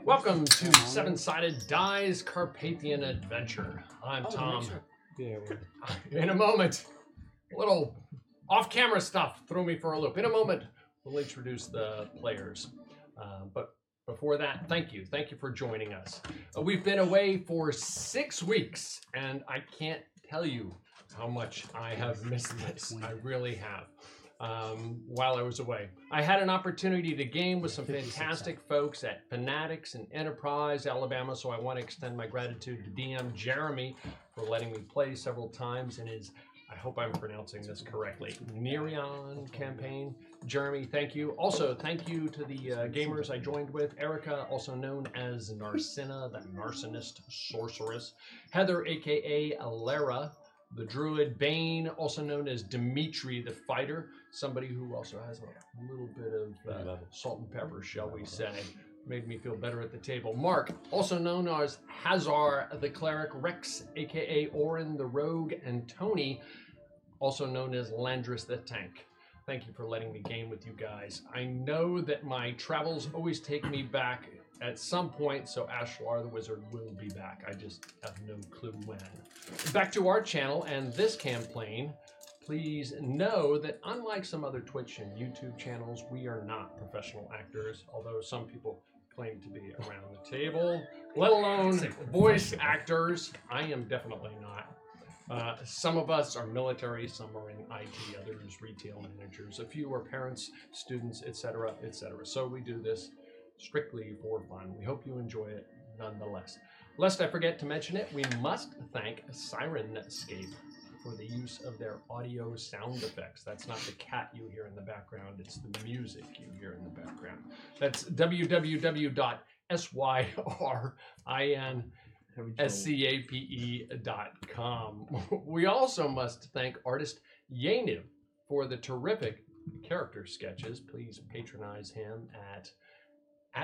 Welcome to Seven-Sided Die's Carpathian Adventure. I'm Tom. In a moment, a little off-camera stuff threw me for a loop. In a moment, we'll introduce the players. But before that, thank you. Thank you for joining us. We've been away for 6 weeks, and I can't tell you how much I have missed this. I really have. While I was away, I had an opportunity to game with some fantastic folks at Fanatics and Enterprise, Alabama, so I want to extend my gratitude to DM Jeremy for letting me play several times in his, I hope I'm pronouncing this correctly, Nereon campaign. Jeremy, thank you. Also, thank you to the gamers I joined with, Erica, also known as Narcina, the Narcinist Sorceress, Heather, aka Alara, the Druid, Bane, also known as Dimitri the Fighter, somebody who also has a little bit of salt and pepper, shall we say. Made me feel better at the table. Mark, also known as Hazar the Cleric, Rex, aka Orin the Rogue, and Tony, also known as Landris the Tank. Thank you for letting me game with you guys. I know that my travels always take me back at some point, so Ashlar the Wizard will be back. I just have no clue when. Back to our channel and this campaign. Please know that unlike some other Twitch and YouTube channels, we are not professional actors, although some people claim to be around the table, let alone voice actors. I am definitely not. Some of us are military, some are in IT, others retail managers, a few are parents, students, etc., etc. So we do this strictly for fun. We hope you enjoy it nonetheless. Lest I forget to mention it, we must thank Sirenscape for the use of their audio sound effects. That's not the cat you hear in the background, it's the music you hear in the background. That's www.syrinscape.com. We also must thank artist Yenu for the terrific character sketches. Please patronize him at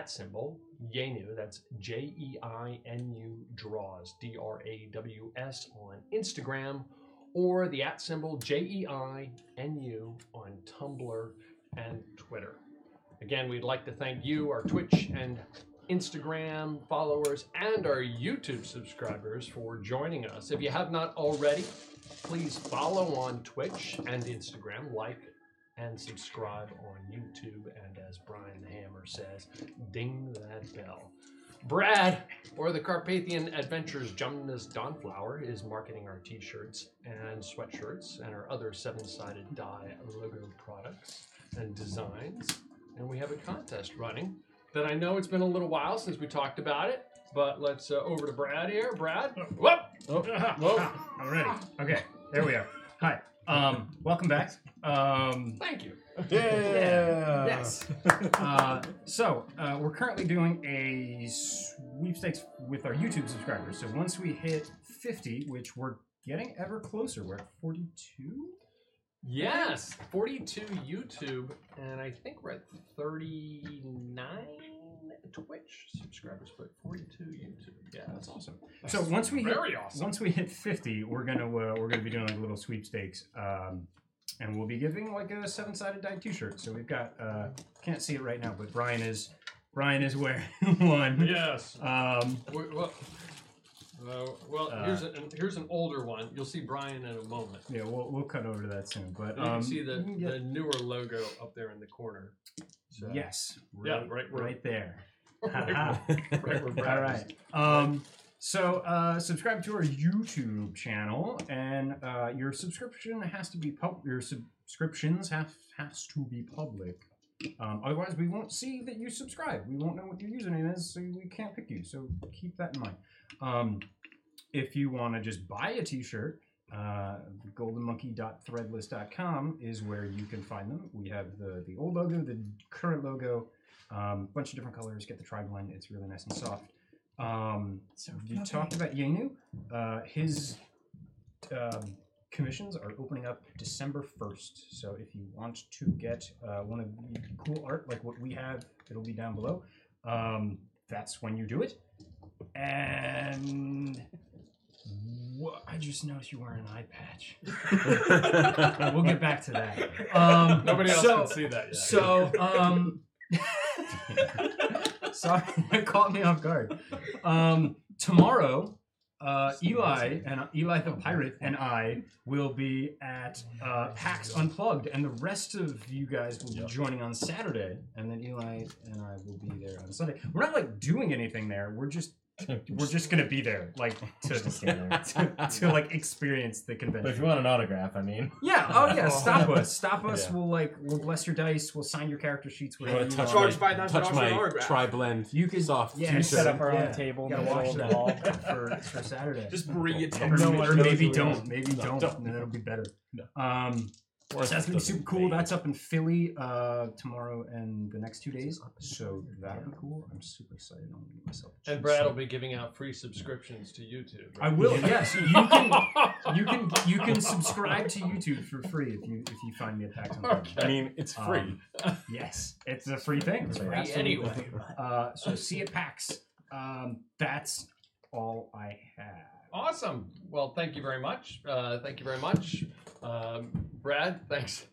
symbol Yenu, that's Jeinu Draws, DRAWS on Instagram, or the @ symbol JEINU on Tumblr and Twitter. Again, we'd like to thank you, our Twitch and Instagram followers, and our YouTube subscribers for joining us. If you have not already, please follow on Twitch and Instagram, like and subscribe on YouTube, and as Brian the Hammer says, ding that bell. Brad, or the Carpathian Adventures Jumnus Dawnflower, is marketing our t-shirts and sweatshirts and our other seven-sided die logo products and designs. And we have a contest running that I know it's been a little while since we talked about it, but let's over to Brad here. Brad? Whoop! Oh, whoa. I'm ready. Okay, there we are. Hi. Welcome back. Thank you. Yeah. Yes. So we're currently doing a sweepstakes with our YouTube subscribers. So once we hit 50, which we're getting ever closer, we're at 42? Yes, 42 YouTube, and I think we're at 39 Twitch subscribers, but 42 YouTube. Yeah, that's awesome. So once we hit 50, we're gonna be doing like a little sweepstakes, and we'll be giving like a seven-sided die T-shirt. So we've got can't see it right now, but Brian is wearing one. Yes. Here's an older one. You'll see Brian in a moment. Yeah, we'll cut over to that soon. But you can see the newer logo up there in the corner. So, yes. Right there. right where Brad All right. So subscribe to our YouTube channel, and your subscription has to be Your subscriptions has to be public. Otherwise, we won't see that you subscribe. We won't know what your username is, so we can't pick you. So keep that in mind. If you want to just buy a T-shirt, goldenmonkey.threadless.com is where you can find them. We have the old logo, the current logo, bunch of different colors. Get the tri-blend. It's really nice and soft. You talked about Yenu. His commissions are opening up December 1st. So if you want to get one of the cool art like what we have, it'll be down below. That's when you do it. And I just noticed you're wearing an eye patch. We'll get back to that. Nobody else can see that yet. Sorry, that caught me off guard. Tomorrow, Eli the Pirate and I will be at PAX Unplugged, and the rest of you guys will be joining on Saturday, and then Eli and I will be there on Sunday. We're not like doing anything there. We're just gonna be there, like to like experience the convention. But if you want an autograph, I mean, stop us. Yeah. We'll bless your dice. We'll sign your character sheets. Touch my tri-blend. You can set up our own table. You gotta watch that all for Saturday. Just bring it. Or maybe don't. Maybe don't. And then it'll be better. So that's gonna be super cool. That's up in Philly tomorrow and the next 2 days. So that'll be cool. I'm super excited. I'm gonna give myself a And Brad will be giving out free subscriptions to YouTube. Right? I will. Yes, you can subscribe to YouTube for free if you find me at PAX Unplugged. I mean, it's free. Yes, it's a free thing. It's free anyway. So see you at PAX. That's all I have. Awesome. Well, thank you very much. Brad, thanks.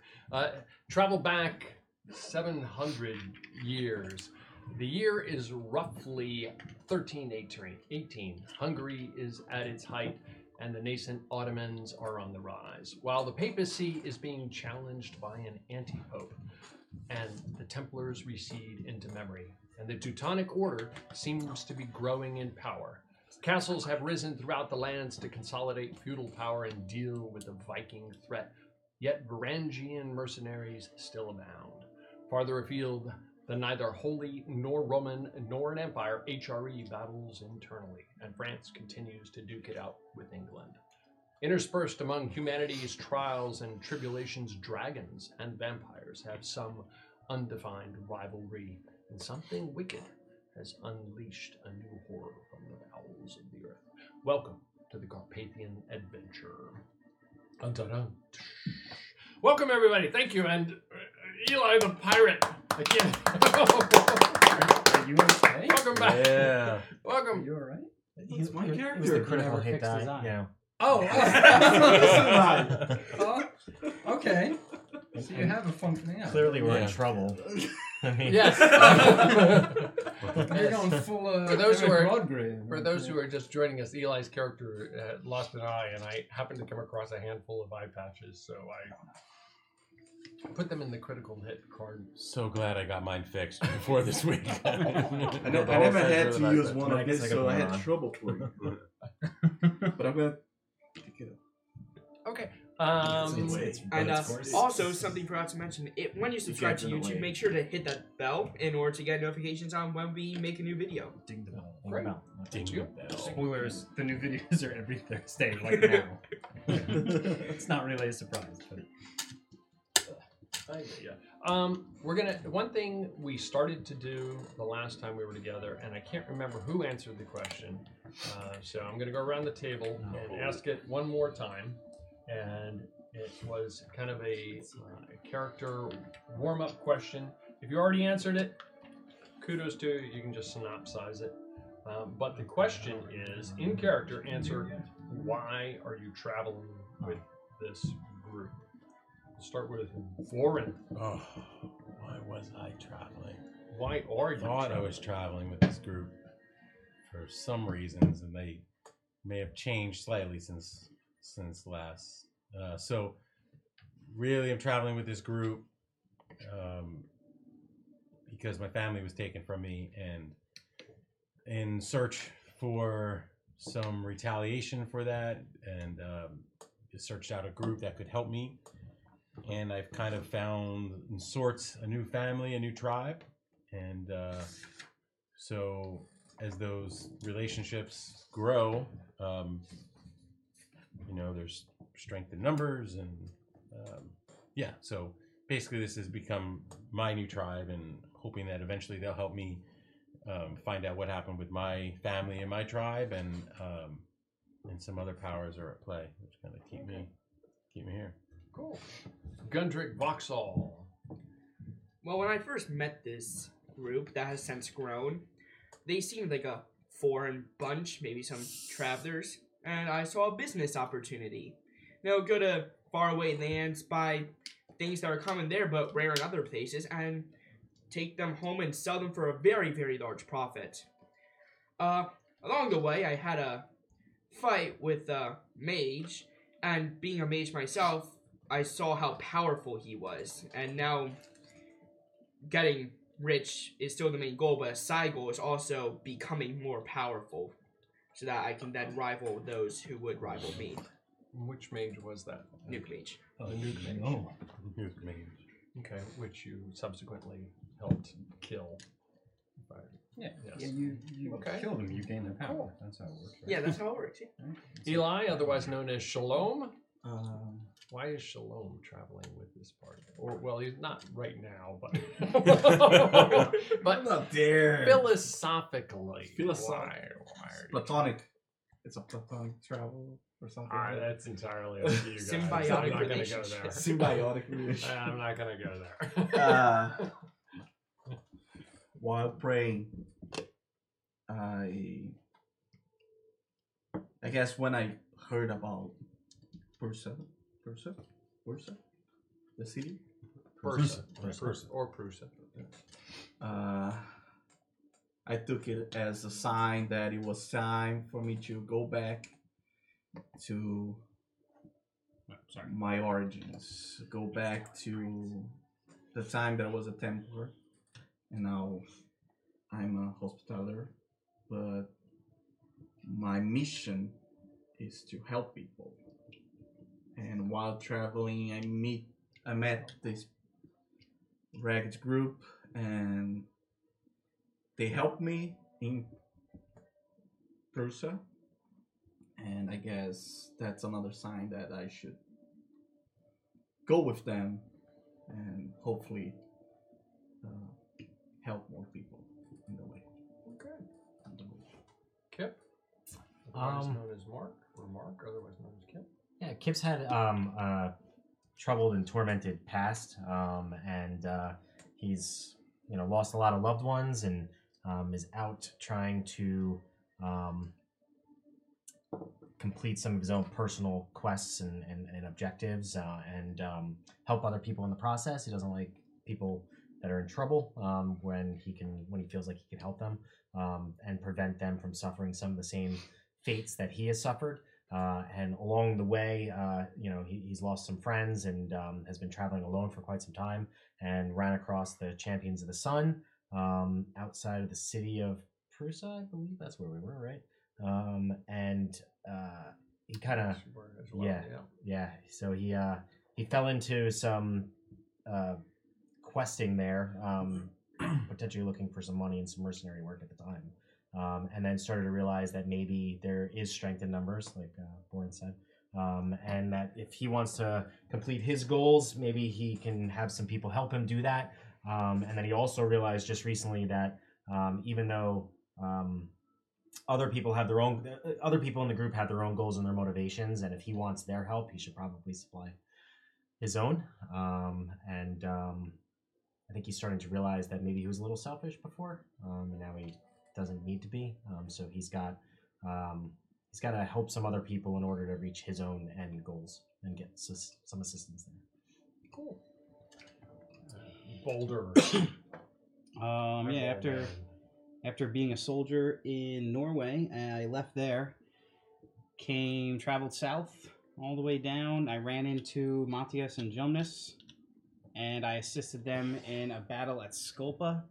Travel back 700 years. The year is roughly 1318. Hungary is at its height, and the nascent Ottomans are on the rise, while the papacy is being challenged by an anti-pope, and the Templars recede into memory, and the Teutonic Order seems to be growing in power. Castles have risen throughout the lands to consolidate feudal power and deal with the Viking threat, yet Varangian mercenaries still abound. Farther afield, the neither Holy nor Roman nor an empire, HRE battles internally, and France continues to duke it out with England. Interspersed among humanity's trials and tribulations, dragons and vampires have some undefined rivalry, and something wicked has unleashed a new horror from the bowels of the earth. Welcome to the Carpathian Adventure. Dun-dun-dun. Welcome, everybody. Thank you. And Eli the Pirate. Again. Are you okay? Welcome back. Yeah. Welcome. Are you alright? He's my character. It was the critical hit die. Yeah. Oh. Okay. So you have a function. Yeah. Clearly, we're in trouble. I mean, Yes. You're going full For those who are Rodgren. For those who are just joining us, Eli's character lost an eye, and I happened to come across a handful of eye patches, so I put them in the critical hit card. So glad I got mine fixed before this week. I never had to use one of this, so I had trouble for you. But I'm going to pick it up. Okay. Also, something forgot to mention, when you subscribe to YouTube, make sure to hit that bell in order to get notifications on when we make a new video. Ding the bell. Great. Ding the bell. Spoilers, the new videos are every Thursday, like now. It's not really a surprise, but... One thing we started to do the last time we were together, and I can't remember who answered the question, so I'm gonna go around the table and ask it one more time. And it was kind of a character warm-up question. If you already answered it, kudos to you. You can just synopsize it. But the question is, in character, answer, why are you traveling with this group? Start with Warren. Oh, why was I traveling? Why are you I was traveling with this group for some reasons, and they may have changed slightly since last. So really I'm traveling with this group because my family was taken from me, and in search for some retaliation for that, and searched out a group that could help me, and I've kind of found in sorts a new family, a new tribe, and so as those relationships grow, there's strength in numbers, and so basically this has become my new tribe, and hoping that eventually they'll help me find out what happened with my family and my tribe, and some other powers are at play, which kind of keep me here. Cool. Gundrik Vauxhall. Well, when I first met this group that has since grown, they seemed like a foreign bunch, maybe some travelers, and I saw a business opportunity. Go to faraway lands, buy things that are common there but rare in other places, and take them home and sell them for a very, very large profit. Along the way, I had a fight with a mage, and being a mage myself, I saw how powerful he was, and now getting rich is still the main goal, but a side goal is also becoming more powerful, so that I can then rival those who would rival me. Which mage was that? Nuke mage. Oh, the nuke mage. Oh, nuke mage. Okay, which you subsequently helped kill. Yeah, yes. yeah, you kill them, you gain their power. Cool. That's how it works. Right? Yeah, that's how it works. Yeah. Right? Eli, otherwise known as Shalom. Why is Shalom traveling with this party? Or, well, he's not right now, but but not there. Philosophically. Why? Platonic. It's a platonic travel or something. All right, that's entirely up to you guys. Symbiotic I'm not going to go relationship. there. Symbiotic relationship. I'm not going to go there. While praying, I guess when I heard about Prusa, the city, Prusa. Or Prusa. I took it as a sign that it was time for me to go back to my origins, go back to the time that I was a Templar, and now I'm a Hospitaller, but my mission is to help people. And while traveling, I met this ragged group, and they helped me in Prusa, and I guess that's another sign that I should go with them and hopefully help more people in the way. Okay. Kip, otherwise known as Mark, or Mark, otherwise known as Kip. Yeah, Kip's had troubled and tormented past, and he's lost a lot of loved ones, and is out trying to complete some of his own personal quests and objectives, and help other people in the process. He doesn't like people that are in trouble when he feels like he can help them and prevent them from suffering some of the same fates that he has suffered. And along the way, he's lost some friends and has been traveling alone for quite some time, and ran across the Champions of the Sun outside of the city of Prusa, I believe that's where we were, right? And he kind of So he fell into some questing there, potentially looking for some money and some mercenary work at the time. And then started to realize that maybe there is strength in numbers, like Boren said, and that if he wants to complete his goals, maybe he can have some people help him do that. And then he also realized just recently that even though other people in the group have their own goals and their motivations, and if he wants their help, he should probably supply his own. And I think he's starting to realize that maybe he was a little selfish before, and now he doesn't need to be. So he's got to help some other people in order to reach his own end goals and get some assistance there. Cool. Boulder. After being a soldier in Norway, I left there, traveled south all the way down. I ran into Matthias and Jonas, and I assisted them in a battle at Skolpa.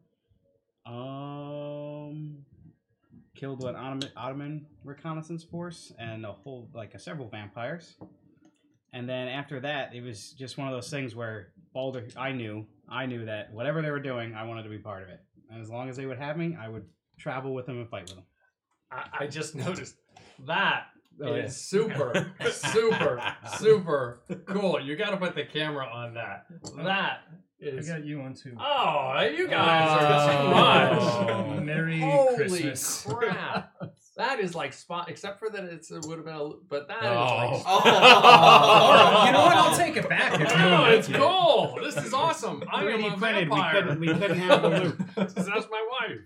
Killed an Ottoman reconnaissance force and several vampires. And then after that, it was just one of those things where Baldur, I knew that whatever they were doing, I wanted to be part of it. And as long as they would have me, I would travel with them and fight with them. I just noticed that is super, super, super cool. You got to put the camera on that. That is. I got you on too. Oh, you guys are too much. Merry Holy Christmas. crap. That is like spot, except for that it would have been but that is like You know what? I'll take it back. It's cool. This is awesome. I am a vampire. We couldn't have the loop. That's my wife.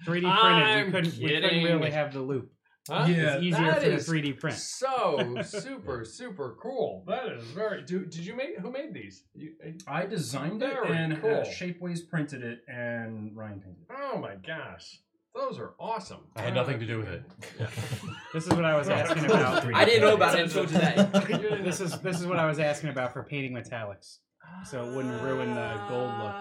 3D printed. We couldn't really have the loop. Huh? Yeah, It's easier that for the is 3D print. So super cool. That is very. Did you make? Who made these? I designed it, Very and cool. Shapeways printed it, and Ryan painted it. Oh my gosh, those are awesome. I had nothing to do with it. Yeah. This is what I was asking about. I didn't know about it until today. This is what I was asking about for painting metallics, so it wouldn't ruin the gold look.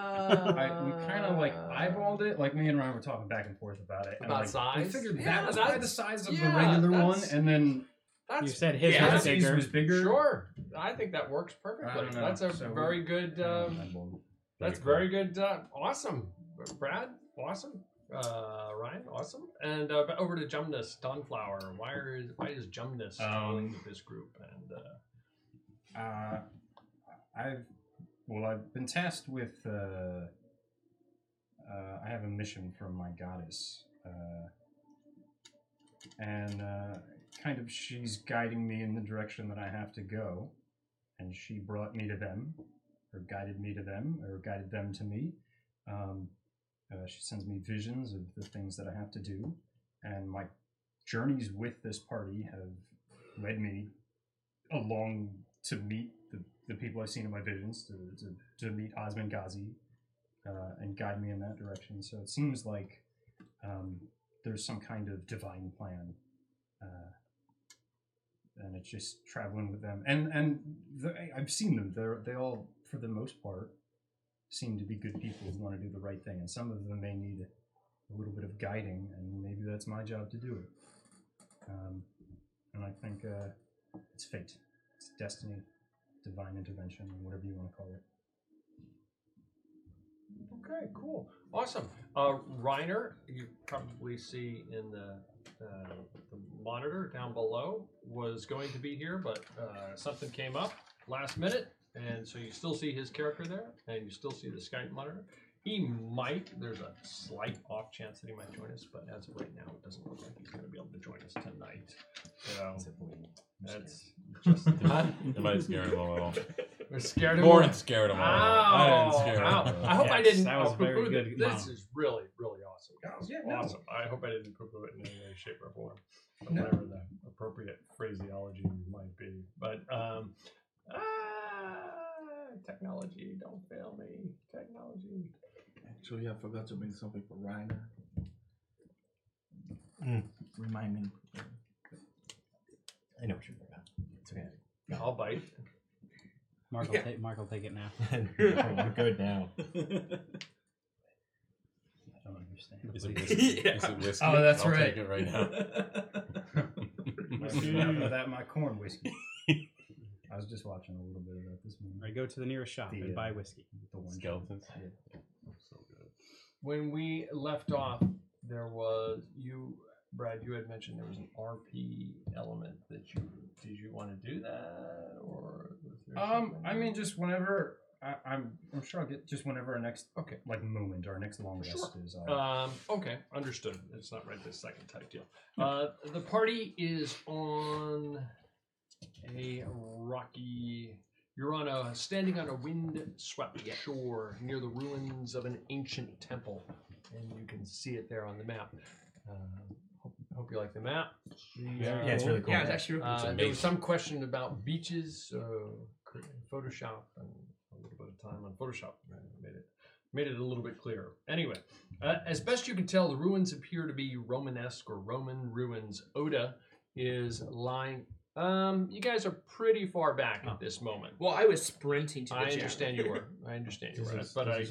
We kind of like eyeballed it, like me and Ryan were talking back and forth about it. And About like, size? We figured Yeah, that was probably the that's- size of yeah, the regular one, that's- and then You said his Yeah, was Cassie's bigger. was bigger. Sure, I think that works I perfectly. don't know, That's a so very good. That's very good. Awesome, Brad. Awesome. Ryan. Awesome. And over to Jumnus, Dawnflower. Why is Jumnus calling with this group? And I've been tasked with. I have a mission from my goddess, and kind of she's guiding me in the direction that I have to go, and she brought me to them, or guided me to them, or guided them to me. She sends me visions of the things that I have to do, and my journeys with this party have led me along to meet the people I've seen in my visions, to meet Osman Ghazi, and guide me in that direction. So it seems like there's some kind of divine plan, and it's just traveling with them. And I've seen them. They all, for the most part, seem to be good people who want to do the right thing. And some of them may need a little bit of guiding, and maybe that's my job to do it. And I think it's fate, it's destiny, divine intervention, whatever you want to call it. okay, cool, awesome. Reiner, you probably see in the monitor down below, was going to be here, but something came up last minute, and so you still see his character there, and you still see the Skype monitor. He might, there's a slight off chance that he might join us, but as of right now, it doesn't look like he's going to be able to join us tonight. So that's just. It might scare him a little. We're scared of Lauren scared him a little. I didn't Ow, scare him. ow. I hope I Yes, didn't. that was very poo-poo good, This Mom. is really, really awesome, guys. Yeah, no. Awesome. I hope I didn't poo-poo it in any way, shape, or form. Or No. whatever the appropriate phraseology might be. But technology, don't fail me. Technology. Actually, I forgot to bring something for Reiner. Remind me. I know what you're about. It's okay. I'll bite. Mark will take it now. I'm good now. I don't understand. Is it whiskey? Yeah. Is it whiskey? Oh, that's I'll right. take it right now. That my corn whiskey. I was just watching a little bit about this movie. Or go to the nearest shop and buy whiskey. The one Skeletons. Yeah. So good. When we left off, there was Brad, you had mentioned there was an RP element that did you want to do that, or was there something? I mean, just whenever I'm sure I'll get just whenever our next Okay. moment, our next long rest is. Okay, understood. It's not right this second type deal. The party is on a rocky. You're standing on a wind-swept shore near the ruins of an ancient temple, and you can see it there on the map. Hope you like the map. Yeah, it's really cool. Yeah, it's actually really cool. There was some question about beaches, Photoshop, and a little bit of time on Photoshop made it a little bit clearer. Anyway, as best you can tell, the ruins appear to be Romanesque or Roman ruins. Oda is lying. You guys are pretty far back at this moment. Well, I was sprinting to the I gym. understand you were. I understand you were. But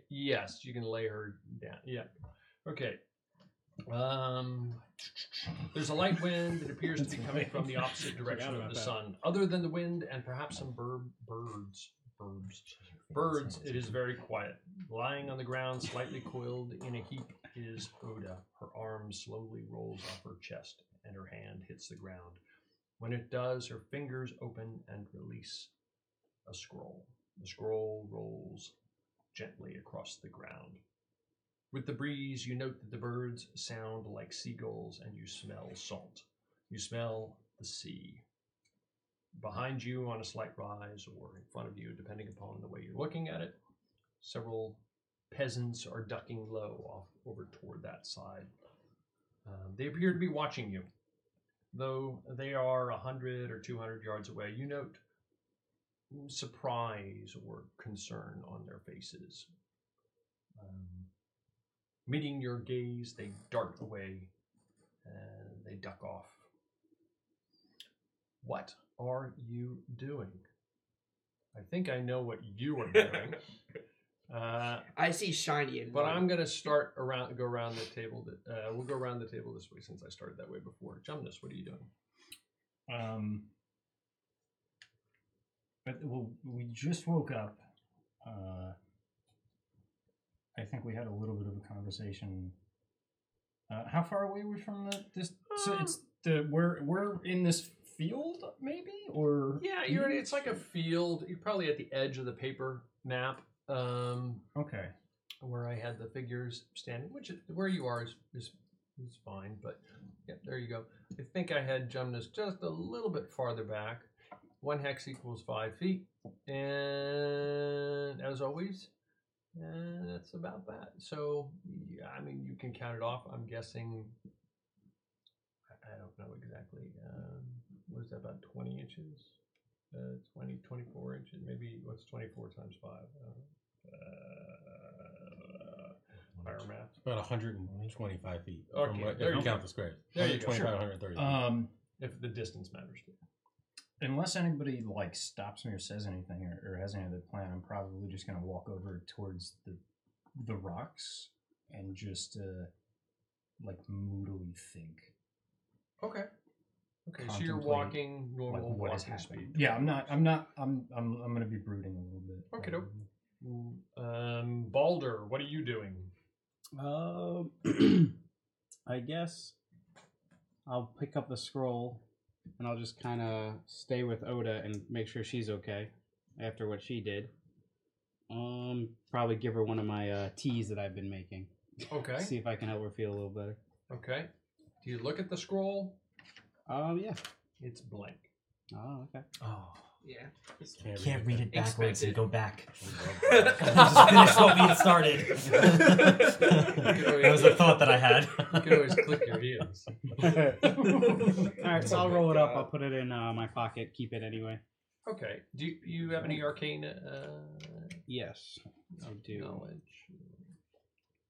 yes, you can lay her down. Yeah. Okay. There's a light wind that appears to be coming from the opposite direction of the sun. Other than the wind and perhaps some birds, it is very quiet. Lying on the ground, slightly coiled in a heap, is Oda. Her arm slowly rolls off her chest, and her hand hits the ground. When it does, her fingers open and release a scroll. The scroll rolls gently across the ground. With the breeze, you note that the birds sound like seagulls, and you smell salt. You smell the sea. Behind you, on a slight rise, or in front of you, depending upon the way you're looking at it, several peasants are ducking low off over toward that side. They appear to be watching you. Though they are 100 or 200 yards away, you note surprise or concern on their faces. Meeting your gaze, they dart away and they duck off. What are you doing? I think I know what you are doing. I see shiny and But I'm gonna go around the table. We'll go around the table this way since I started that way before. Jumnus, what are you doing? We just woke up. I think we had a little bit of a conversation. How far away are we from this? So it's we're in this field, maybe, or Yeah, it's like a field. You're probably at the edge of the paper map. Okay. Where I had the figures standing, where you are is fine, but yeah, there you go. I think I had Jumnus just a little bit farther back. 1 hex equals 5 feet, and as always, that's about that. So, yeah, I mean, you can count it off. I'm guessing, I don't know exactly. What is that, about 20 inches? 24 inches, maybe. What's 24 times 5? Fire math. About 125 feet. Okay, From what, there if you you count go. the squares. There you go. 125, 130 feet. If the distance matters to you. Unless anybody like stops me or says anything or has any other plan, I'm probably just gonna walk over towards the rocks and just like moodily think. Okay. Okay, so you're walking normal like, what has walking happened. speed. Yeah, I'm gonna be brooding a little bit. Okay, Balder, what are you doing? I guess I'll pick up the scroll and I'll just kind of stay with Oda and make sure she's okay after what she did. Probably give her one of my teas that I've been making. Okay. See if I can help her feel a little better. Okay. Do you look at the scroll? Yeah. It's blank. Oh, okay. Oh, Yeah. can't read it backwards and Expected. go back. Just finish what we had started. That was a thought that I had. You can always click your heels. Alright, so I'll roll it up. I'll put it in my pocket. Keep it anyway. Okay. Do you have any arcane Yes, I do. knowledge?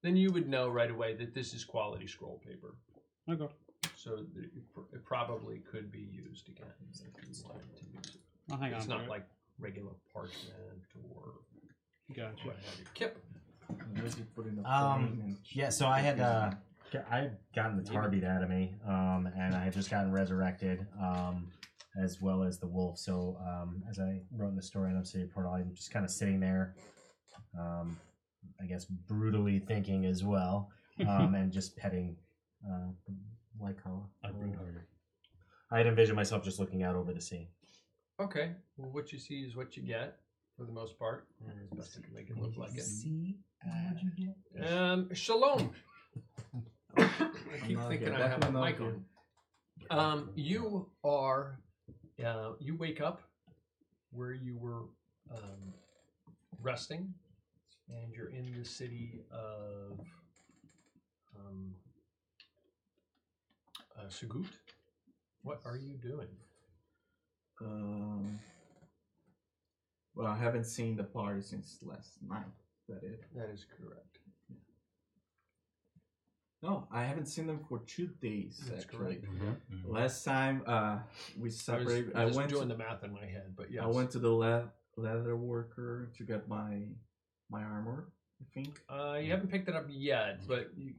Then you would know right away that this is quality scroll paper. Okay. So it probably could be used again if you wanted to use it. I'll hang on. It's to not it. like regular parchment or Gotcha. what have you. Kip. Unless you put in a flame and Yeah, so I had gotten the tar beat out of me, and I had just gotten resurrected, as well as the wolf. So as I wrote in the story in Obsidian Portal, I'm just kind of sitting there, I guess brutally thinking as well, and just petting like how I had envisioned myself just looking out over the sea. Okay. Well, what you see is what you get for the most part. And as best I can make it look like it. See? What'd you get? Shalom. I keep not thinking here. I have a Definitely mic not on. You are, you wake up where you were resting, and you're in the city of Sugut. What are you doing? Well, I haven't seen the party since last night. Is that it? That is correct. No, I haven't seen them for 2 days. That's actually. correct. Last time we separated. I was went doing to, the math in my head, but yes. I went to the leather worker to get my armor. I think. You haven't picked it up yet, but you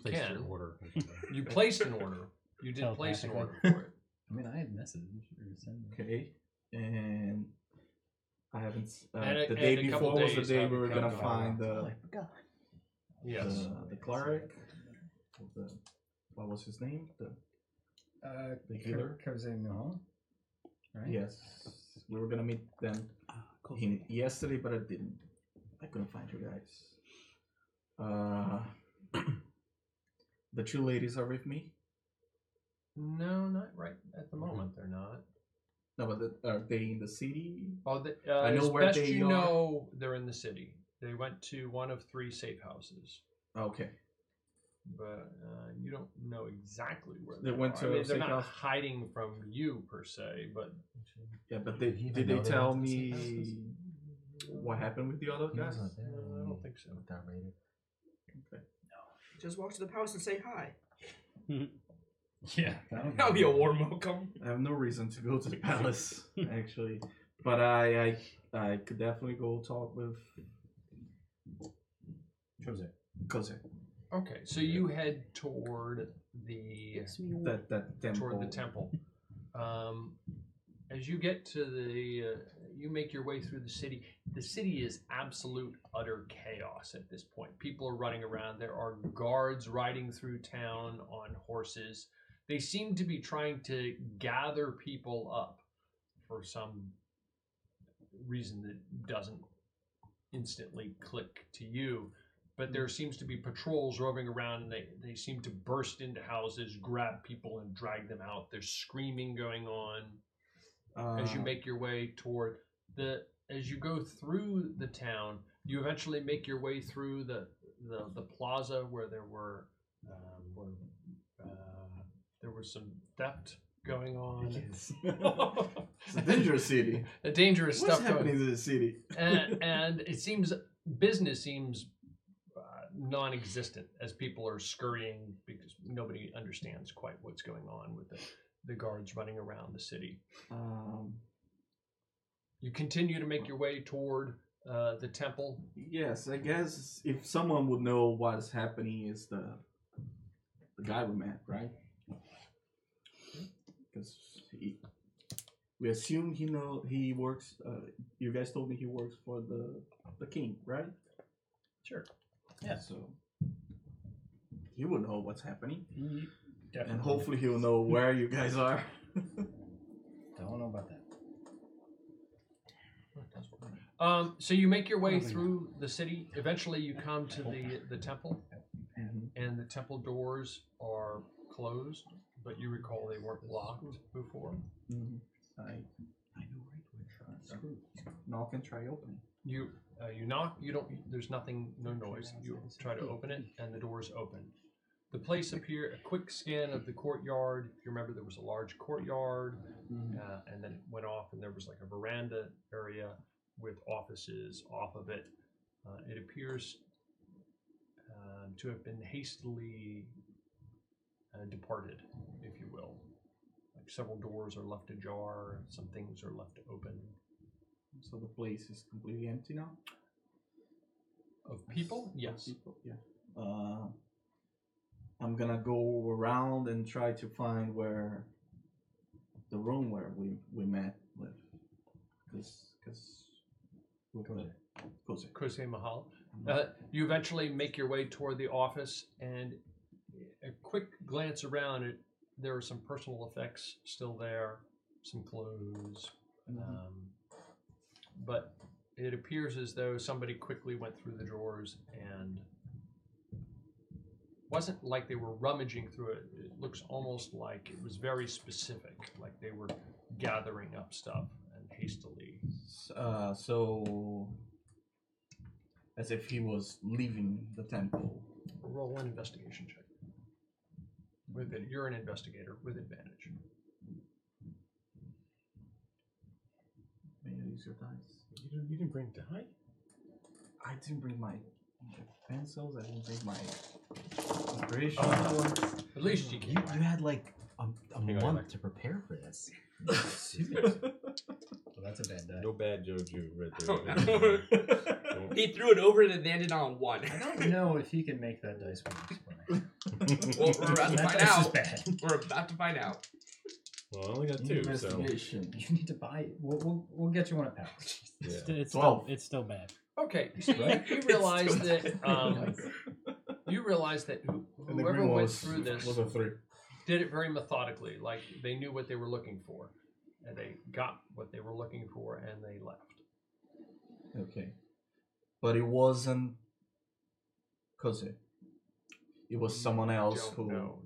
Placed can. your order. You placed an order. You did place an order Telepathically. for it. I mean, I had message or send. Okay, and I haven't. And the a day couple before was the days day we haven't were gonna come find Oh, I forgot. Yes. the cleric. What was his name? The healer. Right? Yes, we were gonna meet them yesterday, but I didn't. I couldn't find you guys. The 2 ladies are with me. No, not right at the moment. They're not. No, but are they in the city? Oh, I know as where best they you are. know, they're in the city. They went to one of 3 safe houses. Okay. but you don't know exactly where They they went are. to I mean, they're not Steakhouse? hiding from you per se, but Yeah, but Did he did even they know they tell went to the me steakhouses? what happened with the other He guys? wasn't there. I don't think so. With that rated. Just walk to the palace and say hi. Yeah, That'll be a warm welcome. I have no reason to go to the palace, actually, but I could definitely go talk with Jose. Kose. Okay, so you head toward the That temple. toward the temple. As you get to the, you make your way through the city. The city is absolute, utter chaos at this point. People are running around. There are guards riding through town on horses. They seem to be trying to gather people up for some reason that doesn't instantly click to you. But there seems to be patrols roving around. They seem to burst into houses, grab people, and drag them out. There's screaming going on. As you make your way toward as you go through the town, you eventually make your way through the plaza where there was some theft going on. It's a dangerous city. A dangerous What's stuff happening going. to the city? and it seems business seems non-existent as people are scurrying because nobody understands quite what's going on with the guards running around the city. You continue to make your way toward the temple. Yes, I guess if someone would know what's happening is the guy we met, right? Because we assume he works. You guys told me he works for the king, right? Sure. Yeah. So he would know what's happening, Definitely. and hopefully he'll know where you guys are. Don't know about that. So you make your way through the city. Eventually, you come to the temple, and the temple doors are closed. But you recall they weren't locked before. I know right where. Knock and try opening. You knock. You don't. There's nothing. No noise. You try to open it, and the doors open. The place appear. A quick scan of the courtyard. If you remember, there was a large courtyard, and then it went off, and there was like a veranda area with offices off of it. It appears to have been hastily departed, if you will. Like several doors are left ajar, some things are left open. So the place is completely empty now? Of people? Yes. People, yeah. I'm gonna go around and try to find where the room where we met with, because Kose Mahal. You eventually make your way toward the office, and a quick glance around it, there are some personal effects still there, some clothes, but it appears as though somebody quickly went through the drawers and wasn't like they were rummaging through it. It looks almost like it was very specific, like they were gathering up stuff and hastily. So as if he was leaving the temple. Roll an investigation check. With it, you're an investigator with advantage. May I use your dice? You didn't bring die? I didn't bring my pencils. I didn't bring my inspiration. At least you You had like a month to prepare for this. Well, that's a bad die. No bad Joju right there. He threw it over and it landed on one. I don't know if he can make that dice work. Well, we're about to That find dice is out. bad. We're about to find out. Well, I only got 2, so Investigation. You need to buy it. We'll get you one at Palace. yeah. It's 12. still bad. Okay, so you realize that And the whoever green one went was, through this was a 3. did it very methodically, like they knew what they were looking for, and they got what they were looking for, and they left. Okay. But it wasn't Kose. It was someone else Don't who. know.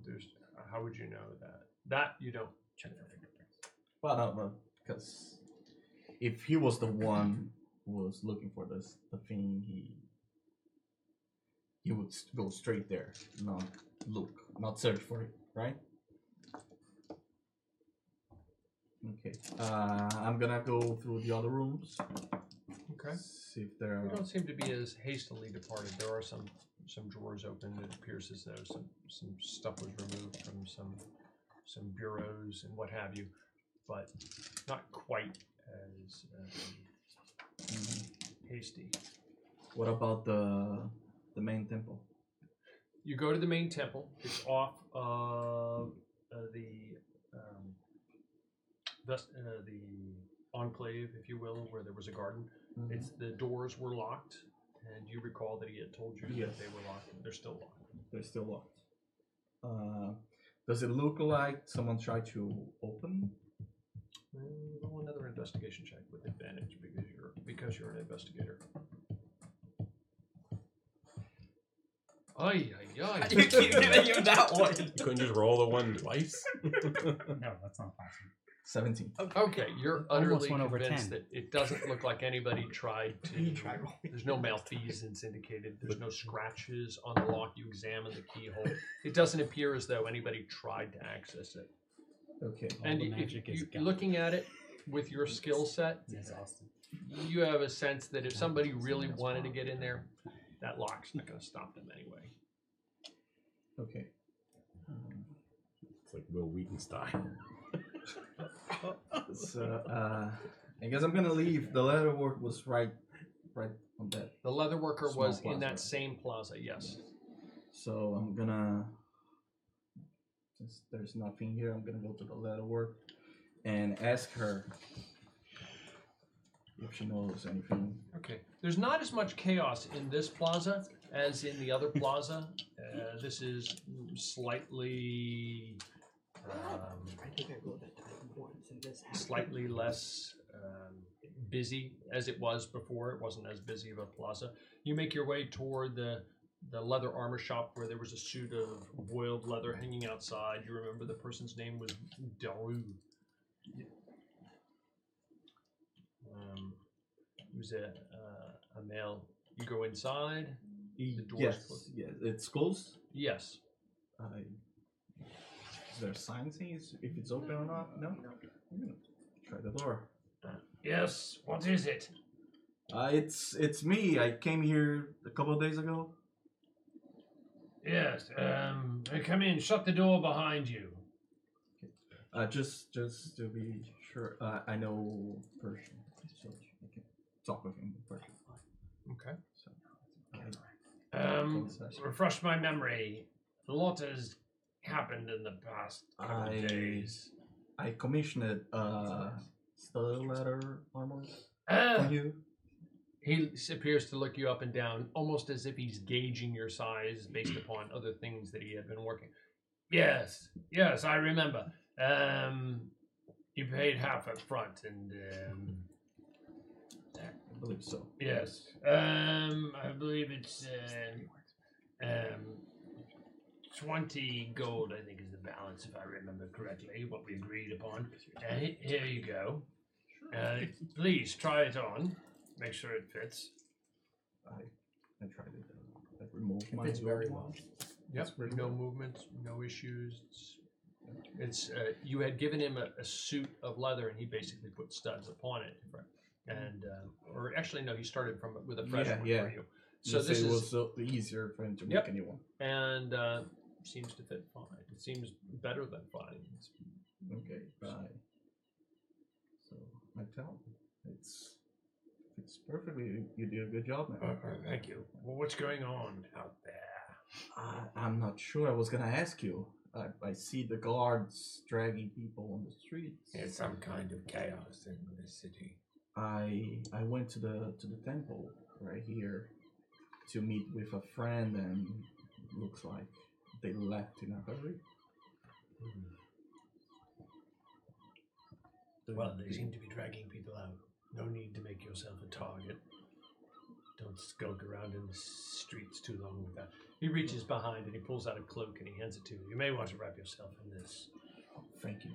How would you know that? That you don't. Well, no, because if he was the one who was looking for the thing, he would go straight there, not look, not search for it, right? Okay. I'm gonna go through the other rooms. Okay. See if there You are. don't seem to be as hastily departed. There are some drawers open. It appears as though some stuff was removed from some bureaus and what have you, but not quite as hasty. What about the main temple? You go to the main temple. It's off the enclave, if you will, where there was a garden. Mm-hmm. It's the doors were locked, and you recall that he had told you Yes. that they were locked. They're still locked. They're still locked. Does it look like someone tried to open? Roll another investigation check with advantage because you're an investigator. Ay, ay, ay. You keep giving him that one. Couldn't just roll the one twice? No, that's not possible. 17. Okay, you're Almost utterly went over convinced 10. that it doesn't look like anybody tried to. He tried rolling. There's no malfeasance indicated. There's no scratches on the lock. You examine the keyhole. It doesn't appear as though anybody tried to access it. Okay. And the if magic is gone. looking at it with your skill set, you have a sense that if somebody really wanted to get in there, that lock's not going to stop them anyway. Okay. It's like Will Wheaton style. So, I guess I'm gonna leave. The leather work was right on that. The leather worker Small was in plaza. that same plaza, yes. So I'm gonna, since there's nothing here, I'm gonna go to the leather work and ask her if she knows anything. Okay. There's not as much chaos in this plaza as in the other plaza. This is slightly I think I rolled that die once and this happened. slightly less busy as it was before. It wasn't as busy of a plaza. You make your way toward the leather armor shop where there was a suit of boiled leather hanging outside. You remember the person's name was Daru. He was a male. You go inside. The door's Yes, closed. yes, it's closed. Yes. Is there a sign saying if it's open or not? No. I'm gonna try the door. Yes. What is it? It's me. I came here a couple of days ago. Yes. Come in. Shut the door behind you. Just to be sure, I know Persian, so I can talk with him in Persian. Okay. So, Refresh my memory. A lot has happened in the past couple of days. I commissioned still leather armor Ah, for you. he appears to look you up and down, almost as if he's gauging your size based upon other things that he had been working. Yes, I remember. You paid half up front, and I believe so. yes, I believe it's 20 gold. I think is the balance, if I remember correctly, what we agreed upon. Here you go. Please try it on. Make sure it fits. I tried it. I removed my fits very old well. one. Yep. It's very No well. movement, no issues. It's you had given him a suit of leather, and he basically put studs upon it. And or actually, no, he started with a fresh one Yeah. for you. So You this say it is was easier for him to Yep. make a new one. and seems to fit fine. It seems better than fine. Okay, bye. So I tell him it's perfectly. You did a good job, man. Thank you. Well, what's going on out there? I'm not sure. I was gonna ask you. I see the guards dragging people on the streets. It's some kind of chaos in the city. I went to the temple right here to meet with a friend, and it looks like they left in a hurry. Well, they seem to be dragging people out. No need to make yourself a target. Don't skulk around in the streets too long with that. He reaches behind and he pulls out a cloak and he hands it to you. You may want to wrap yourself in this. Oh, thank you.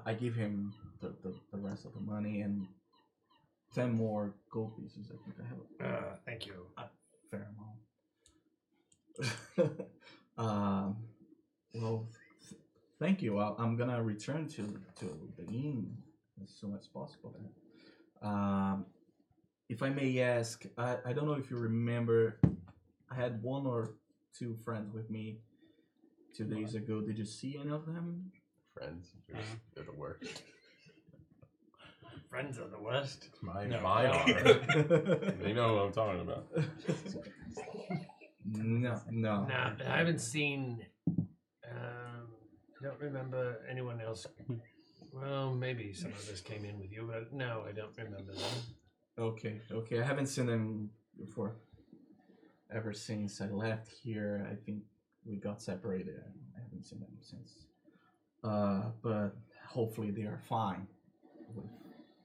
I give him the rest of the money and 10 more gold pieces. I think I have. Thank you. fair amount. Well, thank you. I'm gonna return to the inn as soon as possible. If I may ask, I don't know if you remember, I had 1 or 2 friends with me 2 days ago. Did you see any of them? Friends, they're the worst. Friends of the West. Mine No. are. They know what I'm talking about. No. Nah, I haven't seen. I don't remember anyone else. Well, maybe some of us came in with you, but no, I don't remember them. Okay. I haven't seen them before. Ever since I left here, I think we got separated. I haven't seen them since. But hopefully they are fine with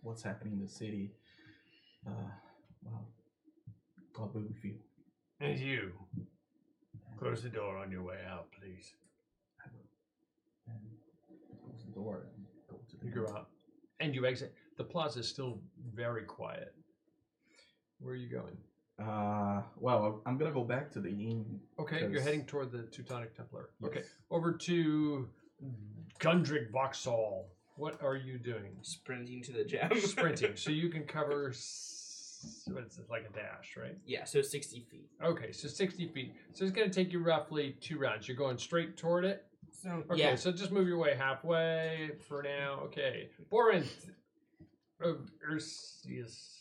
what's happening in the city. Well, God be with you. And you, close the door on your way out, please. I will. And close the door and go to the You go out, and you exit. The plaza is still very quiet. Where are you going? Well, I'm gonna go back to the inn. Okay, you're 'cause- heading toward the Teutonic Templar. Yes. Okay, over to Gundrik Vauxhall. What are you doing? Sprinting to the gem. Sprinting, so you can cover. What is it, like a dash, right? Yeah, so 60 feet. Okay, so 60 feet. So it's going to take you roughly 2 rounds. You're going straight toward it? So Okay, yeah, so just move your way halfway for now. Okay. Borin. Ursius.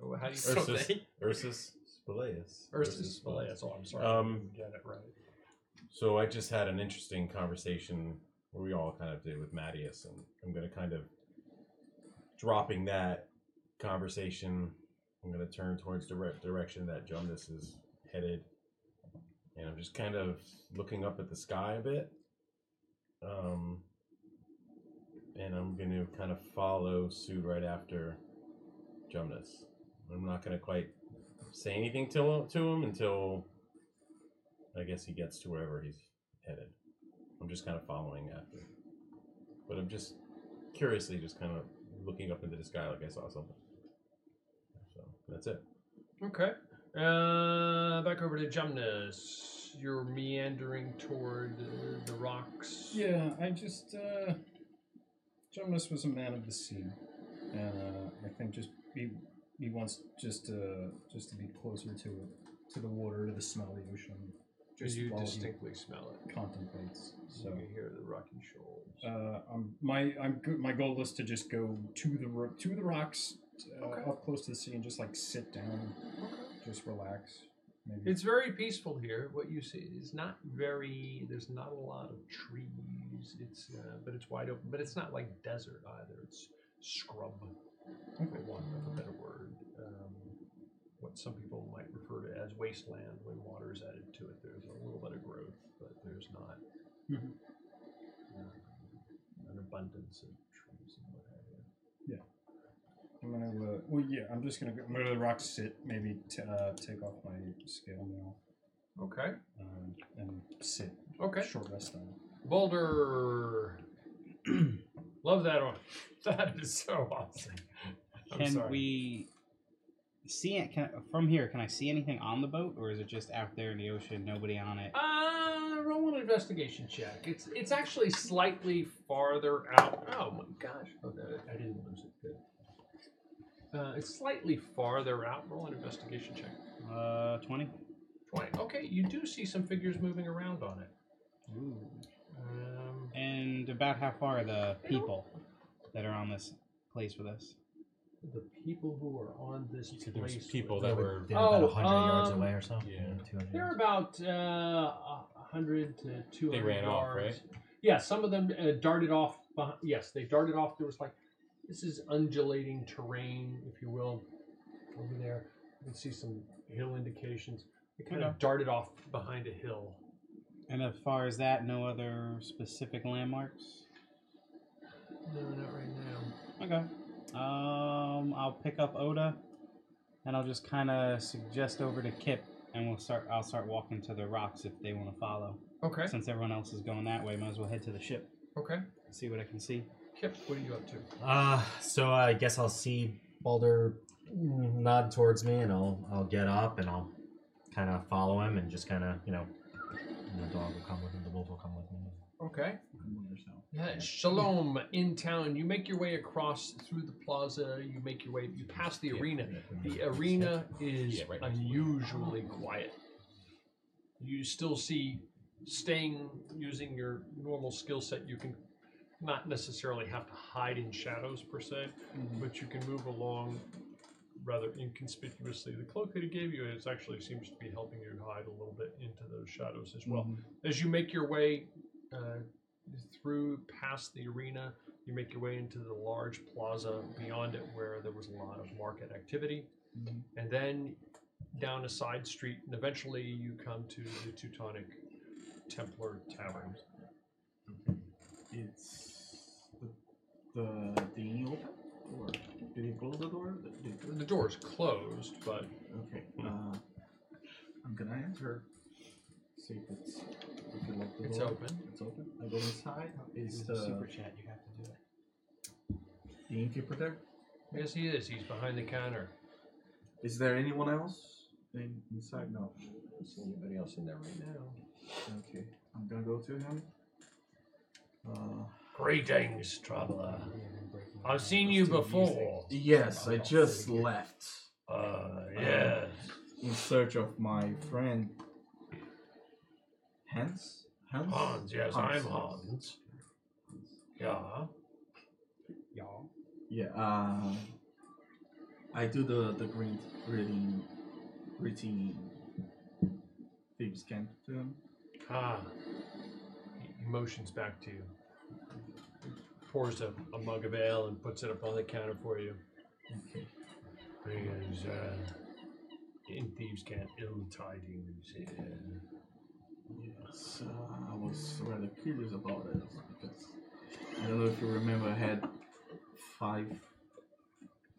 Oh, how do you say Ursus it? Spelaeus. Ursus Spelaeus. Oh, I'm sorry. Get it right. So I just had an interesting conversation where we all kind of did with Mattias, and I'm going to kind of dropping that conversation. I'm going to turn towards the direction that Jonas is headed, and I'm just kind of looking up at the sky a bit, and I'm going to kind of follow suit right after Jonas. I'm not going to quite say anything to him until I guess he gets to wherever he's headed. I'm just kind of following after. But I'm just curiously just kind of looking up into the sky like I saw something. So that's it. Okay. Back over to Jumnus. You're meandering toward the rocks. Yeah, I just Jonas was a man of the sea, and I think just he wants just to be closer to the water, to the smell of the ocean. Just You while he distinctly smell it. contemplates. So You can hear the rocky shoals. my goal is to just go to the rocks, Okay. up close to the sea, and just like sit down, just relax. Maybe. It's very peaceful here. What you see is not very. There's not a lot of trees. But it's wide open. But it's not like desert either. It's scrub, for want of a better word. What some people might refer to as wasteland when water is added to it. There's a little bit of growth, but there's not an abundance of trees and what have you. Yeah. I'm gonna. I'm just gonna go to the rocks, sit, maybe take off my scale mail, Okay. and sit. Okay. Short rest time. Boulder. Love that one. That is so awesome. I'm Can sorry. we see it from here? Can I see anything on the boat, or is it just out there in the ocean, nobody on it? Roll an investigation check. It's actually slightly farther out. Oh my gosh! Oh, I didn't lose it. Good. It's slightly farther out. Roll an investigation check. 20. 20. Okay, you do see some figures moving around on it. Ooh. And about how far are the people that are on this place with us? The people who are on this There was place. people with- that were They're about Oh, 100 yards away or so. yeah. 200 They're yards. about 100 to 200 They ran off, yards. right? Yeah, some of them darted off. Yes, they darted off. There was like, this is undulating terrain, if you will, over there. You can see some hill indications. They kind of darted off behind a hill. And as far as that, no other specific landmarks? No, not right now. Okay. I'll pick up Oda, and I'll just kind of suggest over to Kip, and I'll start walking to the rocks if they want to follow. Okay. Since everyone else is going that way, might as well head to the ship. Okay. See what I can see. Kip, what are you up to? So I guess I'll see Balder nod towards me, and I'll get up and I'll kind of follow him and just kind of, you know, and the dog will come with him, the wolf will come with him. Okay. Yeah, Shalom in town. You make your way across through the plaza. You make your way. You pass the arena. The arena is unusually quiet. You still see, using your normal skill set, you can not necessarily have to hide in shadows per se, but you can move along rather inconspicuously. The cloak that he gave you actually seems to be helping you hide a little bit into those shadows as well. As you make your way through past the arena, you make your way into the large plaza beyond it where there was a lot of market activity, and then down a side street, and eventually you come to the Teutonic Templar Tavern. It's the inn open? Or did you close the door? The door's closed, but okay. I'm gonna enter. See if it's it's door. open. It's open. I go inside. Is Use the the super chat, you have to do it. the innkeeper there? Yes, he is. He's behind the counter. Is there anyone else inside? No. I don't see anybody else in there right now. Okay. I'm gonna go to him. Greetings, traveler. I've seen you before. Yes, I just left. Yes. In search of my friend Hans? Hans, yes, I'm Hans. Yeah. Yeah, I do the greeting thieves scan to him. He motions back to you. Pours a mug of ale and puts it up on the counter for you. Okay. Because, in thieves can't ill tidings here. Yes, I was rather curious about it because I don't know if you remember, I had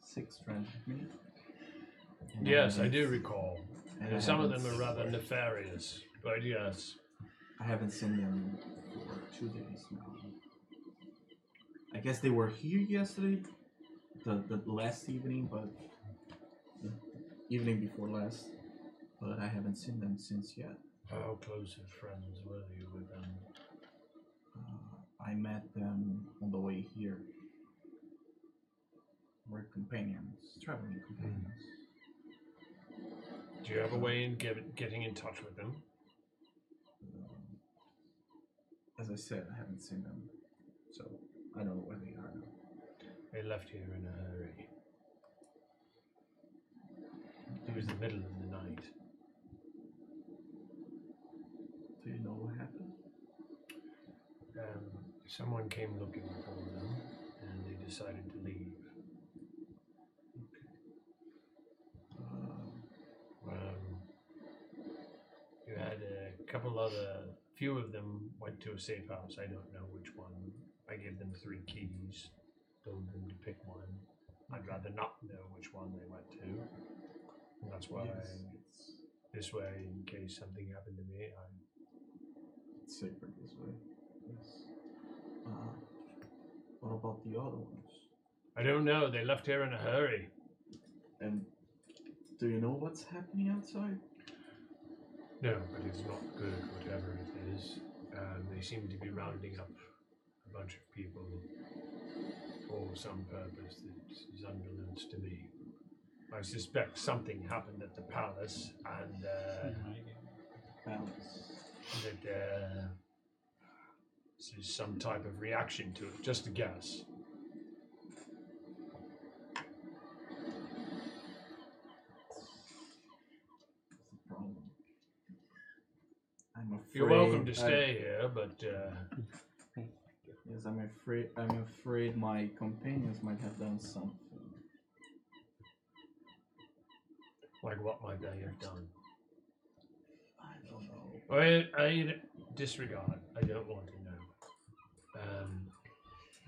6 friends with me. And Yes, I do recall. And Some of them are rather nefarious, but yes. I haven't seen them for 2 days now. I guess they were here yesterday, the last evening, but the evening before last. But I haven't seen them since yet. How close of friends were you with them? I met them on the way here. We're companions, traveling companions. Do you have a way in getting in touch with them? As I said, I haven't seen them, so I don't know where they are now. They left here in a hurry. It was the middle of the night. Do you know what happened? Someone came looking for them, and they decided to leave. You had few of them went to a safe house. I don't know which one. I gave them 3 keys, told them to pick one. I'd rather not know which one they went to. And that's why this way, in case something happened to me, it's safer this way. Yes. What about the other ones? I don't know. They left here in a hurry. And do you know what's happening outside? No, but it's not good, whatever it is. They seem to be rounding up a bunch of people for some purpose that is unbeknownst to me. I suspect something happened at the palace, and that this is some type of reaction to it. Just a guess. I'm afraid. You're welcome to stay here, but yes, I'm afraid my companions might have done something. like what might they have done? I don't know. I disregard. I don't want to know.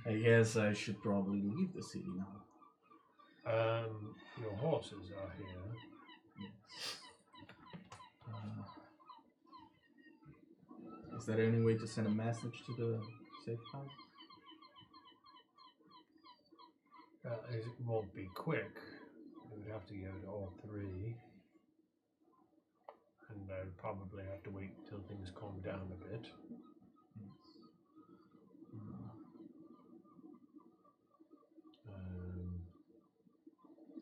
I guess I should probably leave the city now. Your horses are here. Is there any way to send a message to the safe house? It won't be quick. We would have to go to all 3. and I'd probably have to wait till things calm down a bit.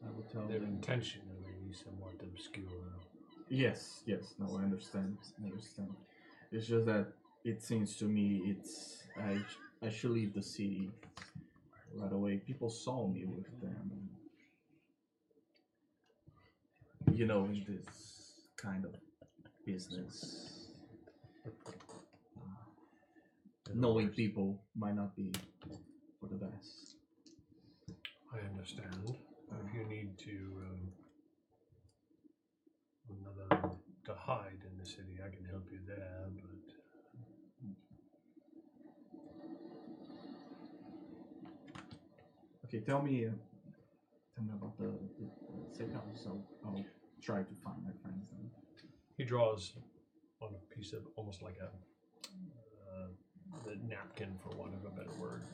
I will tell Their them. intention may be somewhat obscure. Yes, no, I understand. It's just that it seems to me I should leave the city right away. People saw me with them. You know, in this kind of business, knowing people might not be for the best. I understand. If you need to hide in the city, I can help you there, but Okay, tell me about the safe house. I'll try to find my friends then. he draws on a piece of almost like a napkin, for want of a better word,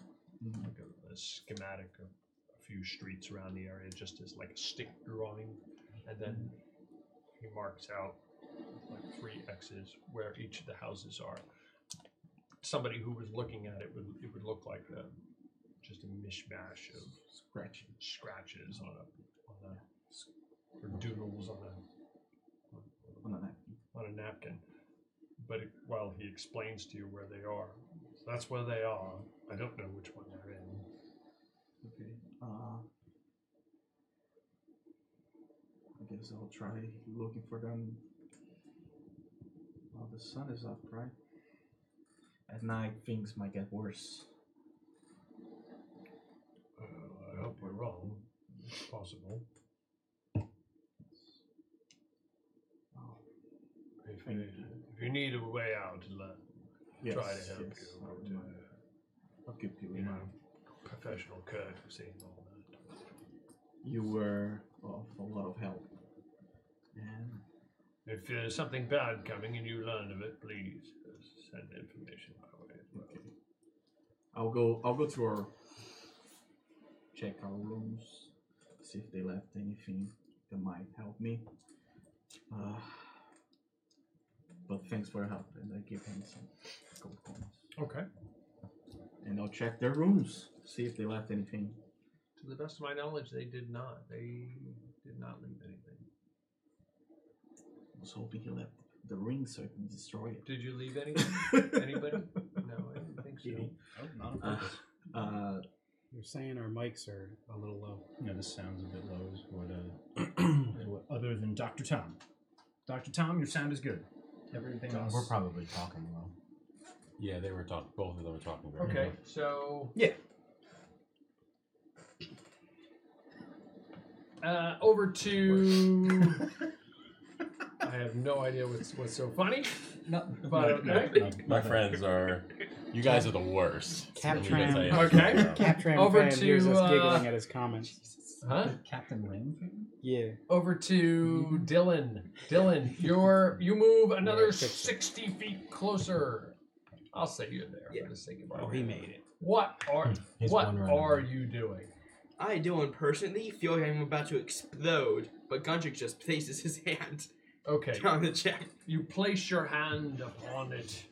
like a schematic of a few streets around the area, just as like a stick drawing, and then he marks out like 3 X's where each of the houses are. Somebody who was looking at it would look like just a mishmash of scratches on a or doodles on a napkin. But while he explains to you where they are, that's where they are. I don't know which one they're in. Okay. I guess I'll try looking for them while the sun is up, right? At night, things might get worse. I hope we're wrong. It's possible. If you need a way out, Yes, try to help yes, you. I'll keep you in mind. Professional courtesy and all that. You were of a lot of help. And if there's something bad coming and you learn of it, please send information my way. okay. I'll go to our check our rooms, see if they left anything that might help me. But thanks for your help, and I give him some gold coins. Okay. And I'll check their rooms, see if they left anything. To the best of my knowledge, they did not. They did not leave anything. I was hoping he left the ring so I can destroy it. Did you leave anything? Anybody? No, I didn't think so. Oh, not on purpose. You're saying our mics are a little low. Yeah, this sounds a bit low. Is what other than Dr. Tom. Dr. Tom, your sound is good. Everything else. We're probably talking low. Yeah, they were talking. Both of them were talking very Okay, low. so Yeah. Over to. I have no idea what's so funny. But okay. My friends are. You guys are the worst. Captram. Okay. Captram Over fan hears to, us giggling at his comments. Huh? Captain Ring? Yeah. Over to Dylan. Dylan, you move another 60 feet closer. I'll say you're there for the sake of Oh, he made it. What are you doing? I, Dylan, personally feel like I'm about to explode, but Gundrik just places his hand on the check. You place your hand upon it.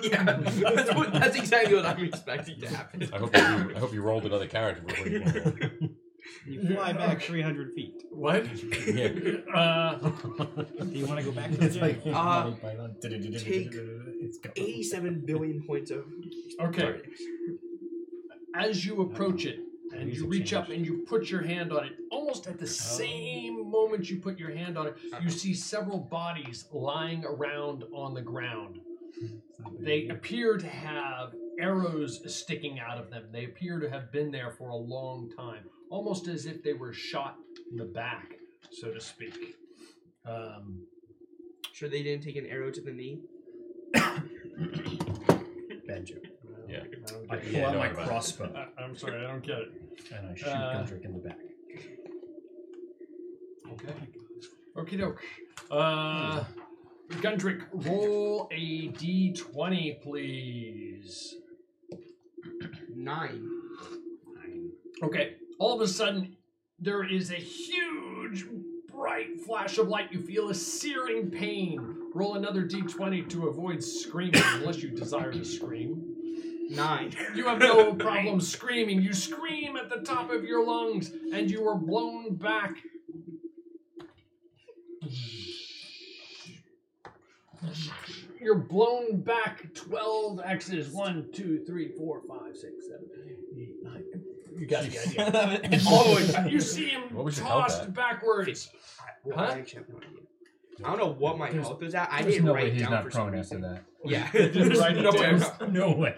Yeah, that's exactly what I'm expecting to happen. I hope you rolled another character before you did. You fly back 300 feet. What? Yeah. Do you want to go back to the jail? Take 87 billion points of... Okay. As you approach it, and you reach up and you put your hand on it, almost at the same moment you put your hand on it, you see several bodies lying around on the ground. They appear to have arrows sticking out of them. They appear to have been there for a long time, almost as if they were shot in the back, so to speak. Sure they didn't take an arrow to the knee? Bad joke. Yeah. I pull out my crossbow. I'm sorry, I don't get it. And I shoot Gundrik in the back. Okay. Okie doke. Gundrik, roll a d20, please. 9. Okay. All of a sudden, there is a huge, bright bright flash of light, you feel a searing pain. Roll another d20 to avoid screaming, unless you desire to scream. 9. You have no problem screaming. You scream at the top of your lungs, and you are blown back. You're blown back 12 X's. 1, 2, 3, 4, 5, 6, 7, 8, 9. You got the idea. All the way back. You see him tossed backwards. Well, I actually have no idea. I don't know what my health is at. I There's didn't no way write he's down not for some prone after reason. that. Yeah. Didn't write it no way. down. No way.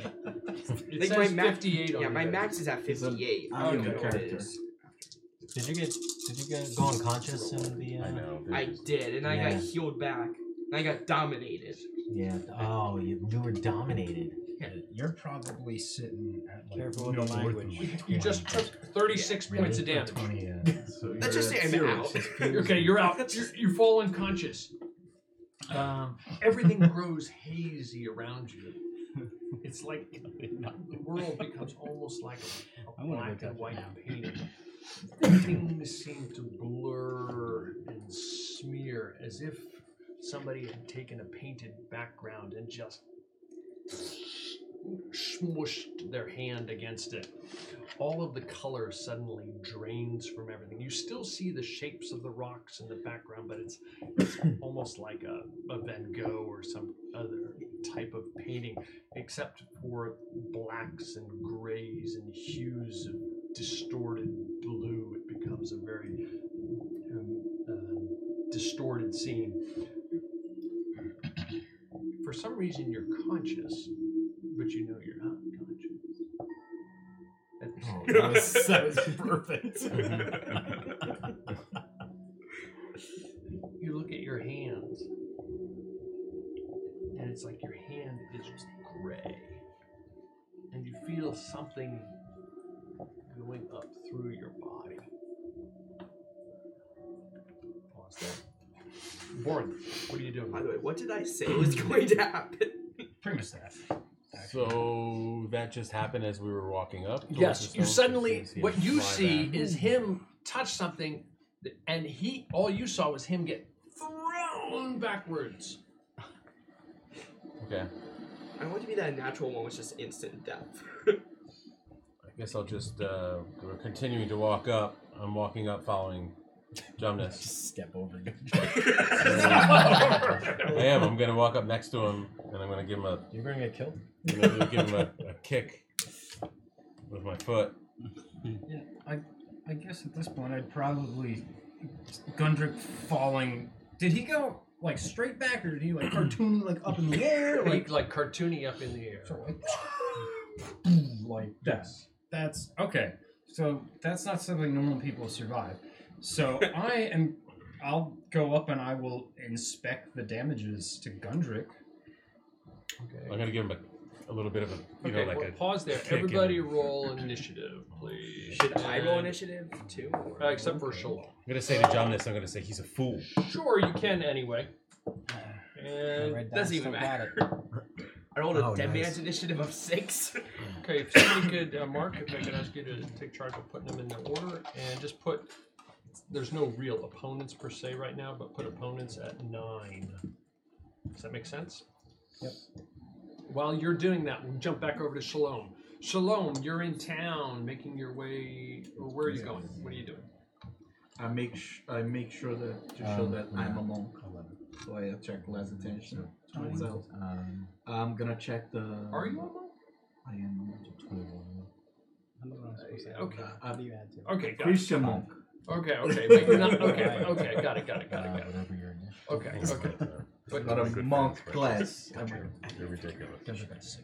It Like says my max, 58 on yeah, my your max is at 58. I I'm don't a know what it character. is. Did you go unconscious in the? I know. I did, and I Yeah. got healed back. And I got dominated. Yeah. Oh, you were dominated. Yeah, you're probably sitting at like Careful with no the more language. than You just took 36 points of damage. 20. So Let's just say you're I'm at out. zero. Okay, you're out. You fall unconscious. Everything grows hazy around you. It's like the world becomes almost like a I wanna go black touch and it white now. painting. Things seem to blur and smear as if somebody had taken a painted background and just smooshed their hand against it. All of the color suddenly drains from everything. You still see the shapes of the rocks in the background, but it's almost like a Van Gogh or some other type of painting, except for blacks and grays and hues of distorted blue. It becomes a very distorted scene. For some reason, you're conscious, but you know you're not conscious. That was perfect. You look at your hands, and it's like your hand is gray, and you feel something going up through your body. Pause there. Boring. What are you doing? By the way, what did I say was going to happen? Pretty much that. So that just happened as we were walking up. towards Yes, the you stone? suddenly, See him what you fly see back. is him touch something, and all you saw was him get thrown backwards. Okay. I want to be that natural one with just instant death. I guess I'll just we're continuing to walk up. I'm walking up following Jumnus. Step over. I am. I'm gonna walk up next to him and I'm gonna give him a You're gonna get killed. I'm gonna give him a kick with my foot. Yeah, I guess at this point I'd probably Gundrik falling. Did he go like straight back, or did he like cartoon like up in the air, Like cartoony up in the air. sort of like that? That's okay. So that's not something normal people survive. So I'll go up and I will inspect the damages to Gundrik. Okay. I'm gonna give him a little bit of a Okay, like well, a pause there. kick Everybody and- roll initiative, please. Should I roll And- initiative too? or- Except for Shalom. I'm gonna say to Jumnus, I'm gonna say he's a fool. Sure, you can anyway. And Red doesn't dice even don't got matter. I rolled a Oh, dead nice. man's initiative of 6. okay, if somebody could, Mark, if I could ask you to take charge of putting them in their order and just put. There's no real opponents per se right now, but put opponents at 9. Does that make sense? Yep. While you're doing that, we'll jump back over to Shalom. Shalom, you're in town, making your way. Or where are you going? What are you doing? I make sure that to show that I'm a monk, so I attract less attention to myself. I'm gonna check the. Are you a monk? I am a monk. I don't know what I'm supposed to Okay. How do you add to? Okay, got it. Christian monk. Okay, but you're not. Okay, okay, got it. Whatever your initiative. Okay. But Got a monk class. You're ridiculous.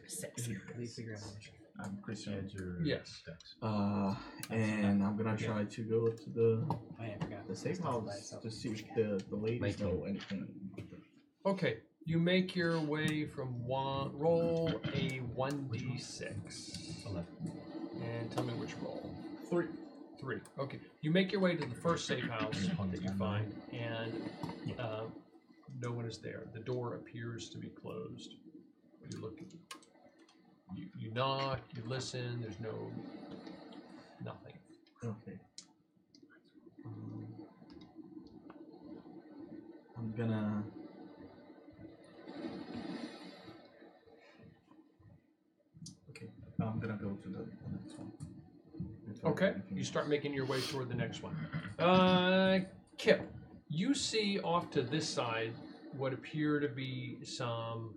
Please figure out initiative. I'm Christian. yes. And I'm gonna try to go to the Oh yeah, I forgot. the safe It's not by house itself. to see if the ladies know anything. Okay, you make your way from one. Roll a 1d6. 11. And tell me which roll. 3. 3. Okay, you make your way to the first safe house that you find, and no one is there. The door appears to be closed. You look. You knock. You listen. There's nothing. Okay. I'm gonna. Okay, I'm gonna go to the next one. Okay, you start making your way toward the next one. Kip, you see off to this side what appear to be some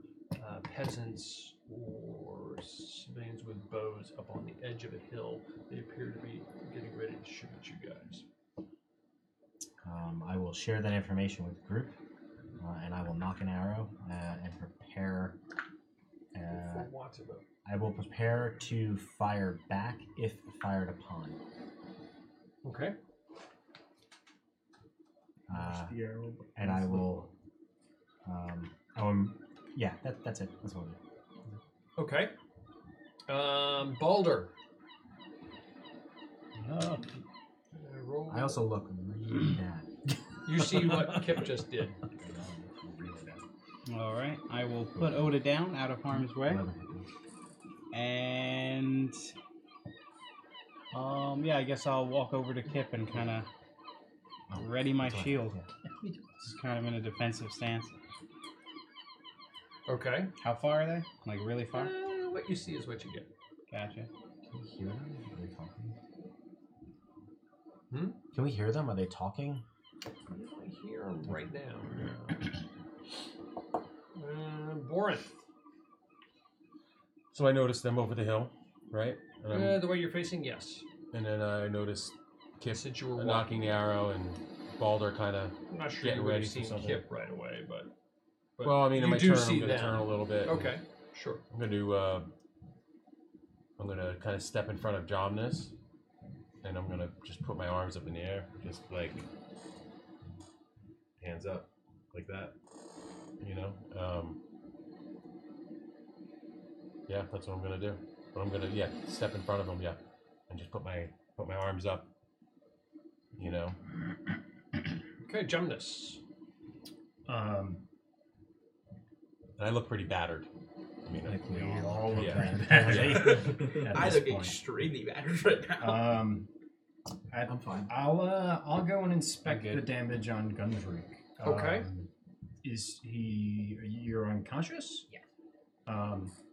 peasants or civilians with bows up on the edge of a hill. They appear to be getting ready to shoot at you guys. I will share that information with the group, and I will knock an arrow and prepare. I will prepare to fire back if fired upon. Okay. And I will. Yeah, that's it. That's what I'll do. Okay. Balder. Roll. I also look really bad. You see what Kip just did. All right, I will put Oda down out of harm's way, and yeah, I guess I'll walk over to Kip and kind of ready my shield. Just kind of in a defensive stance. Okay. How far are they? Like really far? What you see is what you get. Gotcha. Can we hear them? Are they talking? Hmm? Can we hear them? Are they talking? You don't hear them right now. Borin. So I noticed them over the hill, right? And The way you're facing, yes. and then I noticed Kip Since you were knocking the arrow and Balder kind of I'm not sure getting you would ready have for seen something. Kip right away, but Well, I mean, in you my do turn, see I'm going to them. turn a little bit. and Okay, sure. I'm going to kind of step in front of Jomnus, and I'm going to just put my arms up in the air, just like hands up, like that, you know? Yeah, that's what I'm going to do. But I'm going to, step in front of him, and just put my arms up, you know? Okay, Jumnus. And I look pretty battered. I mean, Like we all look yeah. bad. I look extremely battered right now. I'm fine. I'll go and inspect the damage on Gundrik. Okay. Is you're unconscious? Yeah.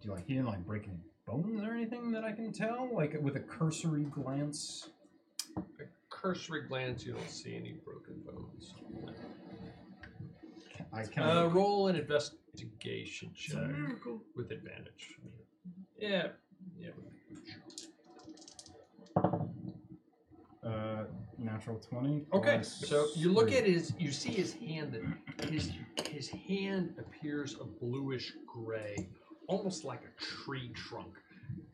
Do he didn't break any bones or anything that I can tell? Like with a cursory glance? A cursory glance, you don't see any broken bones. I kind roll an investigation check with advantage. Yeah. Natural 20. Okay, plus so you look 3. at you see his hand, and his hand appears a bluish gray, almost like a tree trunk.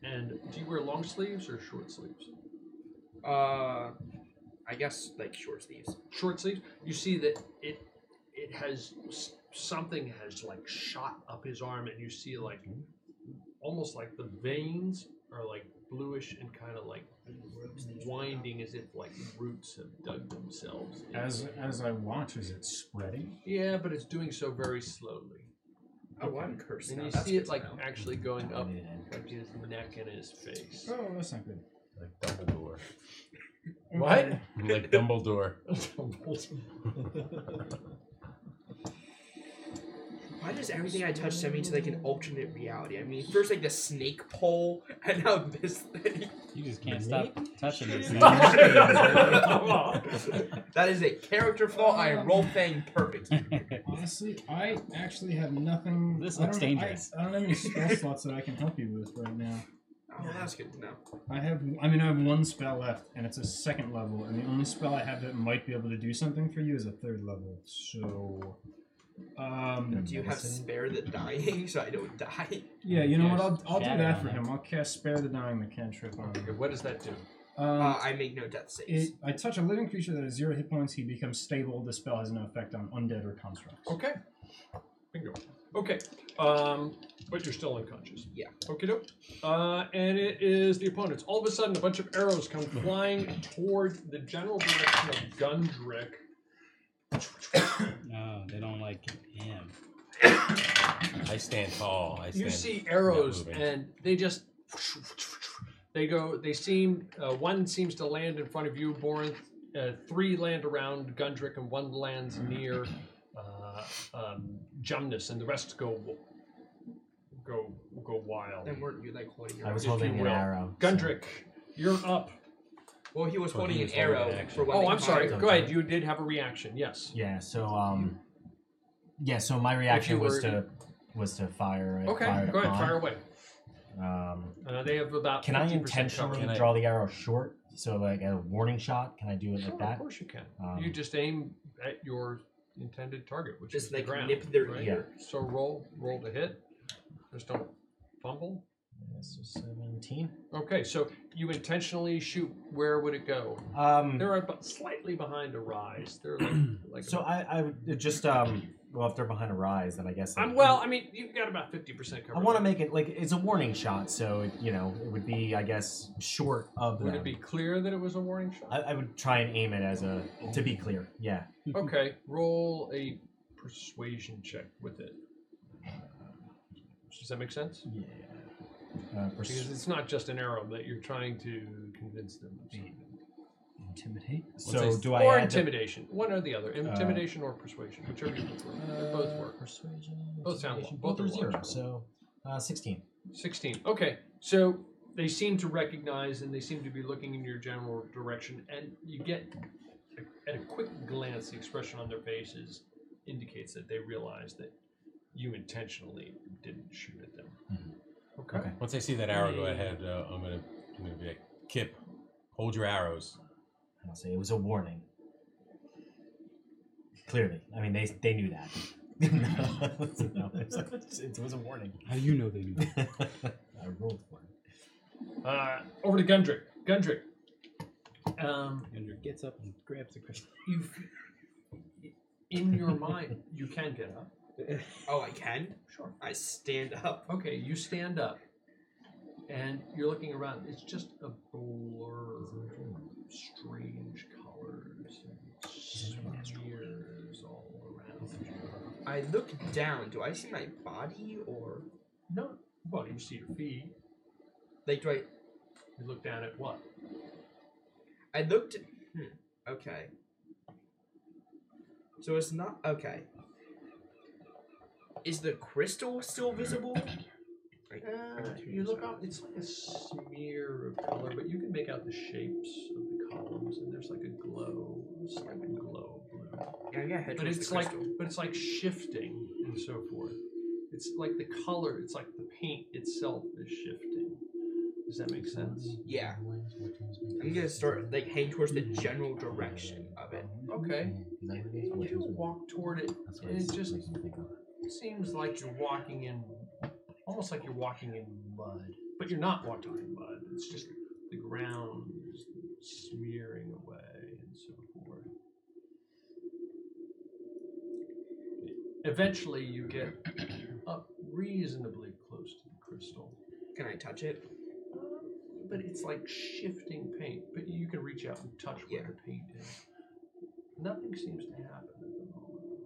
And do you wear long sleeves or short sleeves? I guess like short sleeves. Short sleeves. You see that it has something has shot up his arm, and you see almost like the veins are bluish and kind of winding as if roots have dug themselves in. As I watch, is it spreading? Yeah, but it's doing so very slowly. Oh, I'm cursed. And now. you That's see it good to know. actually going up his neck and his face. Oh, that's not good. like Dumbledore. What? Like Dumbledore. Why does everything I touch send me to an alternate reality? I mean, first the snake pole, and now this thing. You just can't stop touching this. That is a character flaw. I am role playing perfectly. Honestly, I actually have nothing. This I looks don't- dangerous. I don't have any spell slots that I can help you with right now. Oh, that's good to know. I have one spell left, and it's a 2nd level, and the only spell I have that might be able to do something for you is a 3rd level. So, Do you have spare the dying so I don't die? yeah, you know what? I'll do Shadow that on for him. him. I'll cast Spare the Dying, the cantrip on Okay, him. what does that do? I make no death saves. I touch a living creature that has 0 hit points. He becomes stable. The spell has no effect on undead or constructs. Okay. Bingo. Okay. But you're still unconscious. Yeah. Okay, doke. And it is the opponents. All of a sudden, a bunch of arrows come flying toward the general direction of Gundrik. No, they don't like him. I stand tall. You see arrows, not moving. and they just they seem one seems to land in front of you, Borin. 3 land around Gundrik, and 1 lands near Jumnus, and the rest go wild. Then weren't you like holding your I was If you holding an will. arrow. Gundrik, you're up. Well, he was Well, holding he an was holding arrow an action. for when Oh, they I'm sorry. fired. Go ahead. You did have a reaction. Yes. Yeah. So so my reaction were- was to fire. I Okay. fired Go ahead. upon. Fire away. They have about. Can I 50% intentionally cover. draw the arrow short? So like a warning shot? Can I do it Sure, like that? of course you can. Um, You just aim at your intended target, which Just is the like ground. nip their right? ear. So roll to hit. Just don't fumble. This is 17. Okay, so you intentionally shoot. Where would it go? They're about slightly behind a rise. They're like So I would just well, if they're behind a rise, then I guess. I mean, you've got about 50% cover. I want to make it like it's a warning shot, so it, it would be, I guess, short of Would them. it be clear that it was a warning shot? I would try and aim it as to be clear. Yeah. Okay, roll a persuasion check with it. Does that make sense? Yeah. Because it's not just an arrow that you're trying to convince them of something. Intimidate. So do I Or add intimidation, one or the other. Intimidation or persuasion, whichever you prefer. They both work. Persuasion. Both sound intimidation, both both are are zero. logical. So 16. 16. Okay, so they seem to recognize and they seem to be looking in your general direction, and you get, at a quick glance, the expression on their faces indicates that they realize that you intentionally didn't shoot at them. Okay. Once I see that arrow go ahead, I'm gonna be like, Kip, hold your arrows. I'll say it was a warning. Clearly, I mean they knew that. No, it was a warning. How do you know they knew? I rolled for it. Over to Gundrik. Gundrik. Andrew gets up and grabs the crystal. In your mind, you can get up. Oh, I can? Sure. I stand up. Okay, you stand up, and you're looking around. It's just a blur of strange colors and smears all around you. I look down. Do I see my body or No, well, you see your feet. like do I? You look down at what? I looked. Okay. So it's not okay. Is the crystal still visible? You look up. It's like a smear of color, but you can make out the shapes of the columns, and there's like a glow, a slight glow of blue. Yeah, I gotta head But towards it's the like, crystal. shifting and so forth. It's like the color. It's like the paint itself is shifting. Does that make sense? Yeah. I'm gonna start like heading towards the general direction of it. Okay. You walk toward it, and it just seems like you're walking in, almost like you're walking in mud. But you're not walking in mud. It's just the ground is smearing away and so forth. Eventually, you get up reasonably close to the crystal. Can I touch it? But it's like shifting paint. But you can reach out and touch where the paint is. Nothing seems to happen at the moment.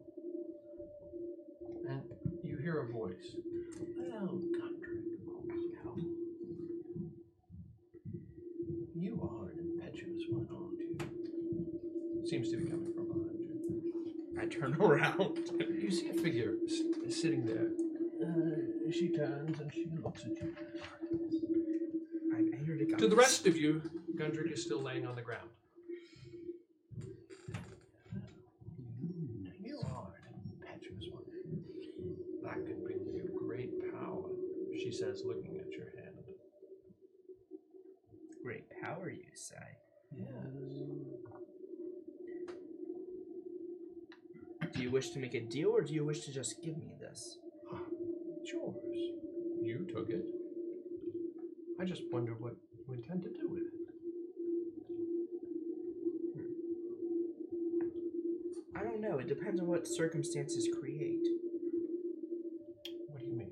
And you hear a voice. Well, Gundrik, you are an impetuous one, aren't you? Seems to be coming from behind you. I turn around. You see a figure sitting there. She turns and she looks at you. I'm angry to To the rest of you, Gundrik is still laying on the ground. You are an impetuous one. That could bring you great power, she says, looking at your hand. Great power, you say? Yes. Do you wish to make a deal, or do you wish to just give me this? It's yours. You took it. I just wonder what you intend to do with it. I don't know. It depends on what circumstances create. What do you mean?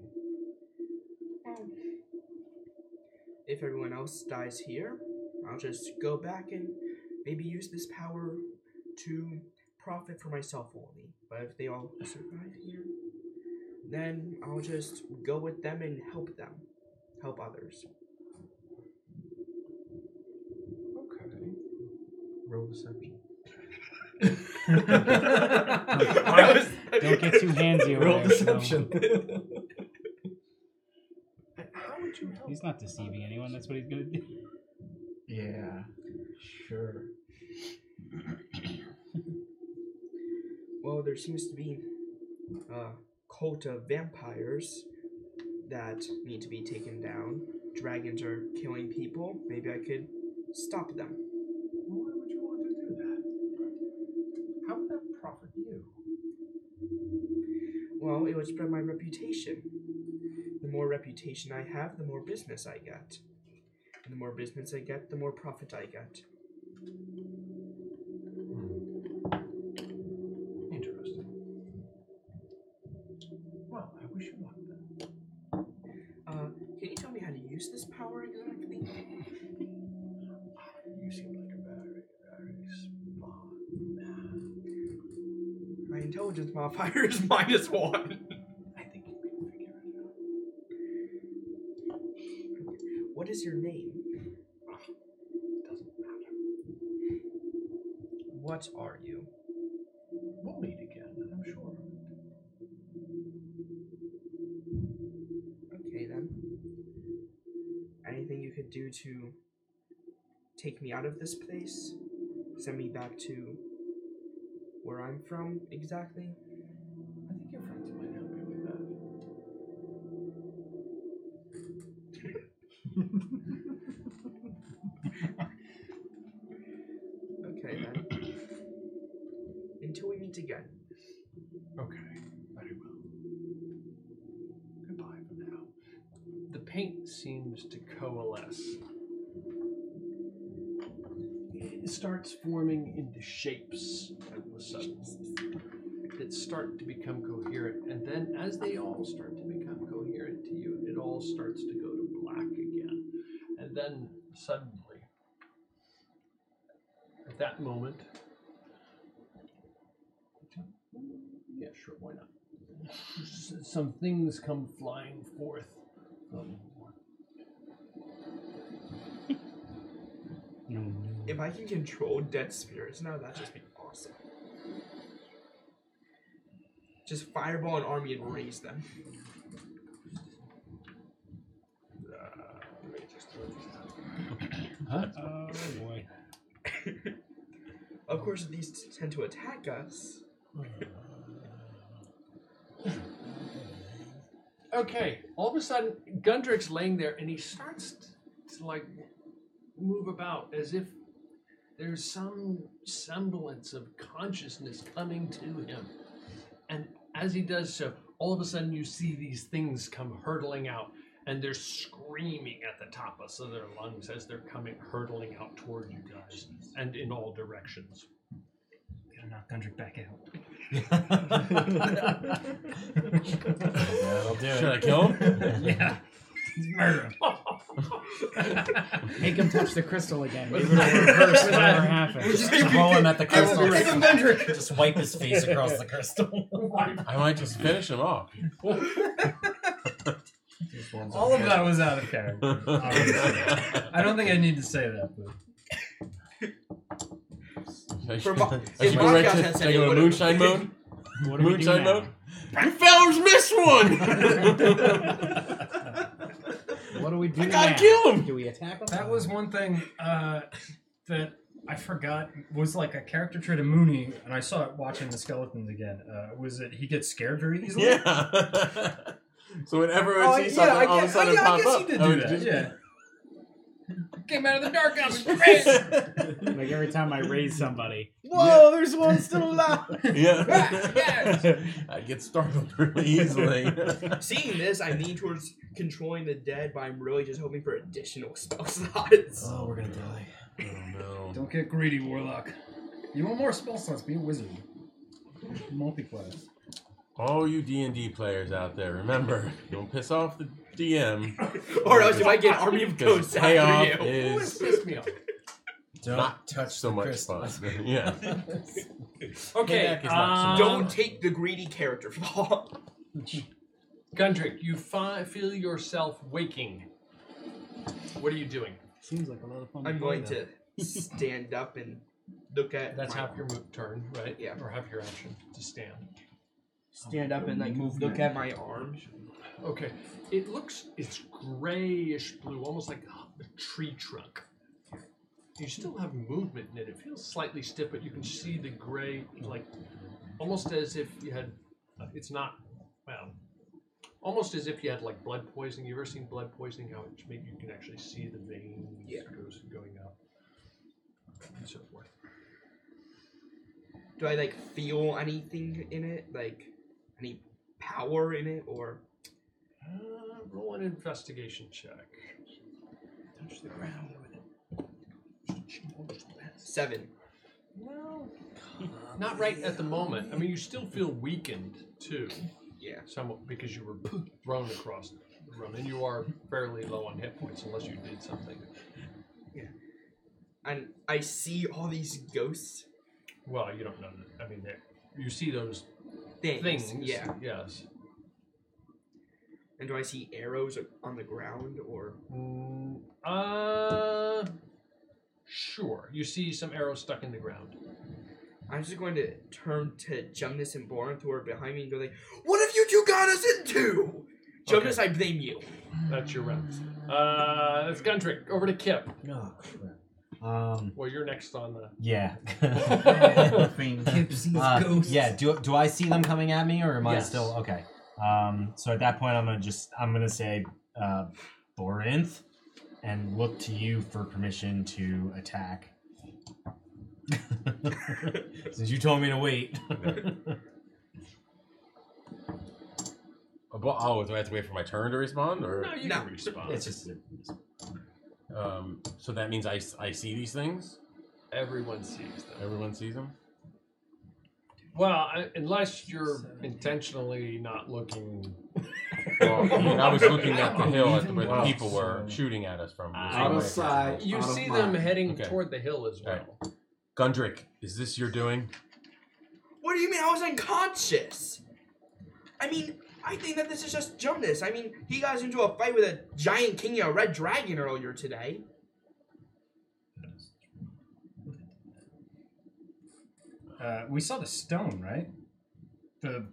Well, if everyone else dies here, I'll just go back and maybe use this power to profit for myself only. But if they all survive here, then I'll just go with them and help others. Okay. Roll deception. Don't get too handsy over Roll there. deception. How would you help? He's not deceiving anyone. That's what he's gonna do. Yeah, sure. Well, there seems to be a cult of vampires that need to be taken down. Dragons are killing people. Maybe I could stop them. Why would you want to do that? How would that profit you? Well, it would spread my reputation. The more reputation I have, the more business I get. And the more business I get, the more profit I get. Interesting. Well, I wish you luck then. Can you tell me how to use this power exactly? You seem like a very smart man. My intelligence modifier is -1. I think you can figure it out. What is your name? Doesn't matter. What are you? We'll meet again, I'm sure of it. Okay then. Anything you could do to take me out of this place? Send me back to where I'm from exactly? I think your friends might help you with that. Okay then. Until we meet again. Okay, very well. Goodbye for now. The paint seems to coalesce. It starts forming into shapes all of a sudden that start to become coherent. And then as they all start to become coherent to you, it all starts to go to black again. And then suddenly, at that moment, yeah, sure, why not? Some things come flying forth. If I can control dead spirits now, that'd just be awesome. Just fireball an army and raise them. Huh? Oh boy. Of course, these tend to attack us. Okay, all of a sudden, Gundrik's laying there, and he starts to like move about as if there's some semblance of consciousness coming to him. And as he does so, all of a sudden you see these things come hurtling out, and they're screaming at the top of their lungs as they're coming hurtling out toward you guys, and in all directions. Gotta knock Gundrik back out. That'll do it. Should I kill him? Yeah. Murder him. Make him touch the crystal again. Maybe it'll reverse whatever happened. Just throw him at the crystal. Gundrik. Just wipe his face across the crystal. I might just finish him off. All of that was out of character. I don't think I need to say that, but For I should go right to, I go to moonshine mode. What do we do Moonshine now? mode. You fellas missed one. What do we do I gotta now? kill him. Do we attack him? that was one thing that I forgot was like a character trait of Mooney, and I saw it watching the skeletons again. Was that he gets scared very easily? Yeah. So whenever I see something all of a sudden pop guess up, he did I do would that. just Yeah. Came out of the dark on me. Like every time I raise somebody. Whoa, there's one still alive. Yeah. Yes. I get startled really easily. Seeing this, I lean towards controlling the dead, but I'm really just hoping for additional spell slots. Oh, we're gonna die. Oh no. Don't get greedy, Warlock. You want more spell slots? Be a wizard. Multi-class. All you D&D players out there, remember, don't piss off the DM. Or else you might get an army of Because ghosts payoff after you. is Pissed me off. Don't not touch so the much crystal. fun. Yeah. Okay, Payback is not so Don't take the greedy character flaw. Gundrik, you feel yourself waking. What are you doing? Seems like a lot of fun. I'm going to stand up and look at. That's my half your turn, right? Yeah. Or half your action to stand. stand up and like look at my arm. Okay. It's grayish blue, almost like a tree trunk. You still have movement in it. It feels slightly stiff, but you can see the gray, like almost as if you had. It's not. Well, almost as if you had like blood poisoning. You ever seen blood poisoning? How maybe you can actually see the veins going up and so forth. Do I like feel anything in it? Like any power in it, or roll an investigation check. touch the ground with it? 7. Well, not right at the moment. I mean, you still feel weakened too. Yeah. Somewhat because you were thrown across the room, and you are fairly low on hit points unless you did something. Yeah. And I see all these ghosts. Well, you don't know that. I mean, you see those Things. Yeah. Yes. And do I see arrows on the ground, or? Sure. You see some arrows stuck in the ground. I'm just going to turn to Jumnus and Boren, who are behind me, and go like, "What have you two got us into?" Jumnus, Okay. I blame you. That's your round. That's Gundrik. Over to Kip. Oh, crap. Well, you're next on the. Yeah. Kip sees ghosts. Yeah. Do I see them coming at me, or am I Yes. still okay? So at that point, I'm gonna say, Borinth, and look to you for permission to attack. Since you told me to wait. Oh, do I have to wait for my turn to respond, or No, you can respond. It's just. so that means I see these things? Everyone sees them. Everyone sees them? Well, unless you're intentionally not looking. Well, I mean, I was looking at the hill where the people were shooting at us from. Out of sight. You out of see them mind. heading Okay. toward the hill as well. Right. Gundrik, is this your doing? What do you mean? I was unconscious. I mean, I think that this is just Jumnus. I mean, he got us into a fight with a giant king and a red dragon earlier today. We saw the stone, right? The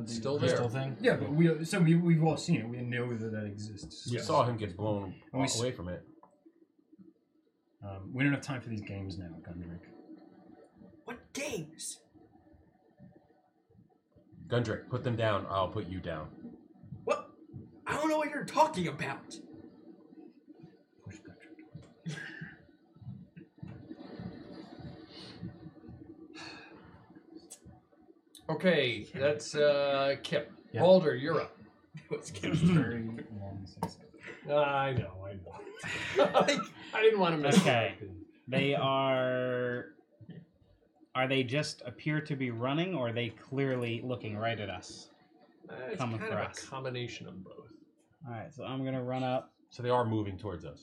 Still Crystal there. thing? Yeah, but we've all seen it. We know that exists. We saw him get blown And we away from it. We don't have time for these games now, Gundrik. What games? Gundrik, put them down. I'll put you down. What? I don't know what you're talking about. Push Gundrik. Okay, that's Kip. Yeah. Balder, you're up. Very long success. I know. I didn't want to mess Okay. up. They are. Are they just appear to be running, or are they clearly looking right at us? It's Coming kind for of us. a combination of both. All right, so I'm gonna run up. So they are moving towards us.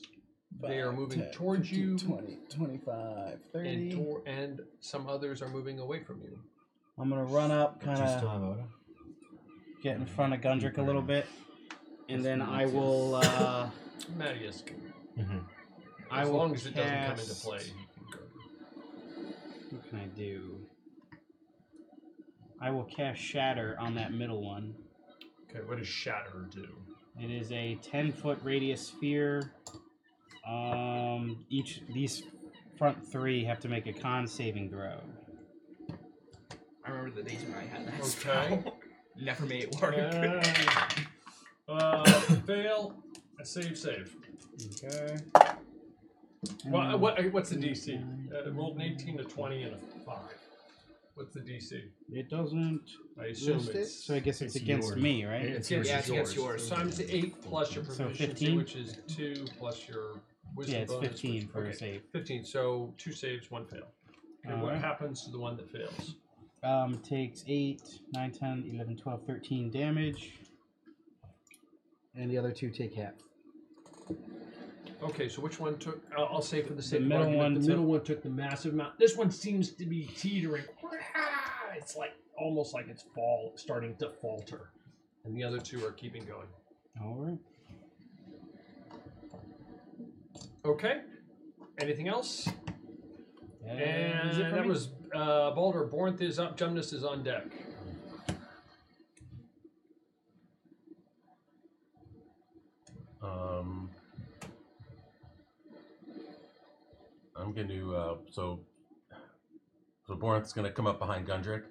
They are moving towards you, 20, 25, 30. and some others are moving away from you. I'm gonna run up, Do you kind still of have Oda? get in front of Gundrik a little bit, and then I will. Marius can. Mm-hmm. As long as it doesn't come into cast- play, you can go. What can I do? I will cast Shatter on that middle one. Okay, what does Shatter do? It is a 10-foot radius sphere. These front 3 have to make a con saving throw. I remember the days when I had that Okay. spell. Never made it work. Fail. A save. Okay. What's the DC? Rolled an 18, a 20, and a 5. What's the DC? It doesn't. I assume List it's. So I guess it's against yours. me, right? It's Yeah, against it's against yours. Times 8 plus your So proficiency, 15? which is 2 plus your wisdom Yeah, it's bonus, 15 which- for a okay, save. 15. So 2 saves, 1 fail. Okay, what Alright. happens to the one that fails? Takes 8, 9, 10, 11, 12, 13 damage. And the other two take half. Okay, so which one took? I'll say for the sake of middle argument, one the took- middle one took the massive amount. This one seems to be teetering. It's like almost like it's starting to falter, and the other 2 are keeping going. All right. Okay. Anything else? And that was Baldur. Bornth is up. Jumnus is on deck. I'm going to so Bornth's going to come up behind Gundrik,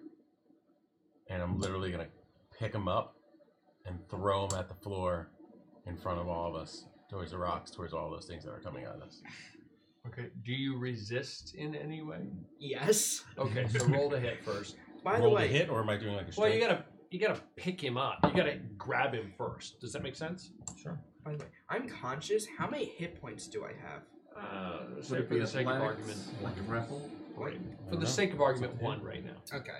and I'm literally going to pick him up and throw him at the floor in front of all of us, towards the rocks, towards all those things that are coming at us. Okay. Do you resist in any way? Yes. Okay, so roll to hit first. By the Roll way, to hit, or am I doing like a Well, strength? you gotta pick him up. You gotta grab him first. Does that make sense? Sure. by the way, I'm conscious. How many hit points do I have? Say for the sake of argument, like a raffle? right? For the sake of argument, 1 right now. Okay.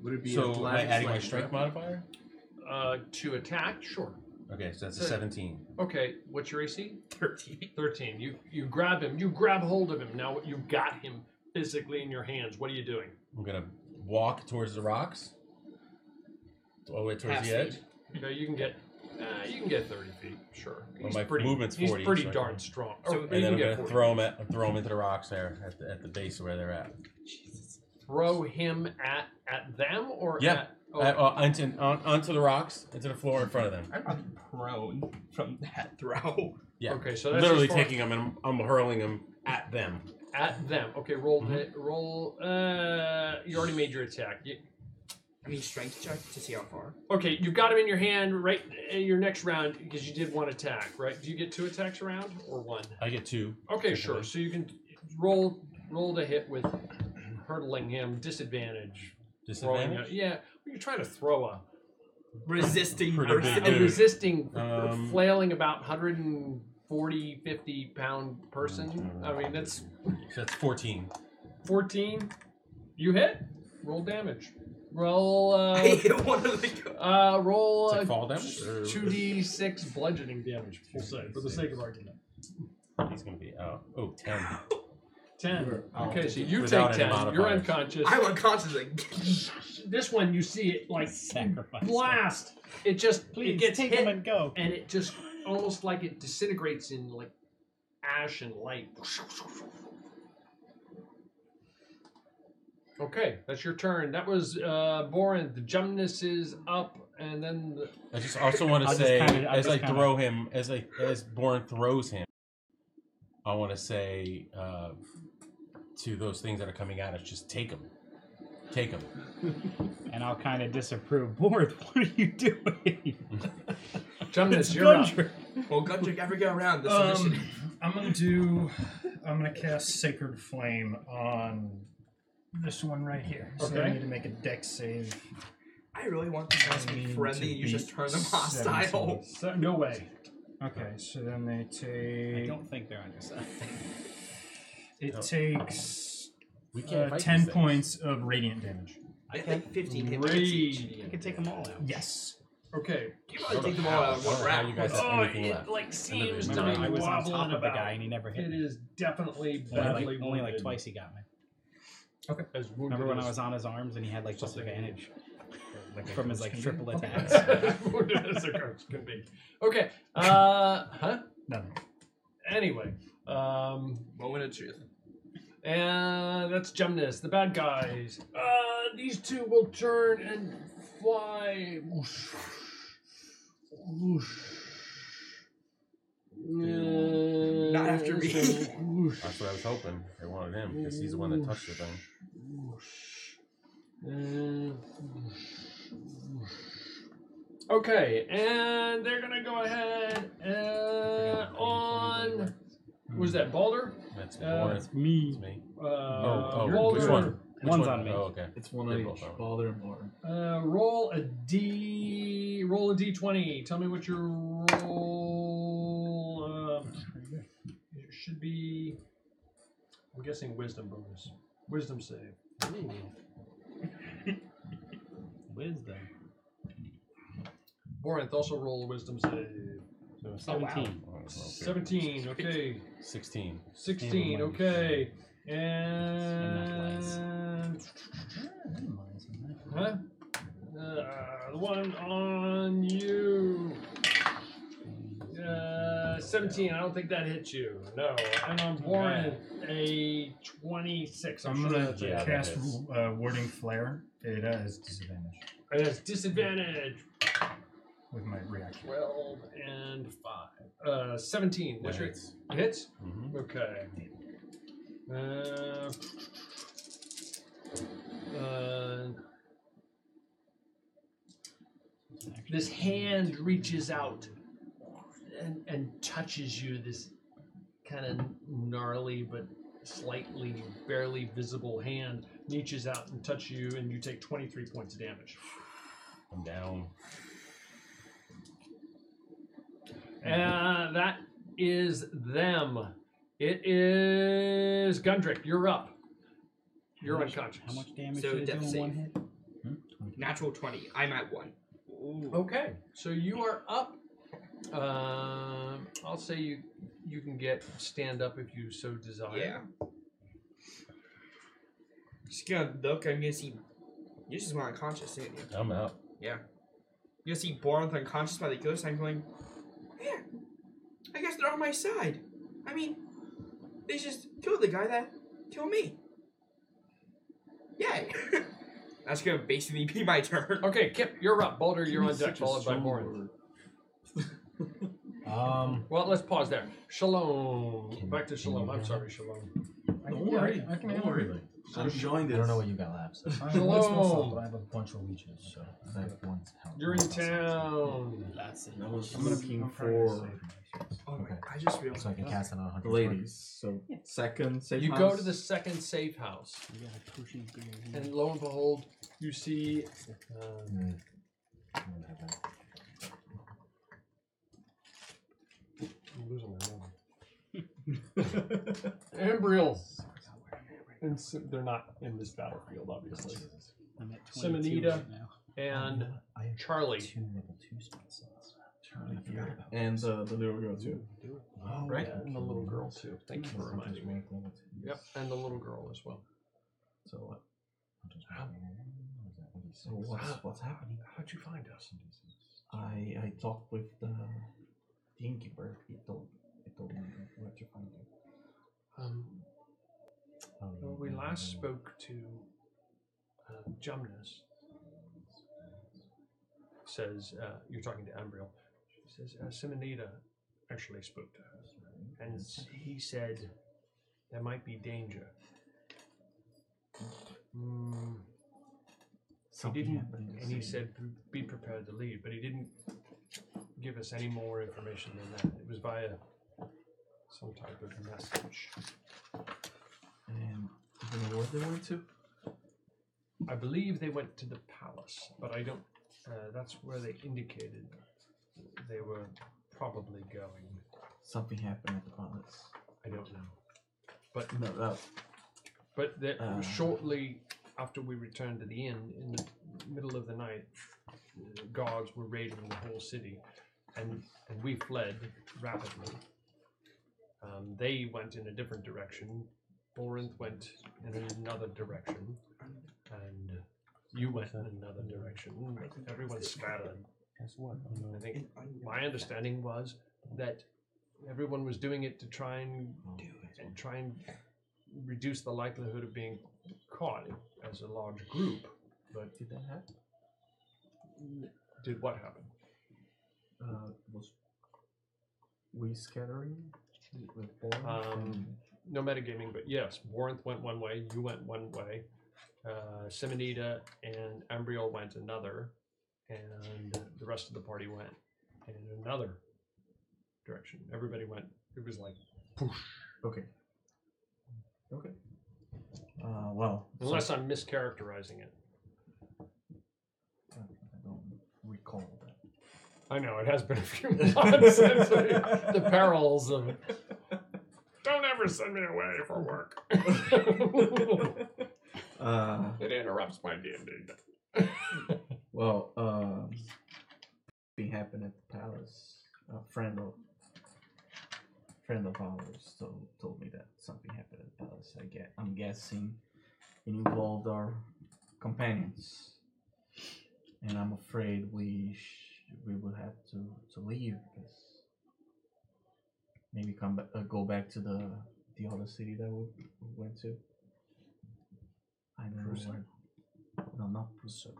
Would it be So am I athletics, adding my like strength grapple? modifier? To attack, sure. Okay, so that's a So- 17. Okay, what's your AC? 13. 13. You grab him. You grab hold of him. Now you've got him physically in your hands. What are you doing? I'm going to walk towards the rocks, all the way towards Half the edge. speed. Okay, you can get 30 feet. Sure. Well, my movement's 40, He's pretty so I darn can- strong. So- Or And you then can I'm get going to 40. throw him into the rocks there at the base of where they're at. Throw him at them or Yeah. at Onto the rocks, into the floor in front of them. I'm prone from that throw. Yeah. Okay, so that's literally as far- taking them and I'm hurling them at them. at them. Okay, roll hit. Roll. You already made your attack. I mean, strength check to see how far. Okay, you've got him in your hand right in your next round because you did 1 attack, right? Do you get 2 attacks a round or 1? I get 2. Okay, sure. So you can roll to hit with hurtling him, disadvantage. Throwing Disadvantage? yeah, you're trying to throw a Resisting Pretty person. big a dude. resisting, Um, flailing about 140, 50 pound person. I mean, that's So that's 14. 14. You hit. Roll damage. Roll. I hit one of the. Roll. It's like fall damage? 2d6 bludgeoning damage. We'll say for the sake of argument. He's going to be 10. 10. Okay, so you Without take any 10. You're modifiers. unconscious. I'm unconscious. This one, you see it like Sacrifice. blast. It just Please it gets take hit, him and go. and it just almost like it disintegrates in like ash and light. Okay, that's your turn. That was Borin. The Jumnus is up, and then the, I just also want to I'll just say, kinda- I'll as I just kinda- throw him, as Bourne throws him, I want to say to those things that are coming at us, just take them. Take them. And I'll kind of disapprove. Board, what are you doing? Jumnus, you're up. Gundrik. Will Gundrik ever get around this initiative? I'm gonna cast Sacred Flame on this one right here. So I Okay. need to make a dex save. I really want the guys to be friendly. You just turn them hostile. So, no way. Okay, so then they I take. don't think they're on your side. It takes We can't fight 10 these things. points of radiant damage. I think 15 hit points each. You can take them all out. Yes. Okay. You probably take them all out in one How round. you guys have Oh, anything it left? like seems to Remember, be I was on wobbling top of the about. guy and he never hit It me. is definitely Only badly like wounded. twice he got me. As wounded Remember when I as- was on his arms and he had like Something disadvantage Like from his like can triple do. attacks? wounded as a ghost could be. Okay. Huh? Nothing. Anyway. Moment of truth. And that's Jumnus, the bad guys. These two will turn and fly. Whoosh. Whoosh. Not after me. Whoosh. That's what I was hoping. They wanted him because he's the one that touched the thing. Okay, and they're gonna go ahead on. Was that Baldur? That's Uh, It's Me. It's me. Baldur. which one? Which One's one? on me. Oh, okay. It's one They're of both each. on me. Baldur and Baldur. Roll a D20. Tell me what your roll. It should be. I'm guessing wisdom bonus. Wisdom save. Wisdom. Borinth, also roll a wisdom save. So 17. 17. Okay. 16. 16. Okay. And. Huh? The one on you. 17. I don't think that hits you. No. And on Warren, a 26. I'm sure gonna that's a hit. cast Warding Flare. It has disadvantage It has disadvantage. with my reaction. 12 and 5. 17. What's your Hits. hits? Mm-hmm. Okay. This hand reaches out and touches you. This kind of gnarly but slightly, barely visible hand reaches out and touches you, and you take 23 points of damage. I'm down. That is them. It is Gundrik. You're up. You're unconscious. How much damage So did it do death in save. one hit? Natural 20. I'm at 1. Ooh. Okay, so you are up. I'll say you can stand up if you so desire. Yeah. Just gonna look. I'm gonna see. You just went unconscious, didn't you? I'm out. Yeah. You're gonna see Borinth unconscious by the ghost. I'm going. Man, I guess they're on my side. I mean, they just killed the guy that killed me. Yay! That's gonna basically be my turn. Okay, Kip, you're up. Boulder, you're on deck, Such a followed by strong Borin. word. Well, let's pause there. Shalom. Back to Shalom. I'm sorry, Shalom. Don't worry. I can handle it. I'm enjoying I this. don't know what you got left. So. I have one small Shalom. slot, but I have a bunch of leeches. So I have one health. You're in town. That's it. I was I'm gonna looking I'm for Oh my! Okay. I just realized. So I can cast it on 100. ladies. So second safe You house. go to the second safe house, You got a potion bigger than and lo and behold, you see I'm gonna have that. I'm losing my memory. Embryo. And they're not in this battlefield, obviously. I'm at 22 Simonita right now. and I have Charlie. 2 level 2 spell slots. Charlie here. And the little girl too. Oh, Right? yeah. And the little girl, too. Thank you for reminding me. Yep, and the little girl as well. So what? So Wow. what's happening? How'd you find us? I talked with the innkeeper. He told me where to find you. Well, we last spoke to Jumnus. Says, you're talking to Ambriel. She says, Simonita actually spoke to her. And he said there might be danger. He didn't, and he said, be prepared to leave, but he didn't give us any more information than that. It was via some type of message. And do you know where they went to? I believe they went to the palace, but I don't. That's where they indicated they were probably going. Something happened at the palace. I don't know, but No, but shortly after we returned to the inn, in the middle of the night, guards were raiding the whole city, and we fled rapidly. They went in a different direction. Borinth went in another direction, and you went in another direction. Everyone scattered. Guess what? I think my understanding was that everyone was doing it to try and reduce the likelihood of being caught as a large group. But did that happen? Did what happen? Was we scattering with Borinth? No metagaming, but yes, Borinth went one way, you went one way, Simonita and Ambriel went another, and the rest of the party went in another direction. Everybody went, it was like, poof. Okay. Okay. Well. Unless I'm mischaracterizing it. I don't recall that. I know, it has been a few months since the perils of... Don't ever send me away for work. It interrupts my D&D. Well, something happened at the palace. A friend of ours told me that something happened at the palace. I'm guessing it involved our companions, and I'm afraid we will have to leave because maybe go back to the other city that we went to. I don't know where. No, not Prusa.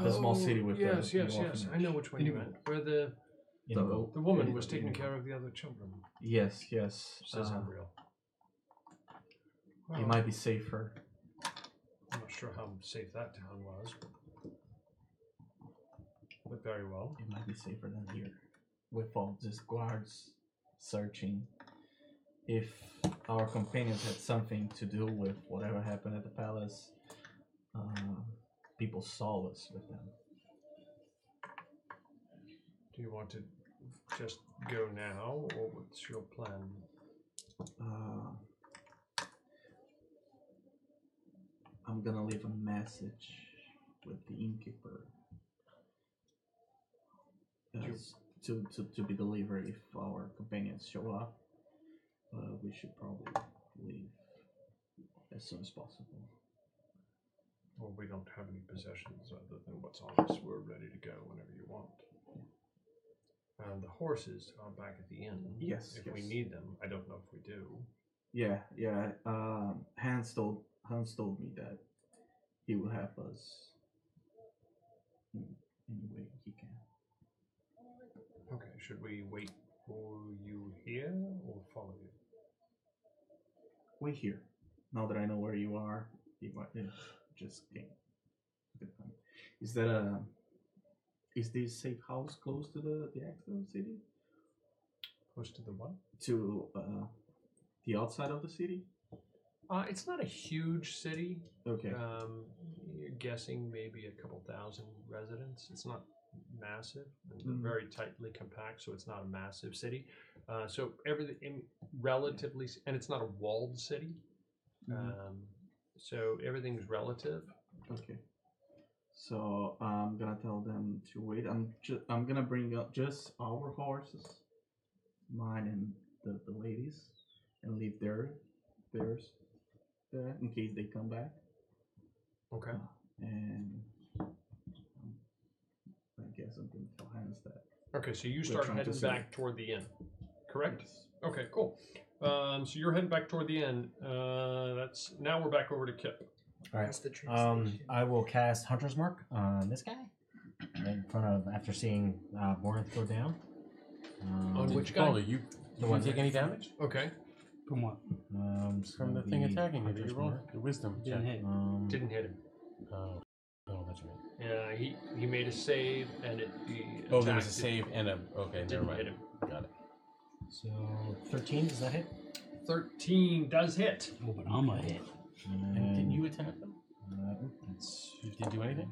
The small city with yes, the yes. I know which one you meant. Where the woman was taking care of the other children. Yes. Says unreal. It might be safer. I'm not sure how safe that town was. But very well. It might be safer than here, with all these guards searching. If our companions had something to do with whatever happened at the palace, people saw us with them. Do you want to just go now, or what's your plan? I'm gonna leave a message with the innkeeper to be delivered if our companions show up. We should probably leave as soon as possible. Well, we don't have any possessions other than what's on us. We're ready to go whenever you want. And the horses are back at the inn. Yes. If we need them, I don't know if we do. Yeah. Hans told me that he will help us in any way he can. Okay, should we wait for you here or follow you? Wait here. Now that I know where you are, you might just came. Is this safe house close to the actual city? Close to the what? To the outside of the city? It's not a huge city. Okay. You're guessing maybe a couple thousand residents. It's not massive, and very tightly compact, so it's not a massive city. So everything relatively, and it's not a walled city. So everything's relative. Okay. So I'm gonna tell them to wait. I'm gonna bring up just our horses, mine and the ladies, and leave theirs there in case they come back. Okay. And I guess I'm gonna tell Hans that. Okay, so you start heading back toward the inn, correct? Yes. Okay, cool. So you're heading back toward the inn. Now we're back over to Kip. All right. I will cast Hunter's Mark on this guy right in front of after seeing Borinth go down. On which guy? You didn't take any damage? Okay. From what? From the thing attacking you. Did you roll your wisdom? Didn't hit. Didn't hit him. Oh, that's right. Yeah, he made a save and it. Oh, there was a save and a. Okay, never mind. Hit him. Got it. So 13, does that hit? 13 does hit. Oh, but I'm a hit. And didn't you attack them? You didn't do anything?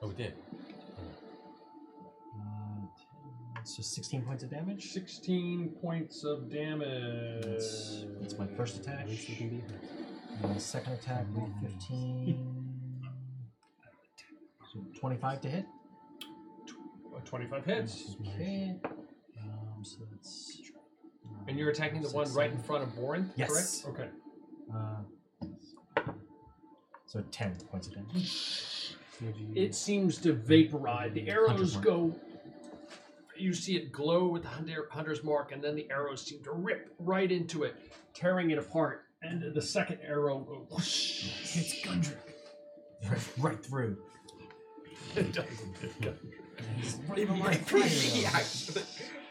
Oh, it did. So 16 points of damage? 16 points of damage. That's my first attack. Second attack, 15. So 25 to hit? 25 hits. Okay. So that's... And you're attacking the one right in front of Borinth, yes. Correct? Okay. So 10 points of damage. It seems to vaporize. The arrows go... You see it glow with the Hunter's Mark, and then the arrows seem to rip right into it, tearing it apart. And the second arrow hits Gundrik. Right through. It doesn't hit Gundrik. Right through. Yeah.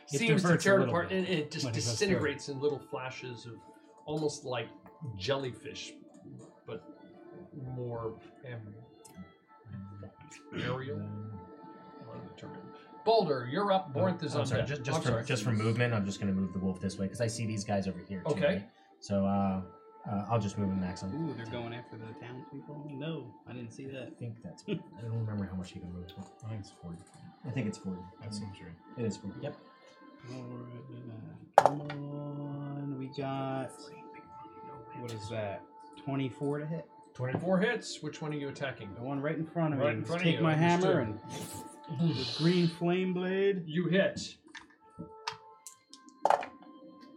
Seems to tear it apart, and it just disintegrates in little flashes of almost like jellyfish, but more aerial. Baldur, you're up. Borinth is on sorry, deck. just for movement, I'm just going to move the wolf this way because I see these guys over here. Too, okay. Right? So I'll just move him maximum. Ooh, they're going after the townspeople? No, I didn't see that. I think that's... I don't remember how much he can move. I think it's 40. I think it's 40. That seems right. It is 40. Yep. Alright, come on. We got... What is that? 24 to hit? 24 hits. Which one are you attacking? The one right in front of Right me. in front of Take you, my hammer understood. and the green flame blade. You hit.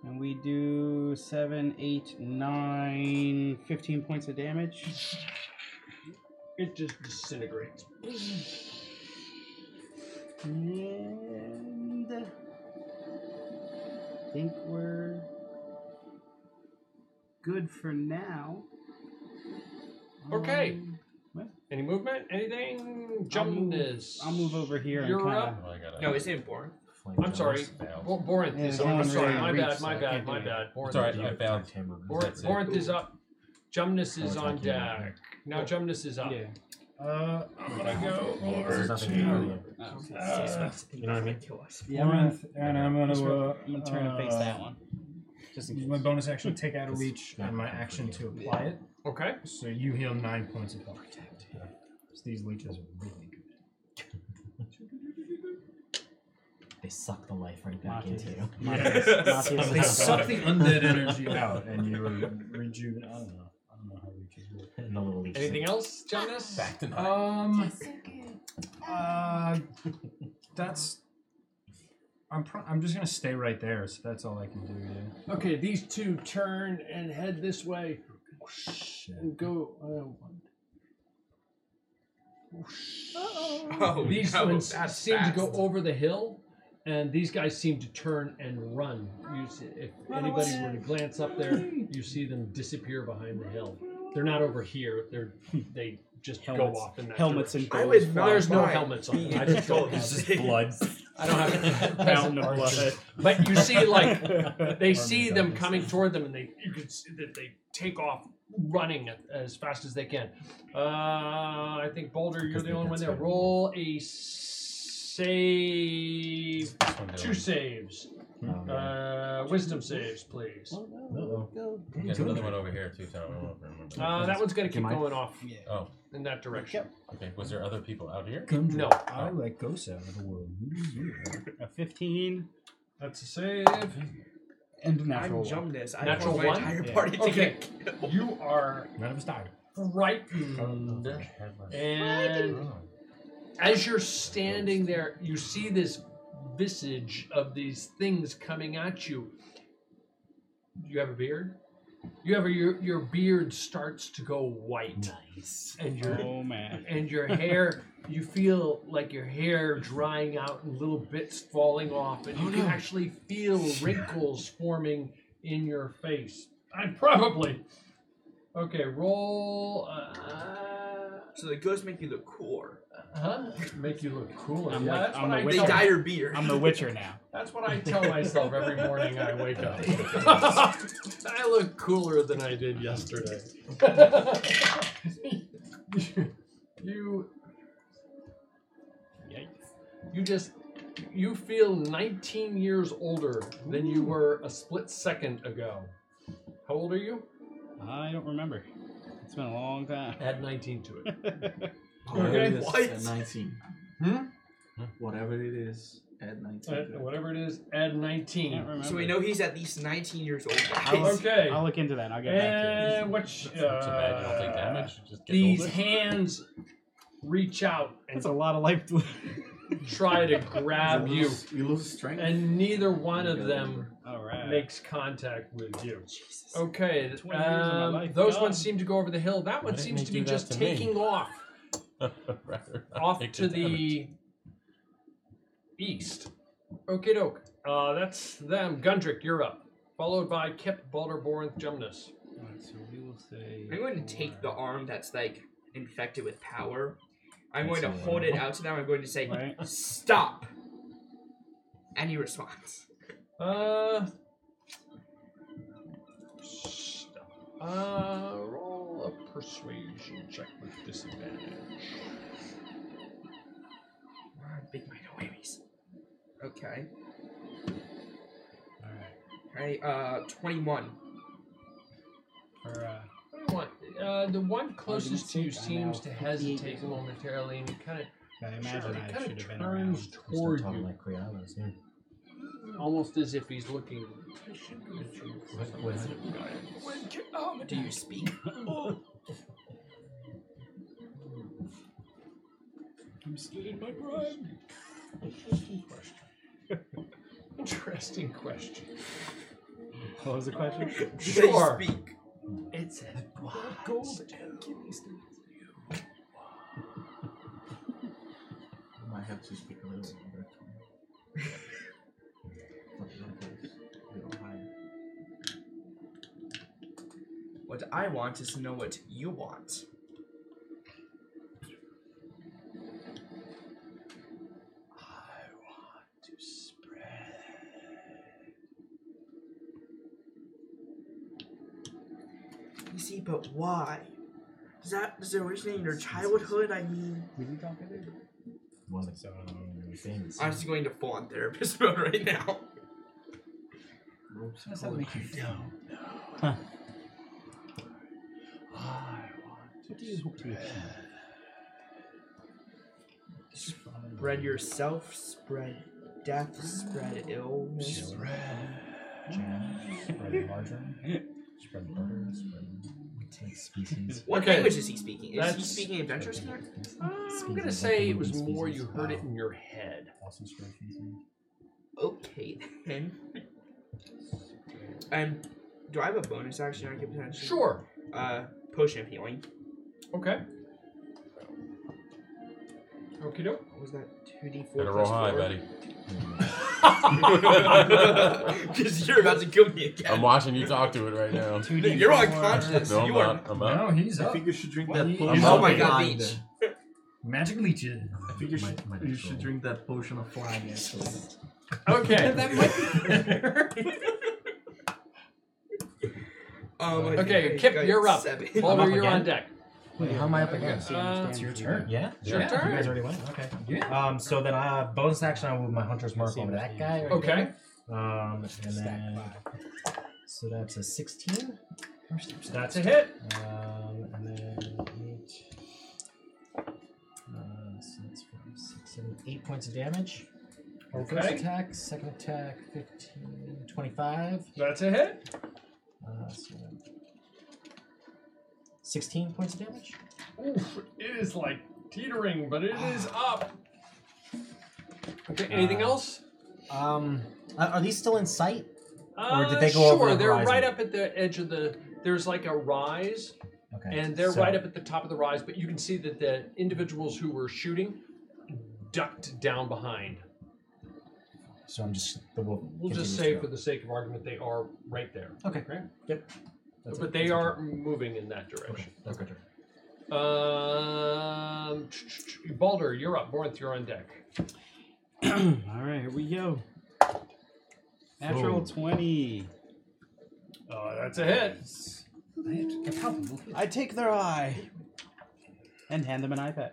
And we do 7, 8, 9, 15 points of damage. It just disintegrates. And think we're good for now. Okay. What? Any movement? Anything? Jumness. I'll move over here. You're and kinda, up. Oh, I gotta. No, it's important. I'm sorry. Borinth Yeah, is no up. I'm one sorry. really My reached, bad. so My I bad. can't My do bad. It's alright. I failed. That's it. Borinth is up. Jumness is Oh, on it's not deck. Now Jumness is up. Yeah. I'm gonna go There's over nothing in front of to you. Oh. You know what I mean? Kill us. Yeah, I'm gonna, Corinth, and I'm gonna turn and face that one. Just in use case. my bonus action, take out a leech, and my action to apply it. Okay. So you heal 9 points of health. So these leeches are really good. They suck the life right back Mati. into you. Yes. Mati. They suck the undead energy out, and you rejuvenate. I don't know how leeches work. And the little leech. Anything else, Jumness? Back to 9. That's. I'm just gonna stay right there. So that's all I can do. Yeah. Okay, these two turn and head this way. And go. Oh, These no, ones that's seem fast. to go over the hill, and these guys seem to turn and run. You see, if anybody were to glance up there, you see them disappear behind the hill. They're not over here. They just go off in that Helmets direction. and I would not There's no mind helmets on. being I just don't have exposed. it. Blood. I don't have a Fountain of blood. But you see, like, they see them coming toward them, and you can see that they take off running as fast as they can. I think Boulder, you're the only one there. Roll a save. This one 2 saves. Wisdom saves, please. There's another one over here too, so I don't know if I remember. That one's gonna keep going off Oh, in that direction. okay. Was there other people out here? Gundrik, No. I let ghosts out of the world. A 15 That's a save. and a I'm natural one. Jumnus. I Natural want my one? entire Yeah. party to Okay. get killed. You are None of us died. frightened. And as you're standing there, you see this visage of these things coming at you. You have a beard? You have your beard starts to go white. Nice. And Oh man. your hair, you feel like your hair drying out and little bits falling off, and you can actually feel wrinkles forming in your face. And probably. Okay, roll. So the ghosts make you look cooler. Make you look cooler. I'm Yeah, like- that's I'm what the I They tell dye your beard. I'm the Witcher now. That's what I tell myself every morning I wake up. I look cooler than I did yesterday. You feel 19 years older than you were a split second ago. How old are you? I don't remember. It's been a long time. Add 19 to it. Whatever it is, What? at 19. Whatever it is, at 19. Whatever it is, add 19. Can't remember. So we know he's at least 19 years old. Okay. I'll look into that. I'll get back to you. And what's It's not too bad. You don't take damage. You just get these older. hands reach out and That's a lot of life. try to grab you, You lose strength. and neither one of them All right. makes contact with you. Okay, 20 years of my life those gone. ones seem to go over the hill. That one Why didn't seems they to be do that just to me? taking off Rather not off take to the damage. the east. Okie doke. That's them. Gundrik, you're up. Followed by Kip, Balder, Borinth, Jumnus. Alright, so we will say. I'm going to take the arm that's like infected with power. I'm That's going to a hold it one. out to them. I'm going to say, Right. "Stop." Any response? Roll a persuasion check with disadvantage. Big mind babies. Okay. Alright. Alright, 21. For, The one closest to you think I'm seems now to 58 hesitate years old. momentarily, and he kind of I imagine I should have been around. turns toward talking you, like Kriyanos, yeah. almost as if he's looking. When do you speak? I'm still in my prime. Interesting question. What was the question? Sure. They speak. It says Gold. I might have to speak a little longer. what I want is to know what you want. I want to spread. You see, but why? Does it originate in your childhood? I mean, One that's really famous. I'm just going to fall on therapist mode right now. Does that make you feel? Huh. I want What do you hope to achieve? Spread yourself, spread death, spread illness. Spread margarine. Spread butter. Spread species. What Okay. language is he speaking? Is he That's- speaking adventure spirit? I'm gonna say it was more you heard it in your head. Also spread feces. Okay then. Do I have a bonus action I can potentially? Sure. Potion of healing. Okay. Okie doke. What was that? 2d4 Better plus roll high, 4? buddy. Because you're about to kill me again. I'm watching you talk to it right now. 2d4. You're unconscious. No, I'm you are. not. I'm up. No, he's I up. think you should drink Well, that he- potion. Oh I'm my up. god, flying Beach. then. Magic leeches. I think you should, Might you should control. drink that potion of flying, actually. Okay. That might be better. Okay, Kip, you're up. 7. Boulder, up you're on again? deck. Wait, how am I up again? It's your turn. Yeah? Your You turn. guys already went? Okay. Yeah. So then bonus action, I'll move my Hunter's Mark over to that guy. Right Okay. there. And then... So that's a 16. That's a hit. And then 8. So that's 5, 6, 7, 8 points of damage. First Okay. attack, second attack, 15, 25. That's a hit. So 16 points of damage. Oof, it is like teetering, but it is up. Okay, anything else? Are these still in sight? Or did Uh, they go over Sure, the they're horizon? right up at the edge of the. There's like a rise, Okay. and they're so- right up at the top of the rise. But you can see that the individuals who were shooting ducked down behind. So I'm just the wolf. We'll just say, for the sake of argument, they are right there. Okay. Right? Yep. That's But it. they That's are moving in that direction. That's good. Baldur, you're up. Bornth, you're on deck. All right, here we go. Natural 20. That's a hit. I take their eye and hand them an iPad.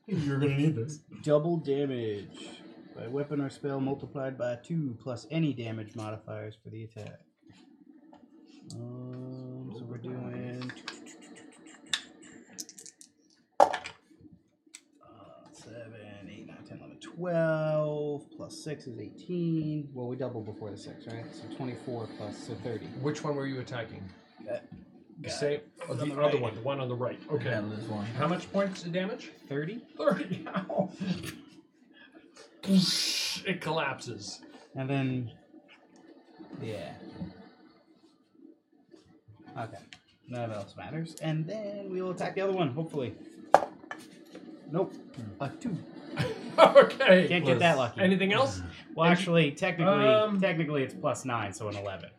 You're gonna need this. Double damage by weapon or spell multiplied by 2 plus any damage modifiers for the attack. So we're doing 7, 8, 9, 10, 11, 12 plus 6 is 18. Well, we doubled before the 6, right? So 24 plus, so 30. Which one were you attacking? Got Say the on the other right. one, the one on the right. Okay. Yeah, this one. How much points of damage? 30. 30. Ow. It collapses. And then, yeah. Okay. None else matters. And then we'll attack the other one, hopefully. Nope. 2. Okay. Can't get that lucky. Anything else? Well, actually, technically it's plus 9, so an 11.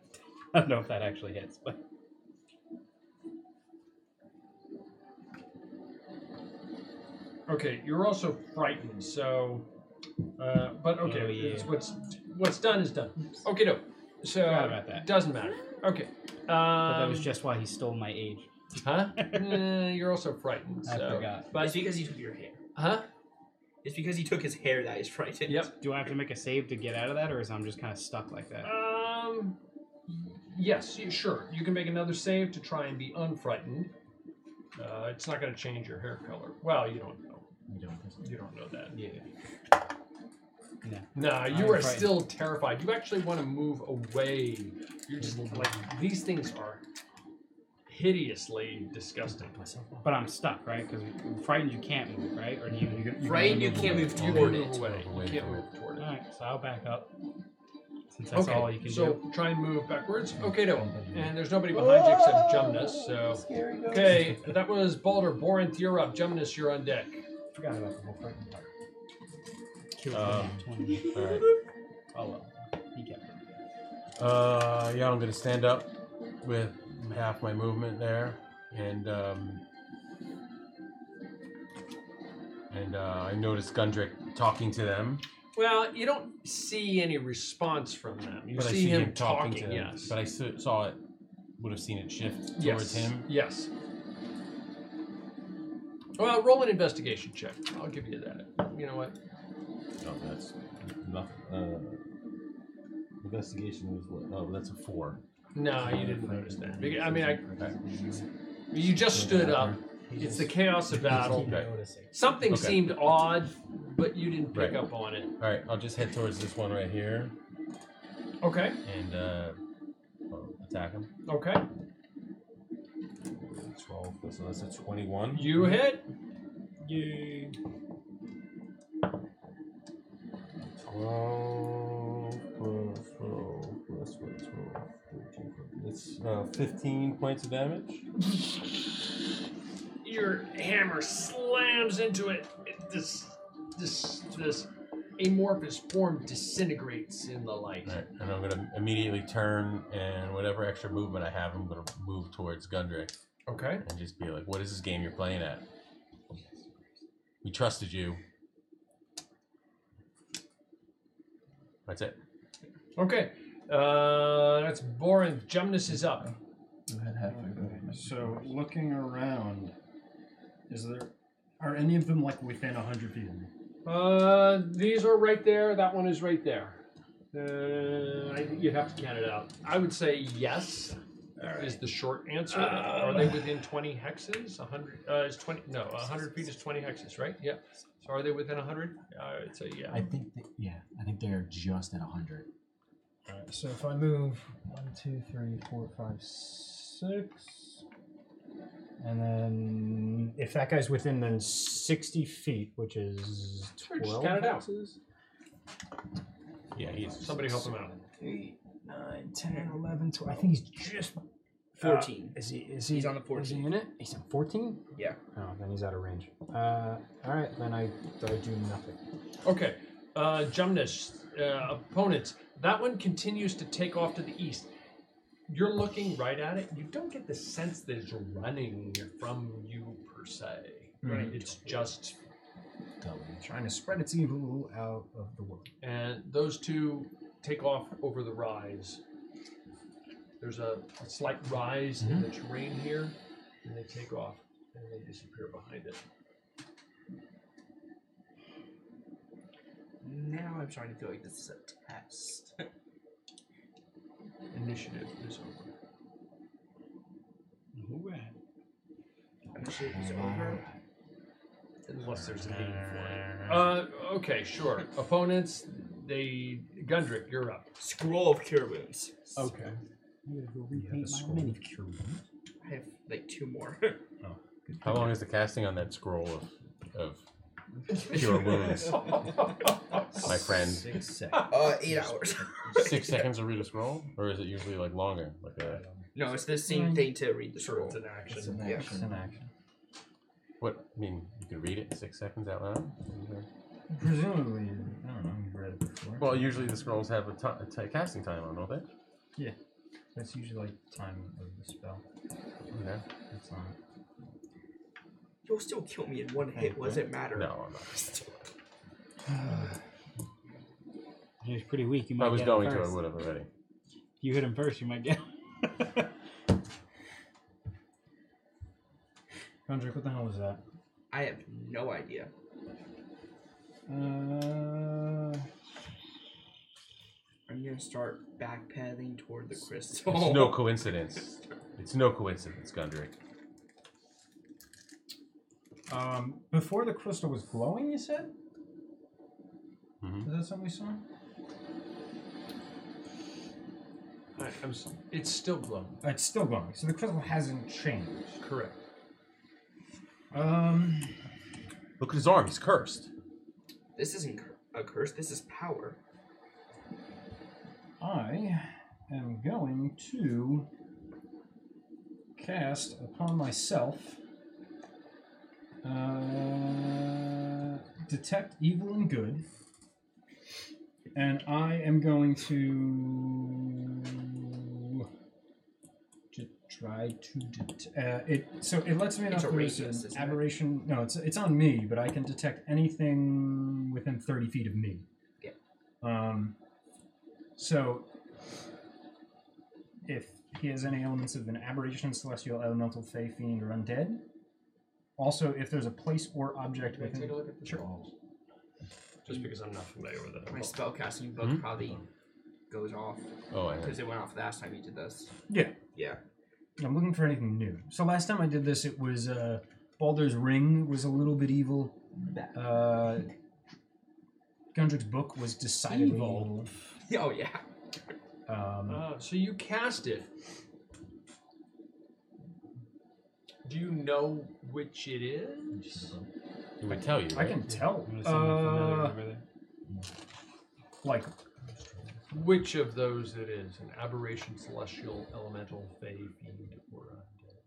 I don't know if that actually hits, but Okay, you're also frightened, so. But okay, Oh, yeah. it's what's done is done. Okay, no. So Forgot about that. doesn't matter. Okay. but that was just why he stole my age. Huh? You're also frightened. I so. forgot. But It's because he took your hair. huh? It's because he took his hair that is frightened. Yep. Do I have to make a save to get out of that, or is I'm just kind of stuck like that? Yes, sure. You can make another save to try and be unfrightened. It's not going to change your hair color. Well, you don't know. You don't know that. Yeah. No. No, you I'm are frightened. still terrified. You actually want to move away. You're just like, these things are hideously disgusting. But I'm stuck, right? Because frightened you can't move, right? Or do you? Frightened, you can't move You toward can it. move away. You can't move toward it. All right, so I'll back up. Since that's all you can so do. try and move backwards. Okay, no. And there's nobody behind you except Jumnus, so. Okay, that was Baldur. Borinth, you're up. Jumnus, you're on deck. Forgot about the whole frightened part. Killed Um, 20. Alright. Oh well. He kept it. Yeah, I'm gonna stand up with half my movement there, and I noticed Gundrik talking to them. Well, you don't see any response from them. You But I see him talking, to them. yes. But I saw it, would have seen it shift towards him. Yes. Well, roll an investigation check. I'll give you that. You know what? Oh, that's nothing. Investigation is what? Oh, that's a 4. No, you didn't notice that. I mean, you just stood up. It's the chaos of battle. Something seemed odd, but you didn't pick up on it. All right, I'll just head towards this one right here. Okay. And attack him. Okay. 12 plus, so that's a 21. You hit. Yay. 12 plus 12 plus 12, 13, 14. It's 15 points of damage. Your hammer slams into it. This amorphous form disintegrates in the light. Right, and I'm gonna immediately turn, and whatever extra movement I have, I'm gonna move towards Gundrik. Okay. And just be like, "What is this game you're playing at? We trusted you." That's it. Okay. That's Borin. Jumnus is up. So looking around, are any of them like within 100 feet of me? These are right there. That one is right there. You'd have to count it out. I would say yes. Is the short answer. Are they within 20 hexes? 100 is 20. No, 100 feet is 20 hexes, right? Yeah. So are they within 100? I'd say yeah. I think they're just at 100. All right. So if I move 1, 2, 3, 4, 5, 6, and then if that guy's within then 60 feet, which is 12 count it out. hexes. Yeah, he's Somebody help him out. 8, 9, 10, 11, 12. I think he's just 14. Is he? He's on the 14. Is he in it? He's on 14? Yeah. Oh, then he's out of range. All right, then I do nothing. Okay. Jumnus, opponents. That one continues to take off to the east. You're looking right at it. You don't get the sense that it's running from you per se. Right. It's just trying to spread its evil out of the world. And those two take off over the rise. There's a slight rise in the terrain here, and they take off and they disappear behind it. Now I'm starting to feel like this is a test. Initiative is over. Initiative is over. Unless there's a need for it. Okay, sure. Opponents, Gundrik, you're up. Scroll of Cure Wounds. Okay. I have like 2 more. How long is the casting on that scroll of cure wounds, my friend? 8 hours. 6 seconds to read a scroll, or is it usually like longer? Like a... No, it's the same thing to read the scroll. It's an action. It's an action. What? I mean, you can read it in 6 seconds out loud? Presumably, I don't know, you've read it before. Well, usually the scrolls have a casting time on, don't they? Yeah. That's usually like time of the spell. Okay. That's not. You'll still kill me in 1 hit. What does it matter? No, I'm not. He's pretty weak. You If might I was get going him to, I first. would have already. You hit him first, you might get him. Gundrik, what the hell was that? I have no idea. I'm gonna start backpedaling toward the crystal. It's no coincidence. It's no coincidence, Gundrik. Before the crystal was glowing, you said? Mm-hmm. Is that something we saw? It's still glowing. It's still glowing, so the crystal hasn't changed. Correct. Look at his arm. He's cursed. This isn't a curse. This is power. I am going to cast upon myself Detect Evil and Good, and I am going to try to so it lets me know It's if a there's radius, an isn't it? aberration. No, it's on me, but I can detect anything within 30 feet of me. Yeah. So if he has any elements of an aberration, celestial, elemental, fey, fiend, or undead. Also, if there's a place or object Can I within. take a look at the Sure. spells? Just because I'm not familiar with it. My spellcasting book probably goes off Oh, I heard. because it went off last time you did this. Yeah. Yeah. I'm looking for anything new. So last time I did this, it was Baldur's Ring was a little bit evil. Gundrik's book was decidedly evil. Oh yeah. So you cast it. Do you know which it is? It would tell you. I Right? can tell. I'm gonna send my familiar over there. Like, Which of those it is? An aberration, celestial, elemental, fey, fiend, or undead?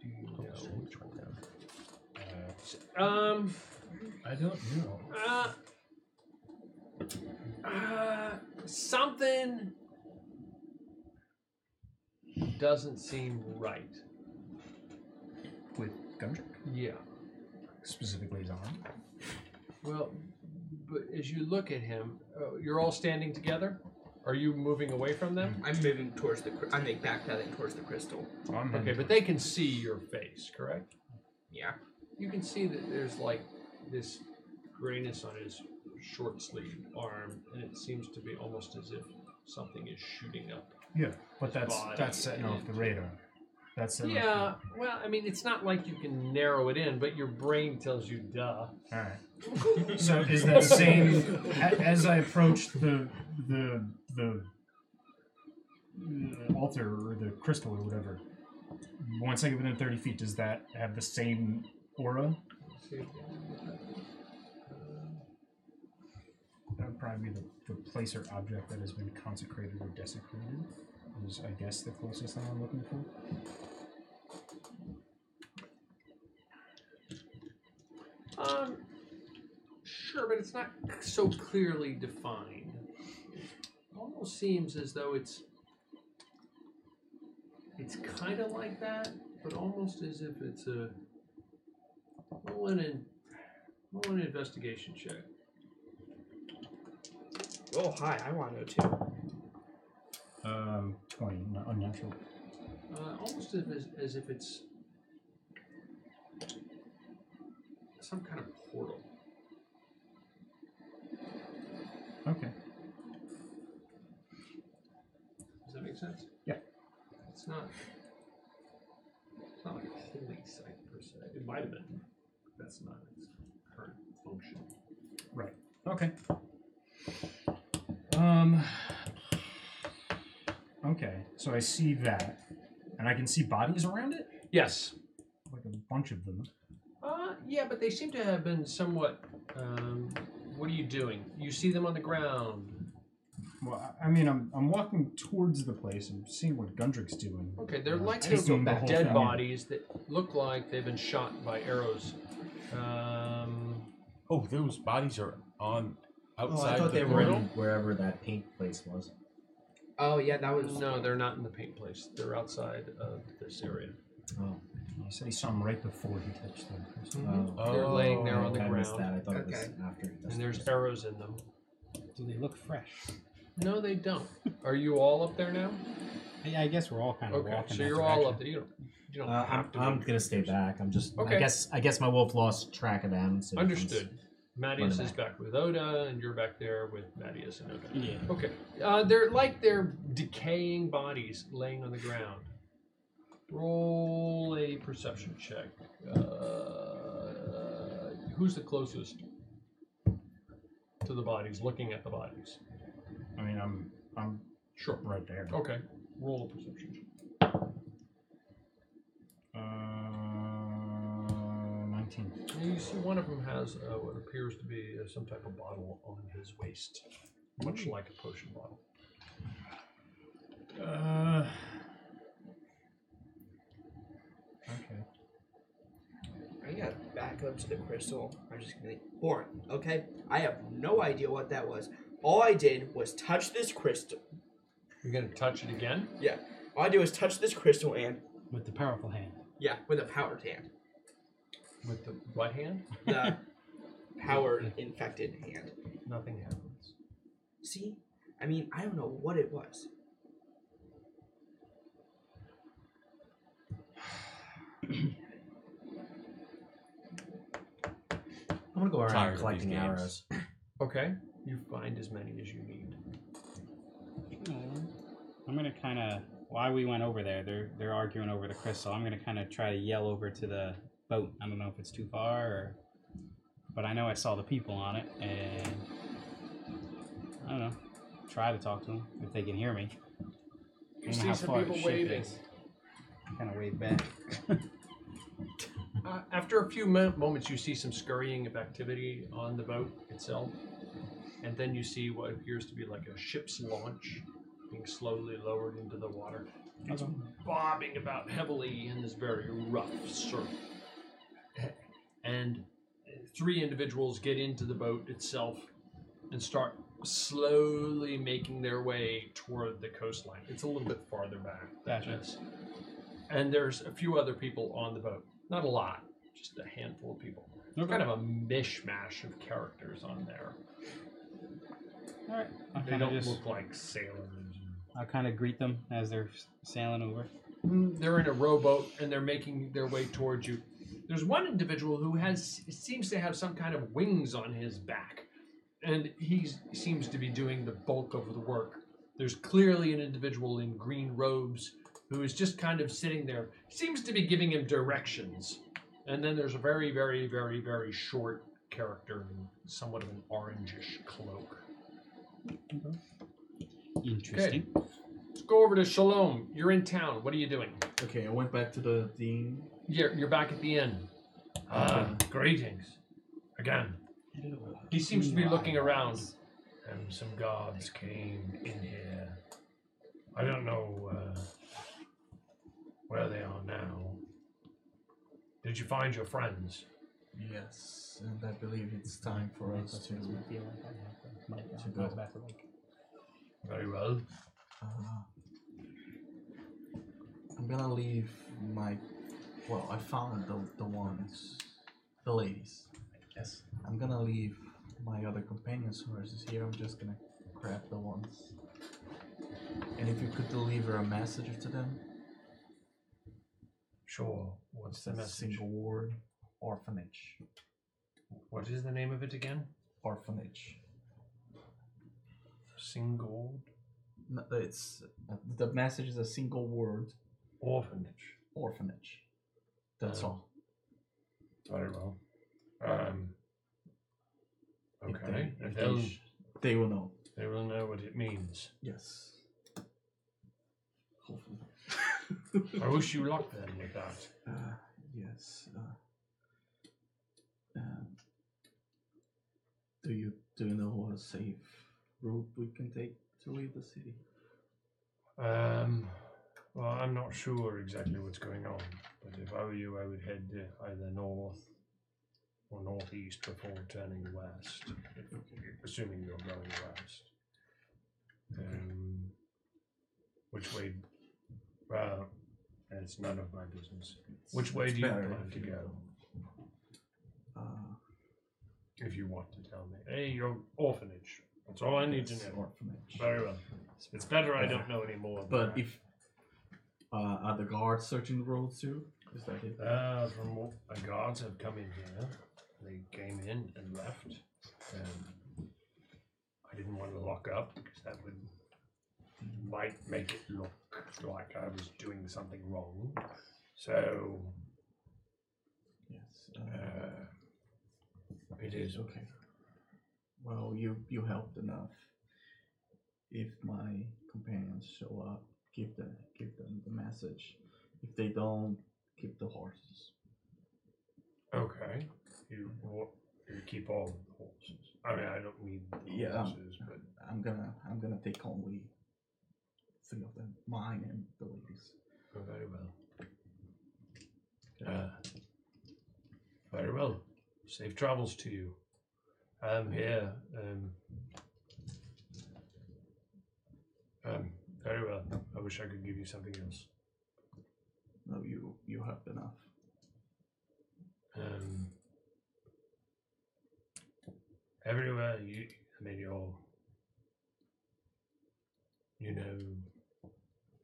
Do you know which one? I don't know. Something doesn't seem right. With Gundrik? Yeah. Specifically his arm? Well, but as you look at him, you're all standing together? Are you moving away from them? I'm moving towards the. I'm like backpedaling towards the crystal. Okay, but they can see your face, correct? Yeah. You can see that there's like this grayness on his short sleeve arm, and it seems to be almost as if something is shooting up. Yeah, but that's body setting off the radar. That's setting Yeah, off well, I mean, it's not like you can narrow it in, but your brain tells you, duh. the... Alright. So is that same... As I approach the altar or the crystal or whatever, once I get within 30 feet, does that have the same aura? That would probably be the place or object that has been consecrated or desecrated. Is, I guess, the closest thing I'm looking for. Sure, but it's not so clearly defined. It almost seems as though it's kind of like that, but almost as if it's a roll an investigation check. Oh hi, I want to know too. 20, unnatural. Almost as if it's some kind of portal. Okay. Does that make sense? Yeah. It's not like a holy site per se. It might have been. That's not its current function. Right. Okay. Okay, so I see that, and I can see bodies around it? Yes. Like a bunch of them. Yeah, but they seem to have been somewhat. What are you doing? You see them on the ground. Well, I mean, I'm walking towards the place and seeing what Gundrik's doing. Okay, they're like taking the whole dead thing bodies that look like they've been shot by arrows. Oh, those bodies are on outside I thought the they were portal? in wherever that paint place was. Oh yeah, that was. No, they're not in the paint place. They're outside of this area. Oh. He said he saw him right before he touched them. Mm-hmm. They're laying there on the I missed that. ground, I thought it was Okay. after he touched and there's them. arrows in them. Do they look fresh? No, they don't. Are you all up there now? Yeah, I guess we're all kind of Okay, walking. so that you're all direction. up there. You don't have to. I'm gonna stay back. I'm just. Okay. I guess my wolf lost track of them. So Understood. Mattias Run is back with Oda, and you're back there with Mattias and Oda. Yeah. Okay. They're decaying bodies laying on the ground. Roll a perception check. Who's the closest to the bodies? Looking at the bodies. I mean, I'm Sure. right there. Okay. Roll a perception check. 19. You see, one of them has what appears to be some type of bottle on his waist, much like a potion bottle. Okay. I gotta back up to the crystal. I'm just gonna be born. Okay, I have no idea what that was. All I did was touch this crystal. You're gonna touch it again? Yeah, All I do is touch this crystal and With the powerful hand. yeah, with a powered hand. With the what hand? The powered infected hand. Nothing happens. See? I mean, I don't know what it was. I'm gonna go around Tired of collecting these games. arrows. Okay. You find as many as you need. I'm gonna kind of while we went over there, they're arguing over the crystal. I'm gonna kind of try to yell over to the boat. I don't know if it's too far, but I know I saw the people on it, and I don't know. Try to talk to them if they can hear me. You see some people waving. Kind of wave back. After a few moments, you see some scurrying of activity on the boat itself, and then you see what appears to be like a ship's launch being slowly lowered into the water. It's bobbing about heavily in this very rough surf. And 3 individuals get into the boat itself and start slowly making their way toward the coastline. It's a little bit farther back than Gotcha. this. And there's a few other people on the boat. Not a lot, just a handful of people. Okay. Kind of a mishmash of characters on there. All right. They don't look like sailors. I'll kind of greet them as they're sailing over. They're in a rowboat and they're making their way towards you. There's one individual who seems to have some kind of wings on his back, and he seems to be doing the bulk of the work. There's clearly an individual in green robes who is just kind of sitting there, seems to be giving him directions. And then there's a very, very, very, very short character in somewhat of an orangish cloak. Interesting. Okay. Let's go over to Shalom. You're in town. What are you doing? Okay, I went back to the dean. You're back at the inn. Greetings. Again. He seems to be looking around. And some gods came in here. I don't know where they are now. Did you find your friends? Yes, and I believe it's time for us to go. Very well. I'm gonna leave my. Well, I found the ones, the ladies. Yes. I'm gonna leave my other companions' horses here. I'm just gonna grab the ones. And if you could deliver a message to them. Sure. What's the message? Single word. Orphanage. What is the name of it again? Orphanage. Single. No, it's the message is a single word. Orphanage. Orphanage. That's all. Very well. Okay. They will know. They will know what it means. Yes. Hopefully. I wish you luck then with that. Yes. Do you know a safe route we can take to leave the city? Well, I'm not sure exactly what's going on, but if I were you, I would head either north or northeast before turning west, assuming you're going west. Which way? Well, it's none of my business. Which way do you plan to go? If you want to tell me. Hey, your orphanage. That's all I need to know. Orphanage. Very well. It's better I don't know any more. But if are the guards searching the road too? Is that it? From what the guards have come in here. They came in and left. I didn't want to lock up because that might make it look like I was doing something wrong. So yes, it is okay. Well, you helped enough. If my companions show up, give them the message. If they don't, keep the horses. Okay. You keep all the horses. I mean, I don't need the horses, but I'm gonna take only 3 of them, mine and the ladies. Oh, very well. Very well. Safe travels to you. Here. Very well. I wish I could give you something else. No, you have enough. Everywhere you know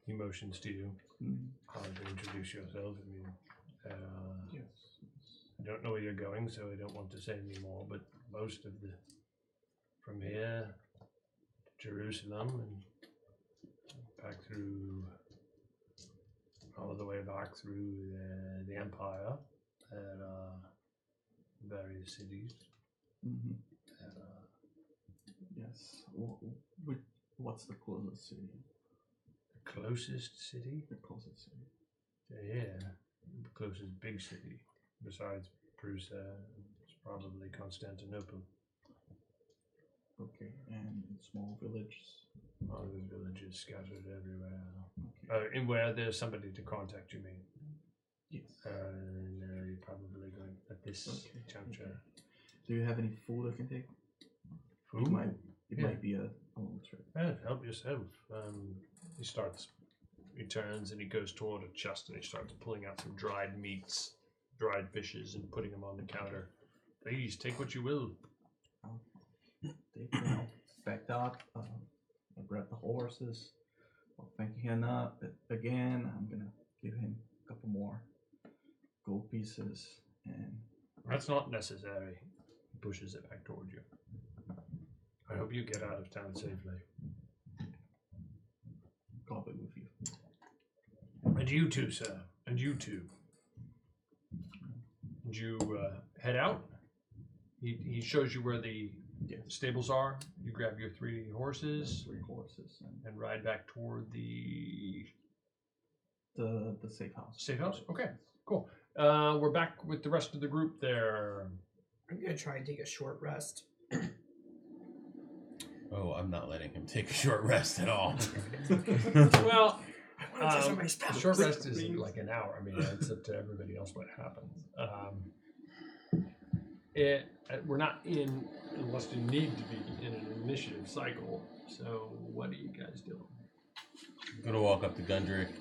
emotions to you. How to introduce yourself. Yes. I don't know where you're going, so I don't want to say any more, but most of from here to Jerusalem and back through, all the way back through the Empire, various cities. Yes. What's the closest city? The closest city? The closest city. Yeah, the closest big city, besides Prusa, is probably Constantinople. Okay, and small villages? All those villages scattered everywhere. Okay. And where there's somebody to contact, you mean? Yes. No, you're probably going at this juncture. Okay. Do you have any food I can take? Food? It might be a long trip. Help yourself. He turns and he goes toward a chest and he starts pulling out some dried meats, dried fishes, and putting them on the counter. Please, take what you will. Backed up. I grab the horses. I'll thank him up again. I'm gonna give him a couple more gold pieces, and that's not necessary. He pushes it back toward you. I hope you get out of town safely. God be with you. And you too, sir. And you too. And you head out. He shows you where the stables are. You grab your 3 horses. And ride back toward the safe house. Safe house? Okay, cool. We're back with the rest of the group there. I'm going to try and take a short rest. Oh, I'm not letting him take a short rest at all. Well, short rest is like an hour. I mean, it's up to everybody else what happens. We're not in, unless you need to be, in an initiative cycle. So what are you guys doing? I'm going to walk up to Gundrik.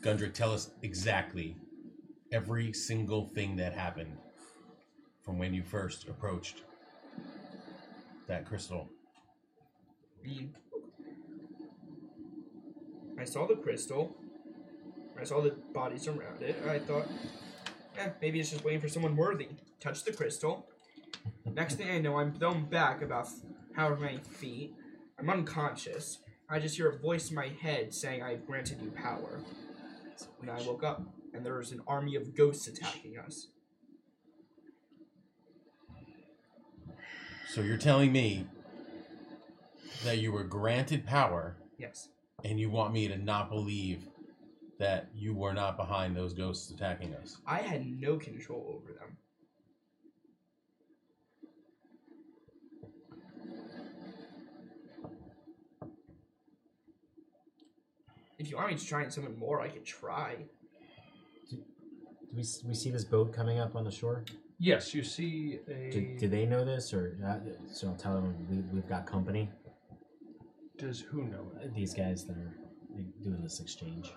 Gundrik, tell us exactly every single thing that happened from when you first approached that crystal. I saw the crystal. I saw the bodies around it. I thought, maybe it's just waiting for someone worthy. Touch the crystal. Next thing I know, I'm thrown back about however many feet. I'm unconscious. I just hear a voice in my head saying I've granted you power. And I woke up, and there was an army of ghosts attacking us. So you're telling me that you were granted power? Yes. And you want me to not believe that you were not behind those ghosts attacking us? I had no control over them. If you want me to try and summon more, I could try. Do we see this boat coming up on the shore? Yes, you see a... Do they know this, or so I'll tell them we've got company? Does who know it? These guys that are doing this exchange.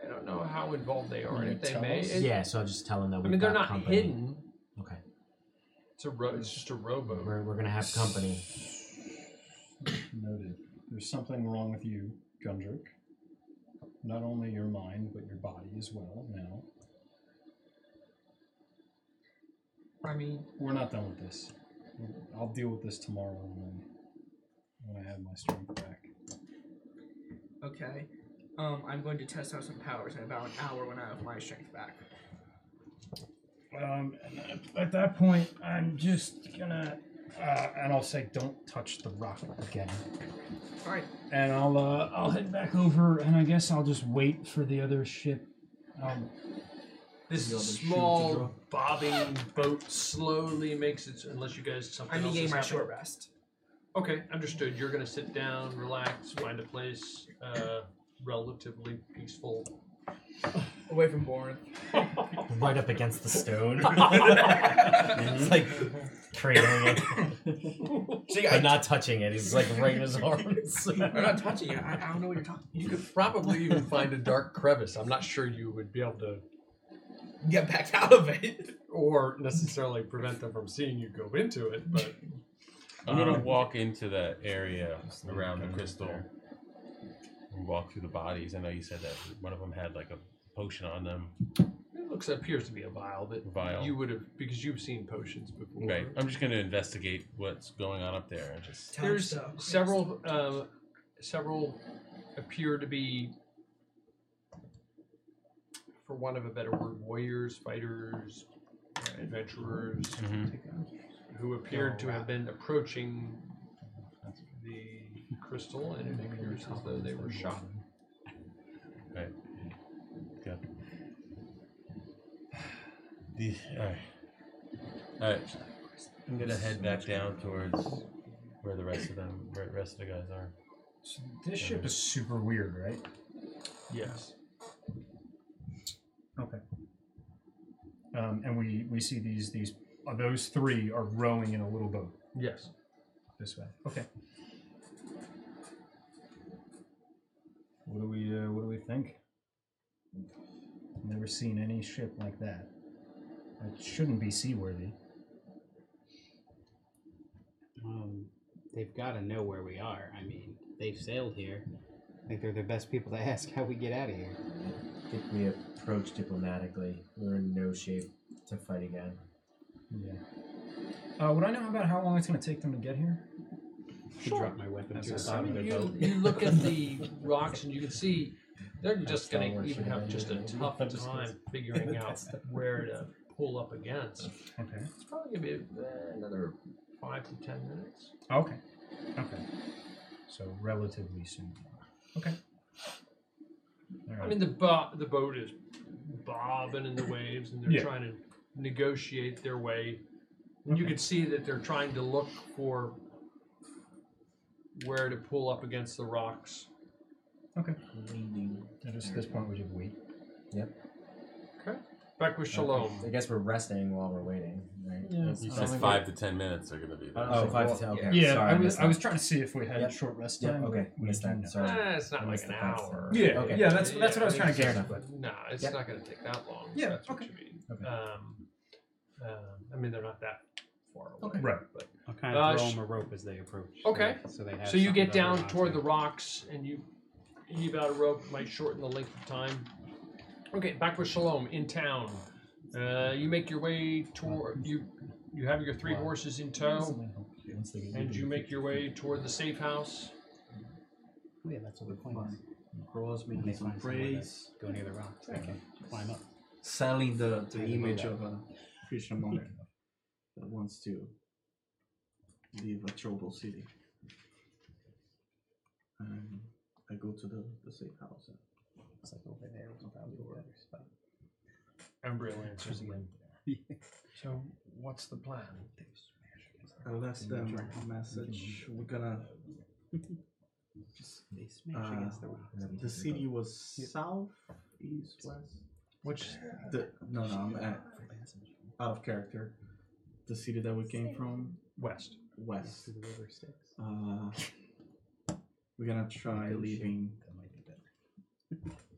I don't know how involved they are. If they may, yeah. So I'll just tell them that we've got they're not company. hidden. Okay. It's just a rowboat. We're gonna have company. Noted. There's something wrong with you, Gundrik. Not only your mind, but your body as well now. I mean... We're not done with this. I'll deal with this tomorrow when I have my strength back. Okay. I'm going to test out some powers in about an hour when I have my strength back. At that point, I'm just gonna... and I'll say, don't touch the rock again. Alright. And I'll head back over, and I guess I'll just wait for the other ship. This small bobbing boat slowly makes its, unless you guys something I'm else getting is my happening. short rest. Okay, understood. You're gonna sit down, relax, find a place relatively peaceful. Away from Boren. Right up against the stone. It's like cradling it. See, but not touching it. He's like right in his arms. I'm not touching it. I don't know what you're talking about. You could probably even find a dark crevice. I'm not sure you would be able to get back out of it. Or necessarily prevent them from seeing you go into it, but... I'm going to walk into that area around the crystal and walk through the bodies. I know you said that one of them had like a potion on them. It appears to be a vial that you would have, because you've seen potions before. Right. I'm just going to investigate what's going on up there. And just There's several appear to be, for want of a better word, warriors, fighters, adventurers, who appeared to have been approaching the crystal, and it appears as though they were shot. Right. Good. Alright. I'm gonna head back down towards where the rest of the guys are. So this ship is super weird, right? Yes. Okay. And we see these those three are rowing in a little boat. Yes. This way. Okay. What do we think? I've never seen any ship like that. It shouldn't be seaworthy. They've got to know where we are. I mean, they've sailed here. I think they're the best people to ask how we get out of here. I think we approach diplomatically. We're in no shape to fight again. Yeah. Would I know about how long it's going to take them to get here? Sure. Drop my weapon to the bottom of their boat. You look at the rocks and you can see they're just going to even have just a tough time figuring out where to pull up against. Okay. It's probably going to be another 5 to 10 minutes. Okay. Okay. So relatively soon. Okay. All right. I mean, the boat is bobbing in the waves, and they're trying to negotiate their way. And you can see that they're trying to look for where to pull up against the rocks. Okay. And just at this point, we just wait. Yep. Okay. Back with Shalom. I guess we're resting while we're waiting, right? Yeah. You said 5 to 10 minutes are going to be there. Oh, 5 to 10. Okay. Yeah, Sorry, I was trying to see if we had short rest time. Okay, missed that. Sorry. It's not like an hour. Yeah, Okay. yeah, that's what I was trying to get. No, it's not going to take that long. Yeah, That's what okay. you mean. Okay. I mean, they're not that far away. Okay. Right. But, I'll kind of throw them a rope as they approach. Okay. So they have. So you something get to down hold on toward to. the rocks, and you heave out a rope. Might shorten the length of time. Okay, back with Shalom in town. You make your way toward you. You have your 3 horses in tow, and you make your way toward the safe house. Oh, yeah, that's what we're playing. Cross, They making some find somewhere to praise, go near the rocks. They can climb up. selling the image of a Christian monk that wants to leave a troubled city. And I go to the safe house. It's like over there was probably a better spot. Embryo answers again. So, what's the plan? I left them a message. We're gonna. They smash against the rocks. The city was south, east, west. Which? No, I'm out of character. The city that we came from, West. west. To the river Styx. We're gonna try leaving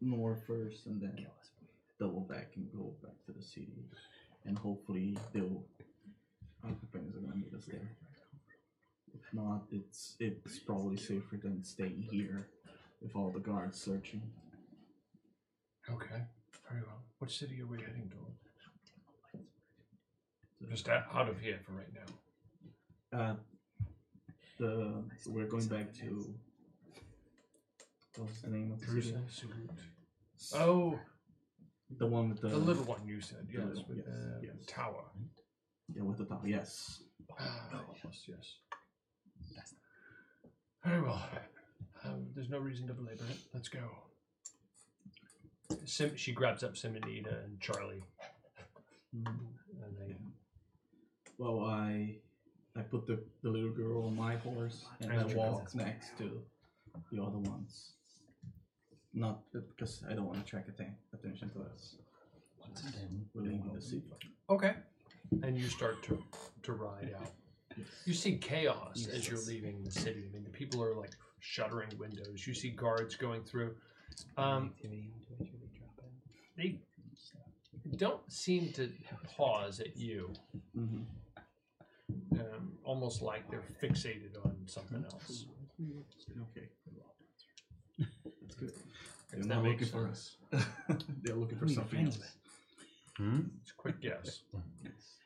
north first, and then double back and go back to the city, and hopefully our companions are gonna meet us there. If not, it's probably safer than staying here with all the guards searching. Okay. Very well. Which city are we heading to? Just out of here for right now. We're going back to. What's the name of the city? Oh, The one with the little one you said. Yes, little- with the yes. tower. Yeah, with the top. Yes. Yes. Very well. There's no reason to belabor it. Let's go. She grabs up Simonita and Charlie. And they... Well, I put the little girl on my horse, and I walk next to the other ones. not because I don't want to attract attention to us. We're leaving the city. Okay. And you start to ride out. You see chaos as you're leaving the city. I mean, the people are like shuttering windows. You see guards going through. They don't seem to pause at you. Almost like they're fixated on something else. Okay. That's good. They're not looking for us. They're looking for something else. It's a quick guess.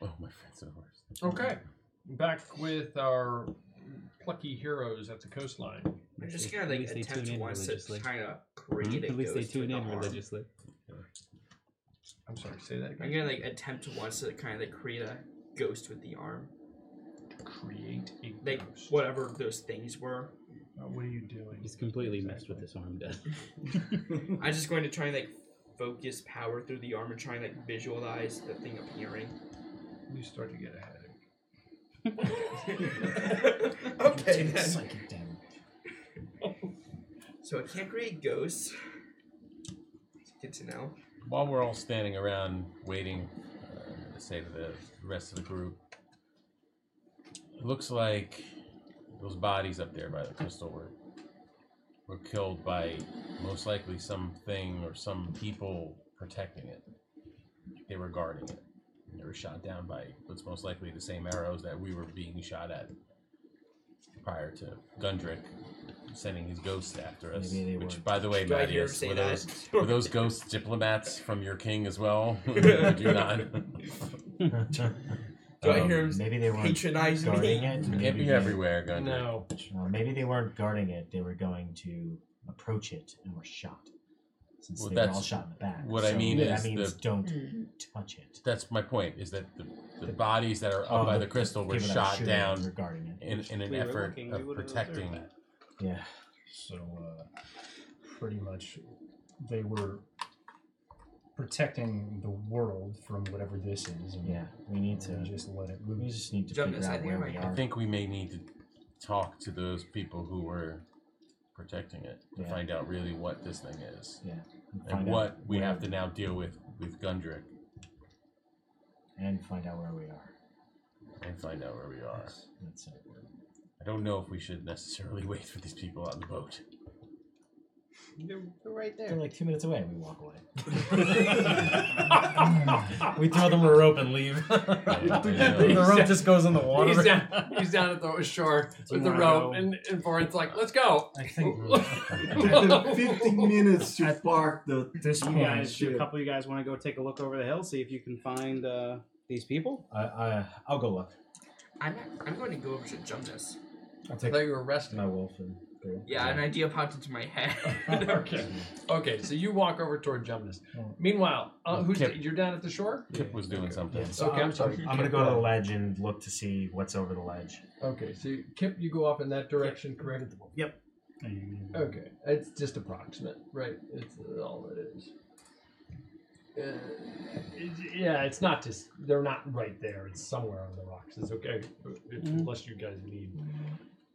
Oh, my friends are the worst. Okay. Back with our plucky heroes at the coastline. I'm just gonna like attempt once to kind of create a At least they ghost tune with in the arm. religiously. I'm sorry, say that again. I'm gonna like attempt once to kind of like create a ghost with the arm. Create a Like ghost. whatever those things were. What are you doing? He's completely messed with this arm, does. I'm just going to try and like focus power through the arm and try and like visualize the thing appearing. You start to get a headache. Okay then. Psychic damage. So I can't create ghosts. Good to know. While we're all standing around waiting to say to the rest of the group, it looks like those bodies up there by the crystal were killed by most likely something or some people protecting it. They were guarding it. They were shot down by what's most likely the same arrows that we were being shot at prior to Gundrik sending his ghosts after us. Which, by the way, Do I hear him Mattias, say were that? those ghost diplomats from your king as well? Did you not? Do I hear him maybe they weren't patronizing guarding me? it. Can't Maybe be they- everywhere, Gundrik. No. Maybe they weren't guarding it. They were going to approach it and were shot. Since Well, they were all that's- shot in the back. what I mean that is means the- don't touch it. That's my point, is that the bodies that are up by the crystal were people that were shot shooting down were guarding it. in an We were effort looking, we of would've protecting. observed Yeah. So, pretty much, they were protecting the world from whatever this is. And Yeah. We need to just let it We loose. just need to Jump figure this, I out think I where we might are. I think we may need to talk to those people who were protecting it to Yeah. find out really what this thing is. Yeah. And find what out we where- have to now deal with Gundrik and find out where we are. and find out where we are. That's it. I don't know if we should necessarily wait for these people on the boat. They're right They're there. like 2 minutes away. We walk away. We throw them a rope and leave. The rope just goes in the water. He's down at the shore with the Tomorrow. rope, and Boren's like, let's go. I think 15 minutes to park the this You point, guys, a couple of you guys want to go take a look over the hill, see if you can find these people? I'll go look. I'm going to go over to Jumnus. I'll I take thought you were resting. My wolf and go. Yeah, an idea popped into my head. Okay, so you walk over toward Jumnus. Meanwhile, you're down at the shore? Kip was doing something. Yeah, so Okay, I'm sorry. I'm gonna go to the ledge and look to see what's over the ledge. Okay, so Kip, you go off in that direction, correct? Yep. Okay, it's just approximate, right? It's all it is. Yeah, it's not just, they're not right there. It's somewhere on the rocks. It's okay, unless you guys need.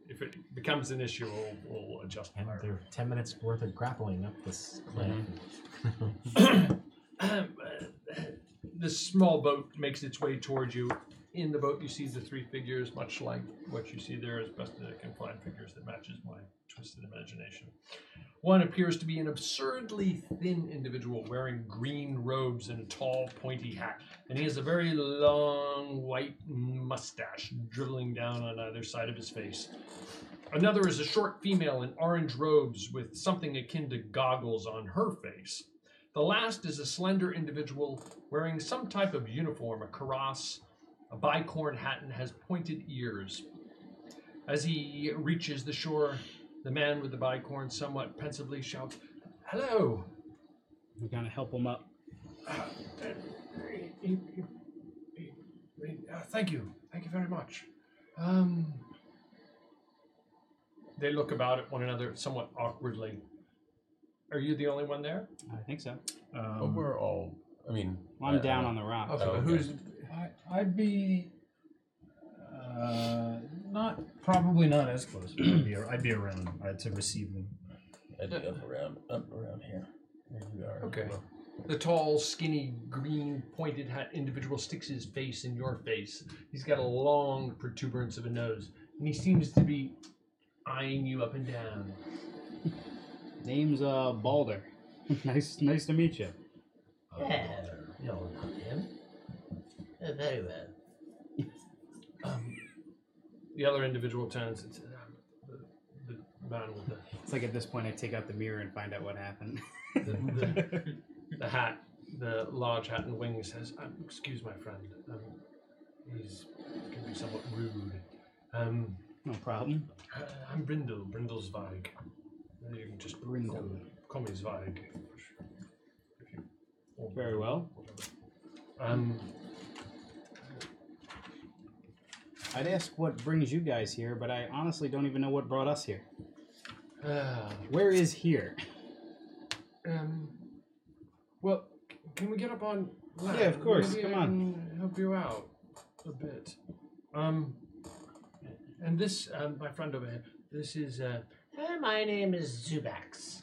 If it becomes an issue, we'll adjust And our. they're 10 minutes worth of grappling up this cliff. The small boat makes its way towards you. In the boat, you see the three figures, much like what you see there, as best as I can find figures that matches my twisted imagination. One appears to be an absurdly thin individual wearing green robes and a tall, pointy hat, and he has a very long white mustache dribbling down on either side of his face. Another is a short female in orange robes with something akin to goggles on her face. The last is a slender individual wearing some type of uniform, a cuirass, a bicorn hat, and has pointed ears. As he reaches the shore, the man with the bicorn somewhat pensively shouts, "Hello!" We're gonna help them up. Thank you. Thank you very much. They look about at one another somewhat awkwardly. Are you the only one there? I think so. But we're all, I mean... I'm down on the rock. Okay, Oh, but okay. who's... I'd be probably not as close. But I'd be around to receive them. I'd be up around here. There we are. Okay. The tall, skinny, green, pointed hat individual sticks his face in your face. He's got a long protuberance of a nose, and he seems to be eyeing you up and down. Name's Balder. nice to meet you. Yeah, you're not him. Very well. The other individual turns and says, the man with the... It's like at this point I take out the mirror and find out what happened. The hat, the large hat and wings says, excuse my friend, he's can be somewhat rude. No problem. I'm Brindle Zweig. You can just call me Zweig. Very well. I'd ask what brings you guys here, but I honestly don't even know what brought us here. Where is here? Well, can we get up on land? Yeah, of course. Maybe Come I on. can help you out a bit. And this, my friend over here, this is, My name is Zubax.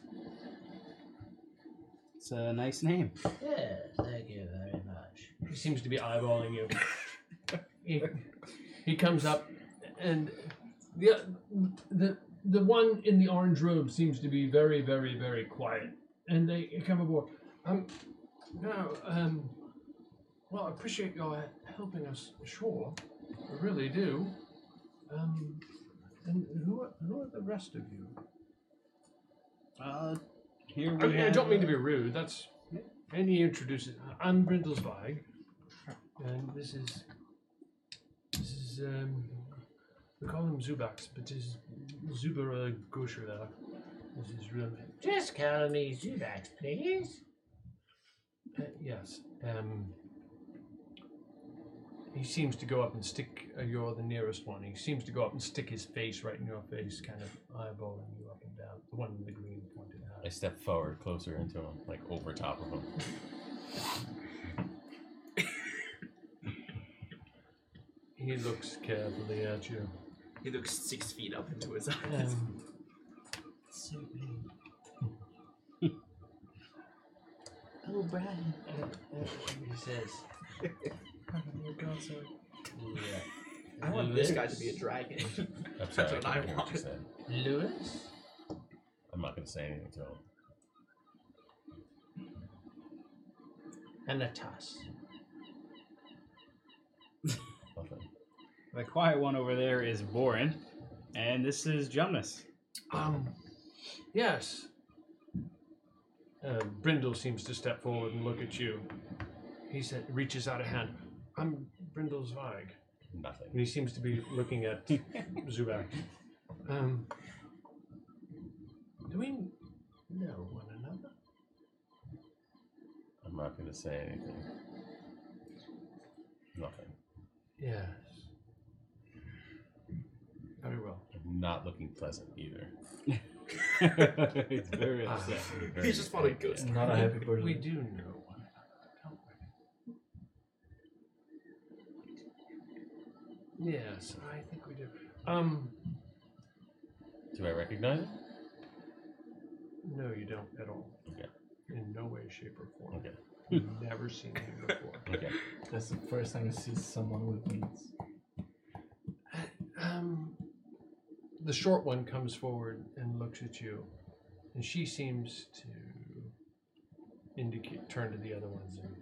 It's a nice name. Yes, thank you very much. he seems to be eyeballing you. He comes up, and the one in the orange robe seems to be very, very, very quiet. And they come aboard. Well, I appreciate your helping us ashore. I really do. And who are the rest of you? Here we I don't mean to be rude. That's. And he introduces. I'm Brindlesweig, and this is. We call him Zubax, but it's Zuber Gosher. This is real name. Just call me Zubax, please. Yes. He seems to go up and stick. You're the nearest one. He seems to go up and stick his face right in your face, kind of eyeballing you up and down. The one in the green pointed out. I step forward, closer into him, like over top of him. He looks carefully at you. He looks 6 feet up into his eyes. Oh, Brian. He says, I want this guy to be a dragon. I'm sorry, That's what I can't hear what you want. said. Lewis? I'm not going to say anything to him. Anatas. Nothing. The quiet one over there is Borin, and this is Jonas. Yes. Brindle seems to step forward and look at you. He reaches out a hand. I'm Brindle Zweig. Nothing. And he seems to be looking at Zubac. Do we know one another? I'm not going to say anything. Nothing. Yes. Very well. I'm not looking pleasant either. It's very upset. He's just following ghosts. Not a happy person. We do know one another, don't we? Yes, I think we do. Do I recognize him? No, you don't at all. Okay. In no way, shape, or form. Okay. You've never seen him before. Okay. That's the first time you see someone with wings. The short one comes forward and looks at you, and she seems to turn to the other ones and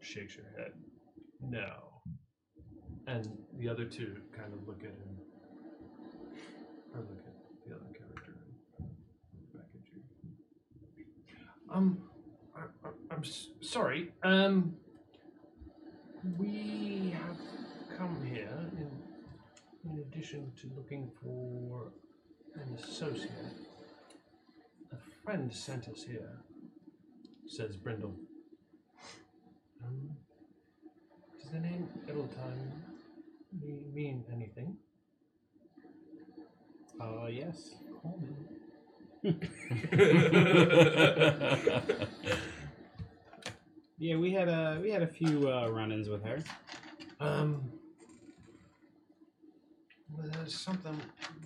shakes her head. No. And the other two kind of look at him, or look at the other character and look back at you. I'm sorry. We have come here in addition to looking for an associate. A friend sent us here, says Brindle. Does the name Edeltime mean anything? Yes. Call me. Yeah, we had a few run-ins with her. Well, there's something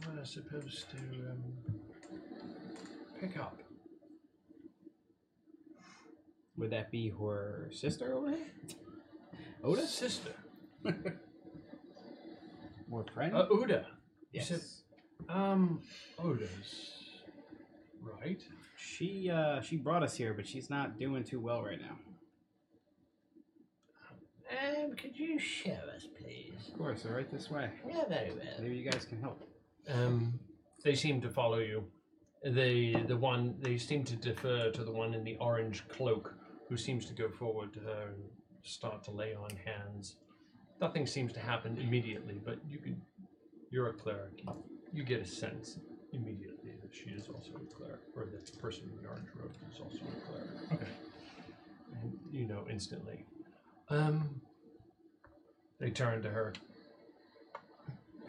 we're supposed to pick up. Would that be her sister over here? Oda? Sister. Or friend? Uda. Yes. You said, Oda's. Right. She brought us here, but she's not doing too well right now. Could you show us, please? Of course, they're right this way. Yeah, very well. Maybe you guys can help. They seem to follow you. They seem to defer to the one in the orange cloak, who seems to go forward to her and start to lay on hands. Nothing seems to happen immediately, but you're a cleric. You get a sense immediately that she is also a cleric, or that the person in the orange robe is also a cleric. Okay. And you know instantly. They turn to her.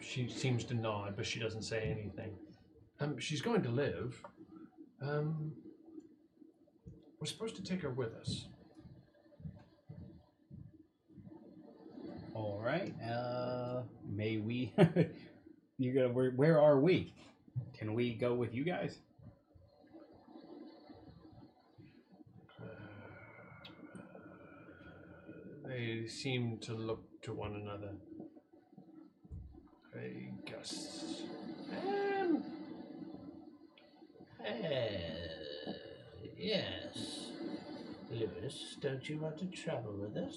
She seems to nod, but she doesn't say anything. She's going to live. We're supposed to take her with us. All right. May we? You gotta. Where are we? Can we go with you guys? They seem to look to one another. I guess. Yes. Lewis, don't you want to travel with us?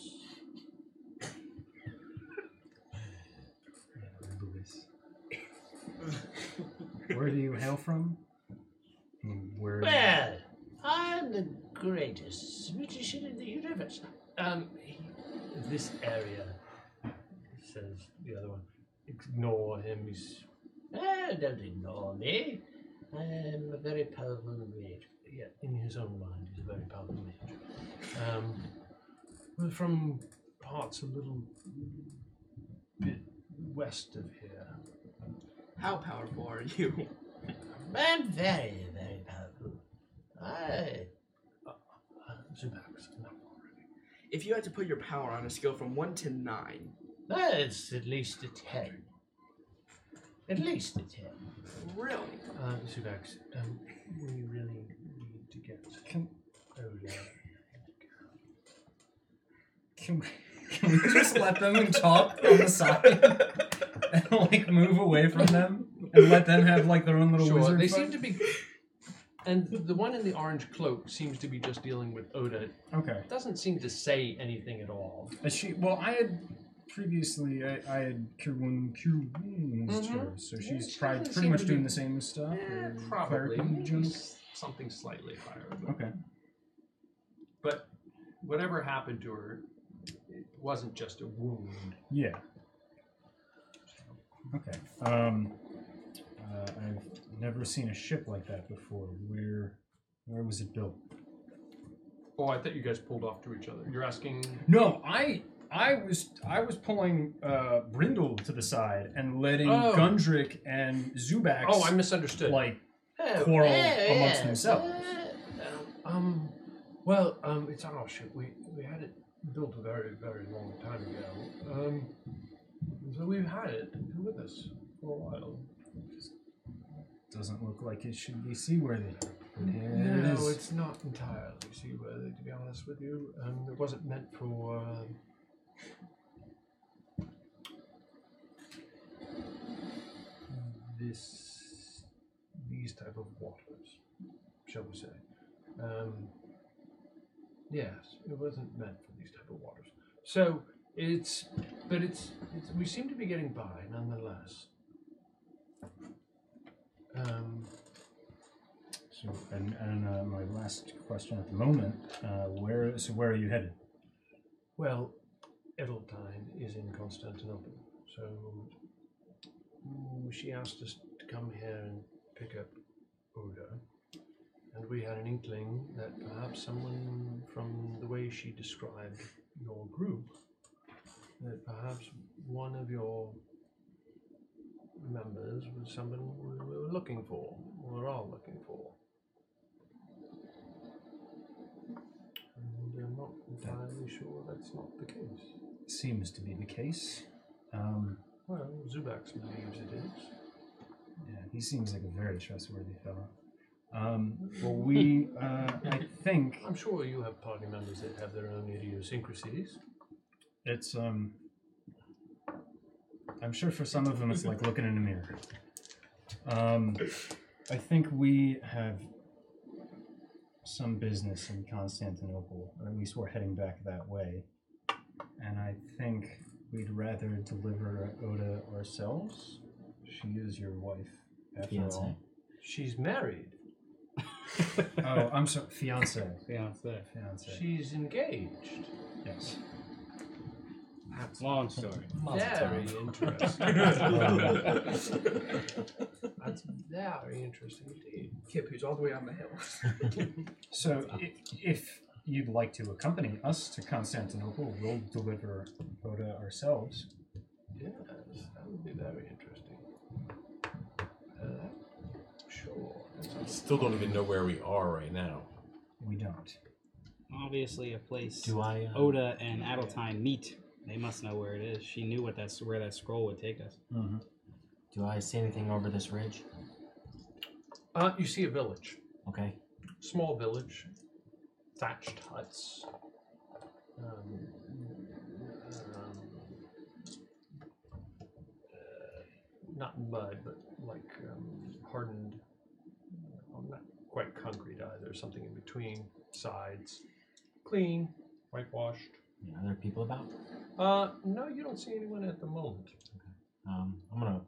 Lewis. Where do you hail from? Where? Well, I'm the greatest magician in the universe. This area, says the other one. Ignore him. He's. Don't ignore me. I am a very powerful mage. Yeah, in his own mind, he's a very powerful mage. We're from parts a little bit west of here. How powerful are you? I'm very, very powerful. Zubax, no already. If you had to put your power on a scale from 1 to 9, It's at least a 10. At least a 10. really? Zubax, we really need to get Oda. Can we just let them talk on the side and like move away from them and let them have like their own little wizard They fight? seem to be, and the one in the orange cloak seems to be just dealing with Oda. Okay. Doesn't seem to say anything at all. I had previously I had cure wounds her, so she's probably pretty much doing the same stuff. or Probably. cleric junk? Something slightly higher. Okay. But whatever happened to her, it wasn't just a wound. Yeah. Okay. I've never seen a ship like that before. Where was it built? Oh, I thought you guys pulled off to each other. You're asking? No, I was pulling Brindle to the side and letting Gundrik and Zubax. Oh, I misunderstood. Like quarrel amongst themselves. Well, it's oh shit. We had it built a very, very long time ago. So we've had it with us for a while. Doesn't look like it should be seaworthy. No, it's not entirely seaworthy, to be honest with you. It wasn't meant for these type of waters, shall we say. Yes, it wasn't meant for these type of waters. So it's we seem to be getting by nonetheless. So my last question at the moment, where are you headed? Well, Edeltine is in Constantinople, so she asked us to come here and pick up Oda, and we had an inkling that perhaps someone, from the way she described your group, that perhaps one of your members was someone we were looking for, we're all looking for. And I'm not entirely sure that's not the case. Seems to be the case. Well, Zubax believes it is. Yeah, he seems like a very trustworthy fellow. Well, we, I think I'm sure you have party members that have their own idiosyncrasies. it's, I'm sure for some of them it's like looking in a mirror. I think we have some business in Constantinople, or at least we're heading back that way. And I think we'd rather deliver Oda ourselves. She is your wife, after all. She's married. Oh, I'm sorry, fiance. Fiance. She's engaged. Yes. That's long story. Very interesting. That's very interesting indeed. Kip, who's all the way on the hill. So, if you'd like to accompany us to Constantinople, we'll deliver Oda ourselves. Yes, that would be very interesting. Sure. Still don't even know where we are right now. We don't. Obviously, a place Do I? Oda and Adeltine meet. They must know where it is. She knew where that scroll would take us. Mm-hmm. Do I see anything over this ridge? You see a village. Okay. Small village. Thatched huts. Not mud, but like hardened, not quite concrete either, something in between, sides. Clean, whitewashed. Yeah, are there people about? No, you don't see anyone at the moment. I'm gonna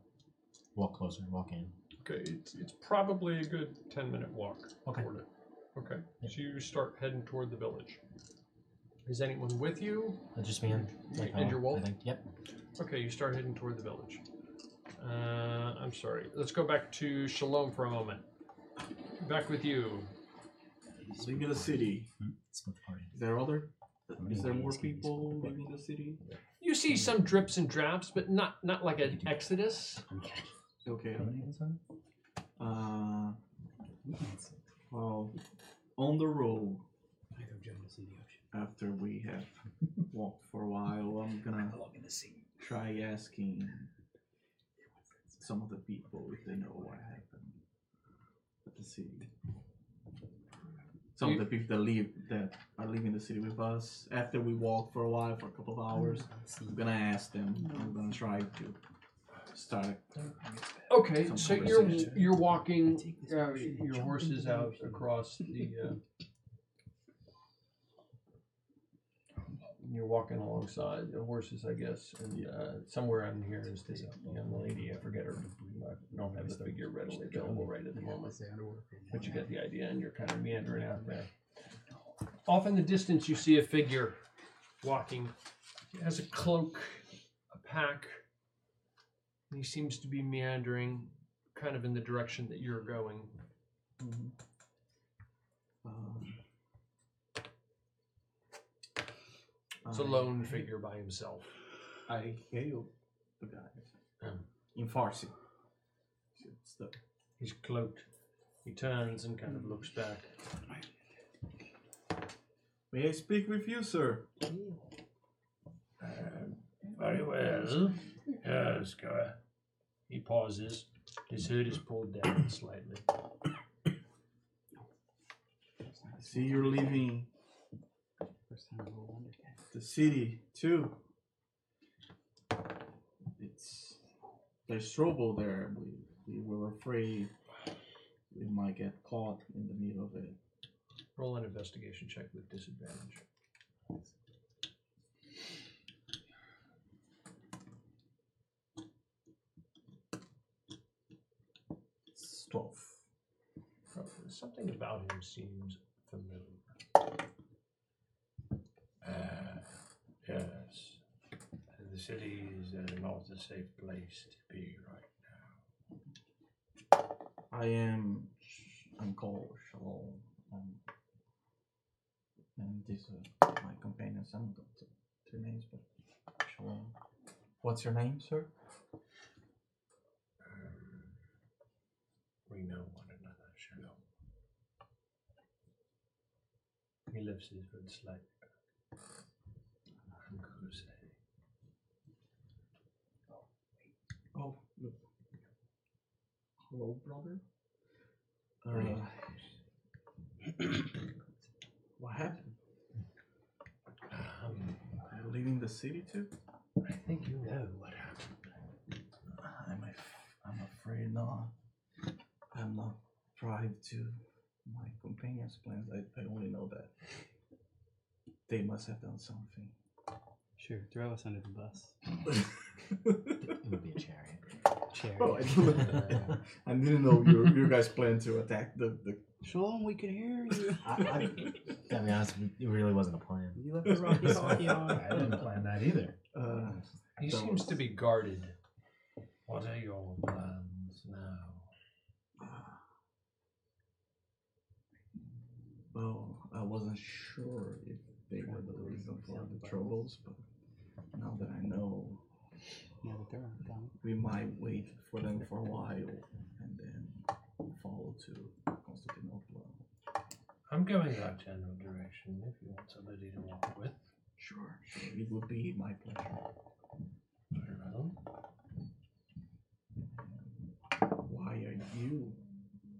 walk closer, walk in. Okay, it's probably a good 10-minute walk toward it. Okay, so you start heading toward the village. Is anyone with you? Just me and your wolf? I think. Yep. Okay, you start heading toward the village. I'm sorry. Let's go back to Shalom for a moment. Back with you. Leaving the city. It's with the party. Is there more people leaving the city? You see some drips and drabs, but not like an exodus. Okay. Well, on the road, after we have walked for a while, I'm gonna try asking some of the people if they know what happened at the city. Some of the people that are leaving the city with us, after we walk for a while, for a couple of hours, I'm gonna ask them. I'm gonna try to start. Okay, so you're walking your horses out across the. You're walking alongside the horses, I guess, and somewhere on here is the young lady. I forget her. I don't have the figure readily available right at the moment, but you get the idea, and you're kind of meandering out there. Off in the distance, you see a figure walking. He has a cloak, a pack, and he seems to be meandering, kind of in the direction that you're going. It's a lone figure by himself. I hail the guy in Farsi. He's cloaked. He turns and kind of looks back. May I speak with you, sir? Very well. Yes, go ahead. He pauses. His hood is pulled down slightly. I see you're leaving the city too. There's trouble there. We were afraid we might get caught in the middle of it. Roll an investigation check with disadvantage. It's 12. Something about him seems familiar. Yes. The city is not a safe place to be right now. I'm called Shalom. And this is my companion. I don't know two names, but Shalom. What's your name, sir? We know one another, Shalom. He lifts his hood slightly. I'm Jose. Oh, look. Hello, brother. What happened? Are you leaving the city too? I think you know what happened. I'm afraid not. I'm not privy to my companion's plans. I only know that they must have done something. Sure, throw us under the bus. It would be a chariot. Chariot. Oh, I didn't know your guys planned to attack the. Shalom, we can hear you. I gotta be honest, it really wasn't a plan. You left the rocky on. I didn't plan that either. He seems to be guarded. What are your plans now? Well, I wasn't sure if they were the reason for the troubles, but now that I know, we might wait for them for a while and then follow to Constantinople. I'm going that general direction if you want somebody to walk with. Sure. It would be my pleasure. Very well. Why are you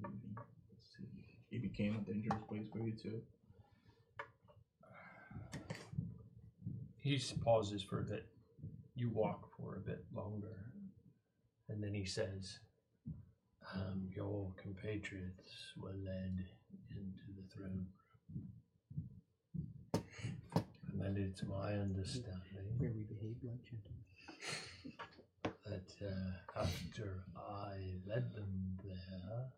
leaving the city? It became a dangerous place for you too. He pauses for a bit. You walk for a bit longer. And then he says, your compatriots were led into the throne room. And then it's my understanding Where we behave like gentlemen. that after I led them there,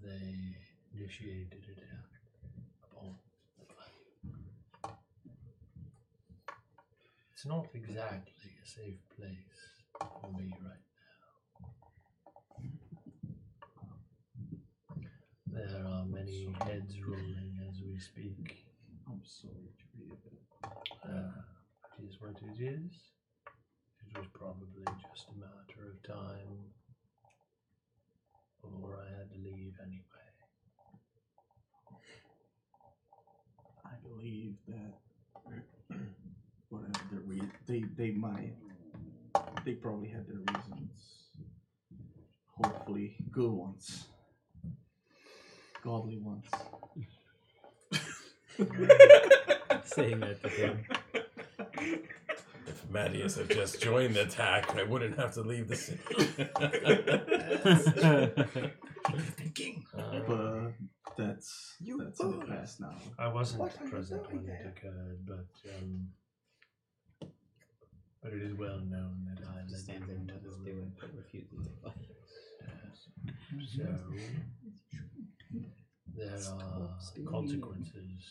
they initiated an attack upon the planet. It's not exactly a safe place for me right now. There are many heads rolling as we speak. I'm sorry to hear that. It is what it is. It was probably just a matter of time before I had to leave anyway. I believe that whatever the reason, they probably had their reasons. Hopefully, good ones, godly ones. Saying that to him. If Mattias had just joined the attack, I wouldn't have to leave the city. Thinking. But that's in the past now. I wasn't present when it occurred, but it is well known that I led them into the room. So there are consequences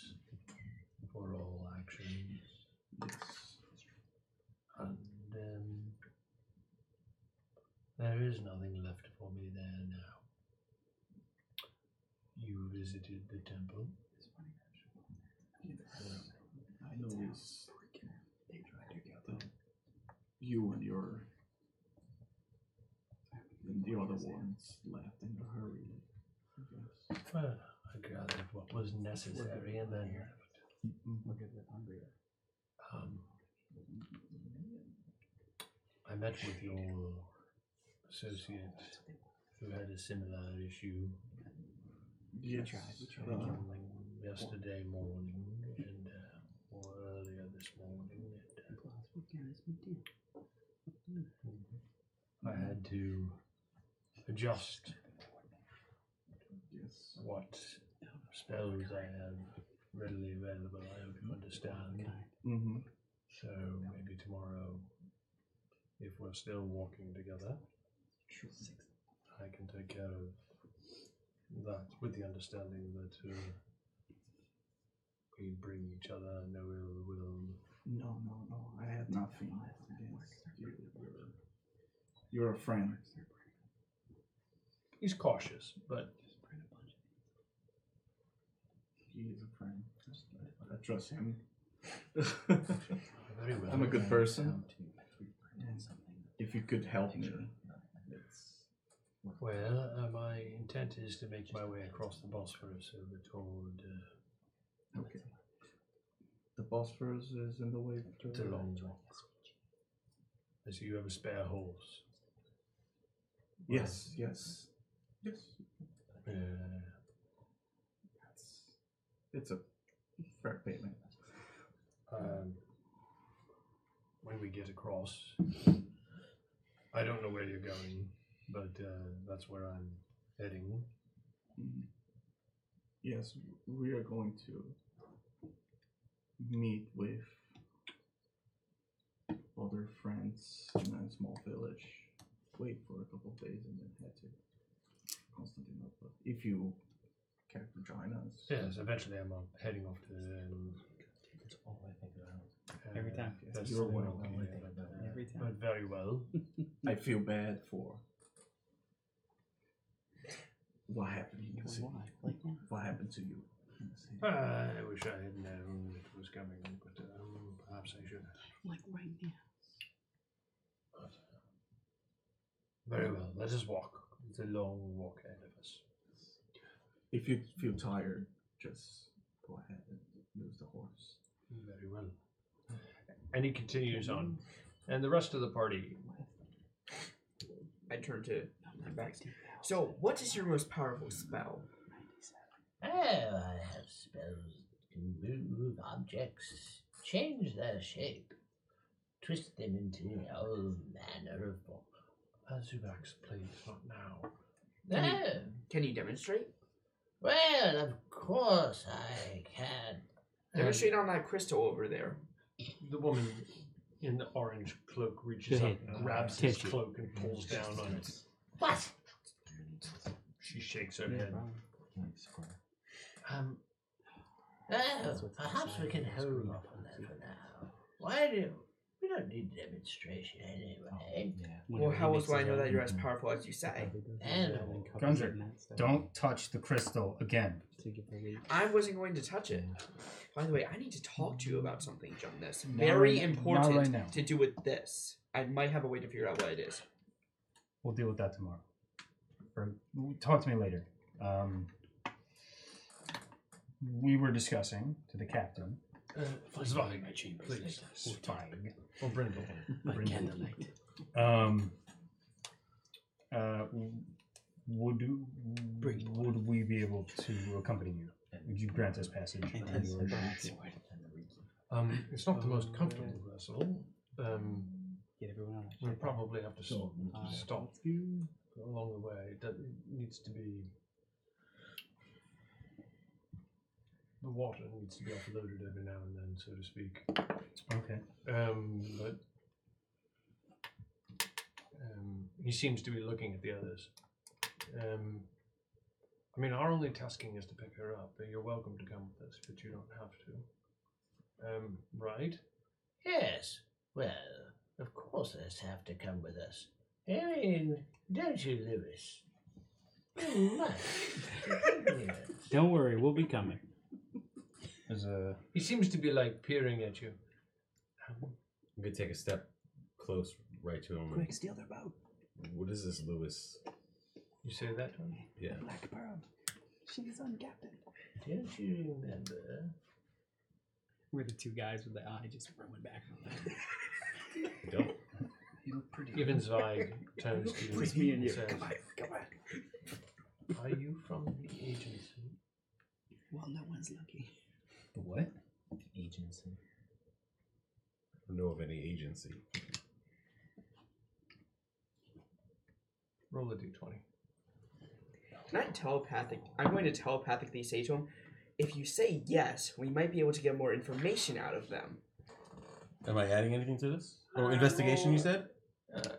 for all actions. Yes. And there is nothing left for me there now. You visited the temple. I noticed that you and the other ones left in a hurry. I guess. Well, I gathered what was necessary and then left. I met with your associate who had a similar issue. Yes. Yesterday morning and or earlier this morning. I had to adjust what spells I have readily available. I hope you understand. Mm-hmm. So maybe tomorrow, if we're still walking together, I can take care of that with the understanding that we bring each other no ill will. No. I have nothing against you. You're a friend. He's cautious, but He is a friend. I trust him. very well. I'm a good person. If you could help me. Well, my intent is to make my way across the Bosphorus over toward. Okay. The Bosphorus is in the way to It's a long walk. I see you have a spare horse. Yes. It's a fair payment. When we get across, I don't know where you're going, but that's where I'm heading. Yes, we are going to meet with other friends in a small village, wait for a couple of days, and then head to Constantinople. If you care to join us. Yes, eventually I'm heading off to. That's all I think about. Every time. That's You're the one way of I'll them. keep it. Every time. But very well. I feel bad for what happened in the city. What happened to you in the city? I wish I had known it was coming, but perhaps I should. Like right now. Very well. Let us walk. It's a long walk ahead of us. If you feel tired, just go ahead and use the horse. Very well. And he continues on. And the rest of the party. I turn to my back. So, what is your most powerful spell? Oh, I have spells that can move objects, change their shape, twist them into all manner of form. Zubax, please, not now. No. Can you demonstrate? Well, of course I can. Demonstrate on that crystal over there. The woman in the orange cloak reaches up, grabs his cloak, and pulls down on it. What? She shakes her head. Perhaps we can hold off on that for now. Why do we don't need demonstration anyway? Well, how else will I know that you're as powerful as you say? And Gundrik, don't touch the crystal again. I wasn't going to touch it. By the way, I need to talk to you about something, Jonas. Very important right now. to do with this. I might have a way to figure out what it is. We'll deal with that tomorrow. Or talk to me later. We were discussing to the captain. Zweig, please. Zweig. Or Brindle. Would we be able to accompany you? Would you grant us passage? It's not the most comfortable vessel. Get everyone on. We'll probably have to stop along the way. It needs to be. The water needs to be offloaded every now and then, so to speak. Okay. But he seems to be looking at the others. I mean, our only tasking is to pick her up. You're welcome to come with us, but you don't have to. Right? yes, well, of course let's have to come with us. I mean, don't you, Lewis? You must. Don't worry, we'll be coming. He seems to be like peering at you. I'm gonna take a step close right to him. Quick, steal their boat. What is this, Lewis? You say that to him? Yeah. Black Pearl. She's on captain. Don't you remember? We're the two guys with the eye just rolling back. I don't. You look pretty. Even Zweig turns to you. It's me and you. Says, Come on. are you from the agency? Well, no one's lucky. The what? Agency. I don't know of any agency. Roll a d20. Can I I'm going to telepathically say to him, if you say yes, we might be able to get more information out of them. Am I adding anything to this? Oh, investigation, you said?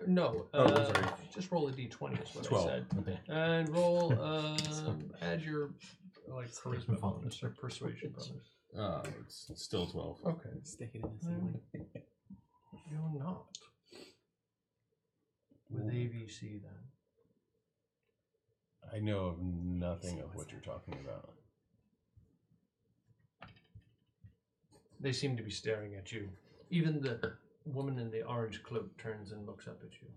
No. Oh, I'm sorry. Just roll a d20 is what 12. I said. Okay. And roll, add your charisma bonus or persuasion bonus. It's still 12. Okay. Stick it in the ceiling. You're not. With AVC then. I know of nothing of what you're talking about. They seem to be staring at you. Even the woman in the orange cloak turns and looks up at you.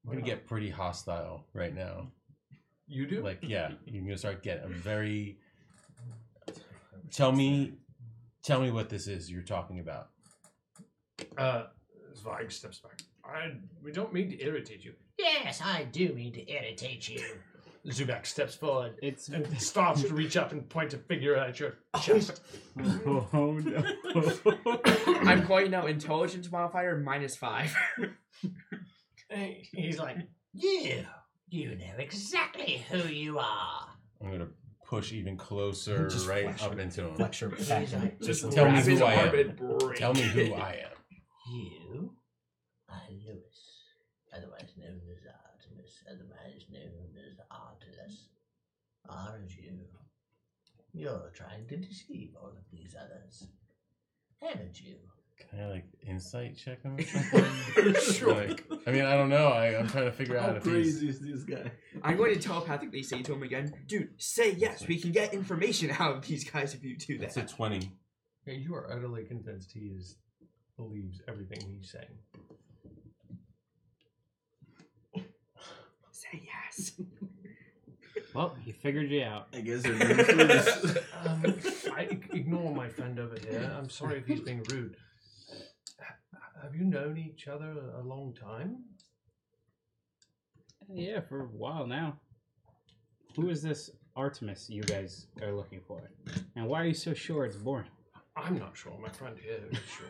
I'm gonna get pretty hostile right now. You do? Like, yeah, you're gonna start getting very. Tell me what this is you're talking about. Zweig steps back. We don't mean to irritate you. Yes, I do mean to irritate you. Zubak steps forward It's and starts to reach up and point a figure at your chest. oh no. I'm going now intelligence modifier -5. He's like, You know exactly who you are. I'm gonna push even closer, Just right flex up your- into him. Flex your back. Just Tell me grab his who I arm am. and break Tell me who it. I am. You are Lewis, otherwise known as Artemis, otherwise known as Artemis. Aren't you? You're trying to deceive all of these others, haven't you? Can I like insight check him or something? Sure. Like, I mean, I don't know. I'm trying to figure out How if he's. crazy is this guy? I'm going to telepathically say to him again, dude, say yes. We can get information out of these guys if you do that. That's a 20. Yeah, you are utterly convinced he believes everything he's saying. Say yes. Well, he figured you out. I guess they're useless. I ignore my friend over here. I'm sorry if he's being rude. Have you known each other a long time? Yeah, for a while now. Who is this Artemis you guys are looking for? And why are you so sure it's boring? I'm not sure. My friend here is sure.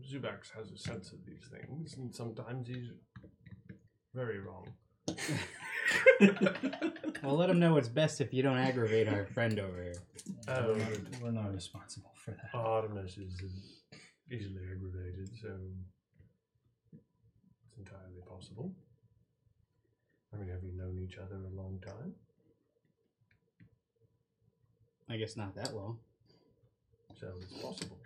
Zubax has a sense of these things, and sometimes he's very wrong. Well, let him know what's best if you don't aggravate our friend over here. We're not responsible for that. Artemis is easily aggravated, so it's entirely possible. I mean, have you known each other a long time? I guess not that long. So it's possible.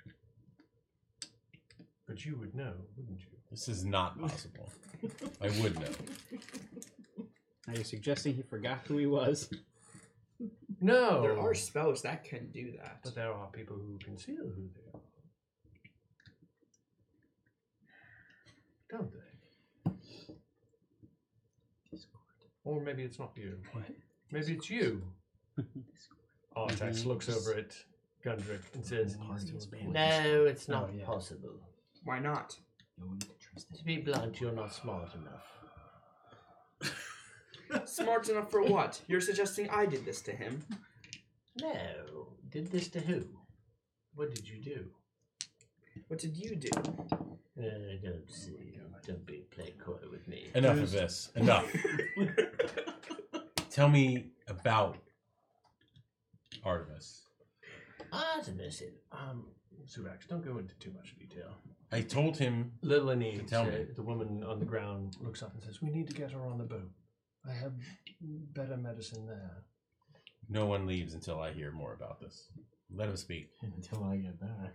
But you would know, wouldn't you? This is not possible. I would know. Are you suggesting he forgot who he was? No. There are spells that can do that. But there are people who conceal who they are. Don't they? Or maybe it's not you. What? Maybe it's you. Artex looks over at Gundrik and says, No, it's not Oh, yeah. possible. Why not? To be blunt, you're not smart enough. Smart enough for what? You're suggesting I did this to him? No. Did this to who? What did you do? What did you do? Don't see. Don't play coy with me. Enough of this. Enough. Tell me about Artemis. Artemis, Zubax, don't go into too much detail. I told him Lilani, to tell me. the woman on the ground, looks up and says, we need to get her on the boat. I have better medicine there. No one leaves until I hear more about this. Let him speak. Until I get back.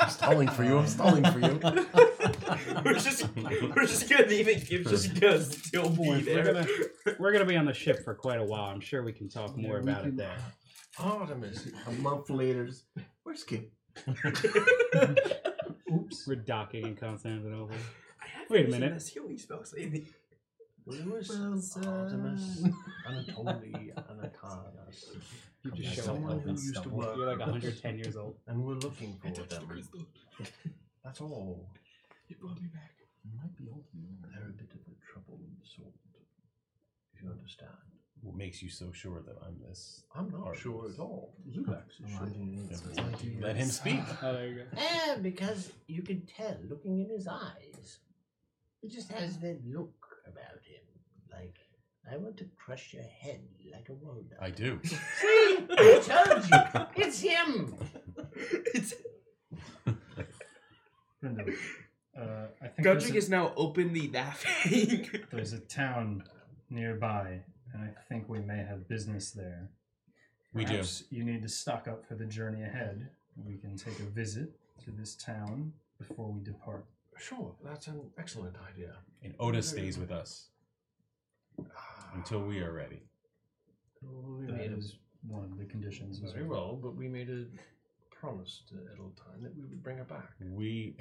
I'm stalling for you. I'm stalling for you. we're just gonna leave it just because still be there. We're gonna be on the ship for quite a while. I'm sure we can talk more about it there. Artemis. A month later, where's Kim? Oops. We're docking in Constantinople. Wait a minute. Healing spells lately. Lewis, Artemis, Anatoly, Anatanas. You just show Someone up. who used to work. You're like 110 years old. And we're looking for them. That's all. You brought me back. Might be old. They're a bit of a troubled sort, if you understand. What makes you so sure that I'm this? I'm not Artemis? sure at all. Zubax is sure. Let him speak. Oh, there you go. because you can tell looking in his eyes. He just has that look about him. Like, I want to crush your head like a walnut. I do. See? I told you. It's him. Brenda, I think Gundrik is now openly laughing. there's a town nearby, and I think we may have business there. We do. Perhaps you need to stock up for the journey ahead. We can take a visit to this town before we depart. Sure, that's an excellent idea. And Oda stays with us until we are ready. We That made a, is one of the conditions. as very well, but we made a promise to Edeltine that we would bring her back. We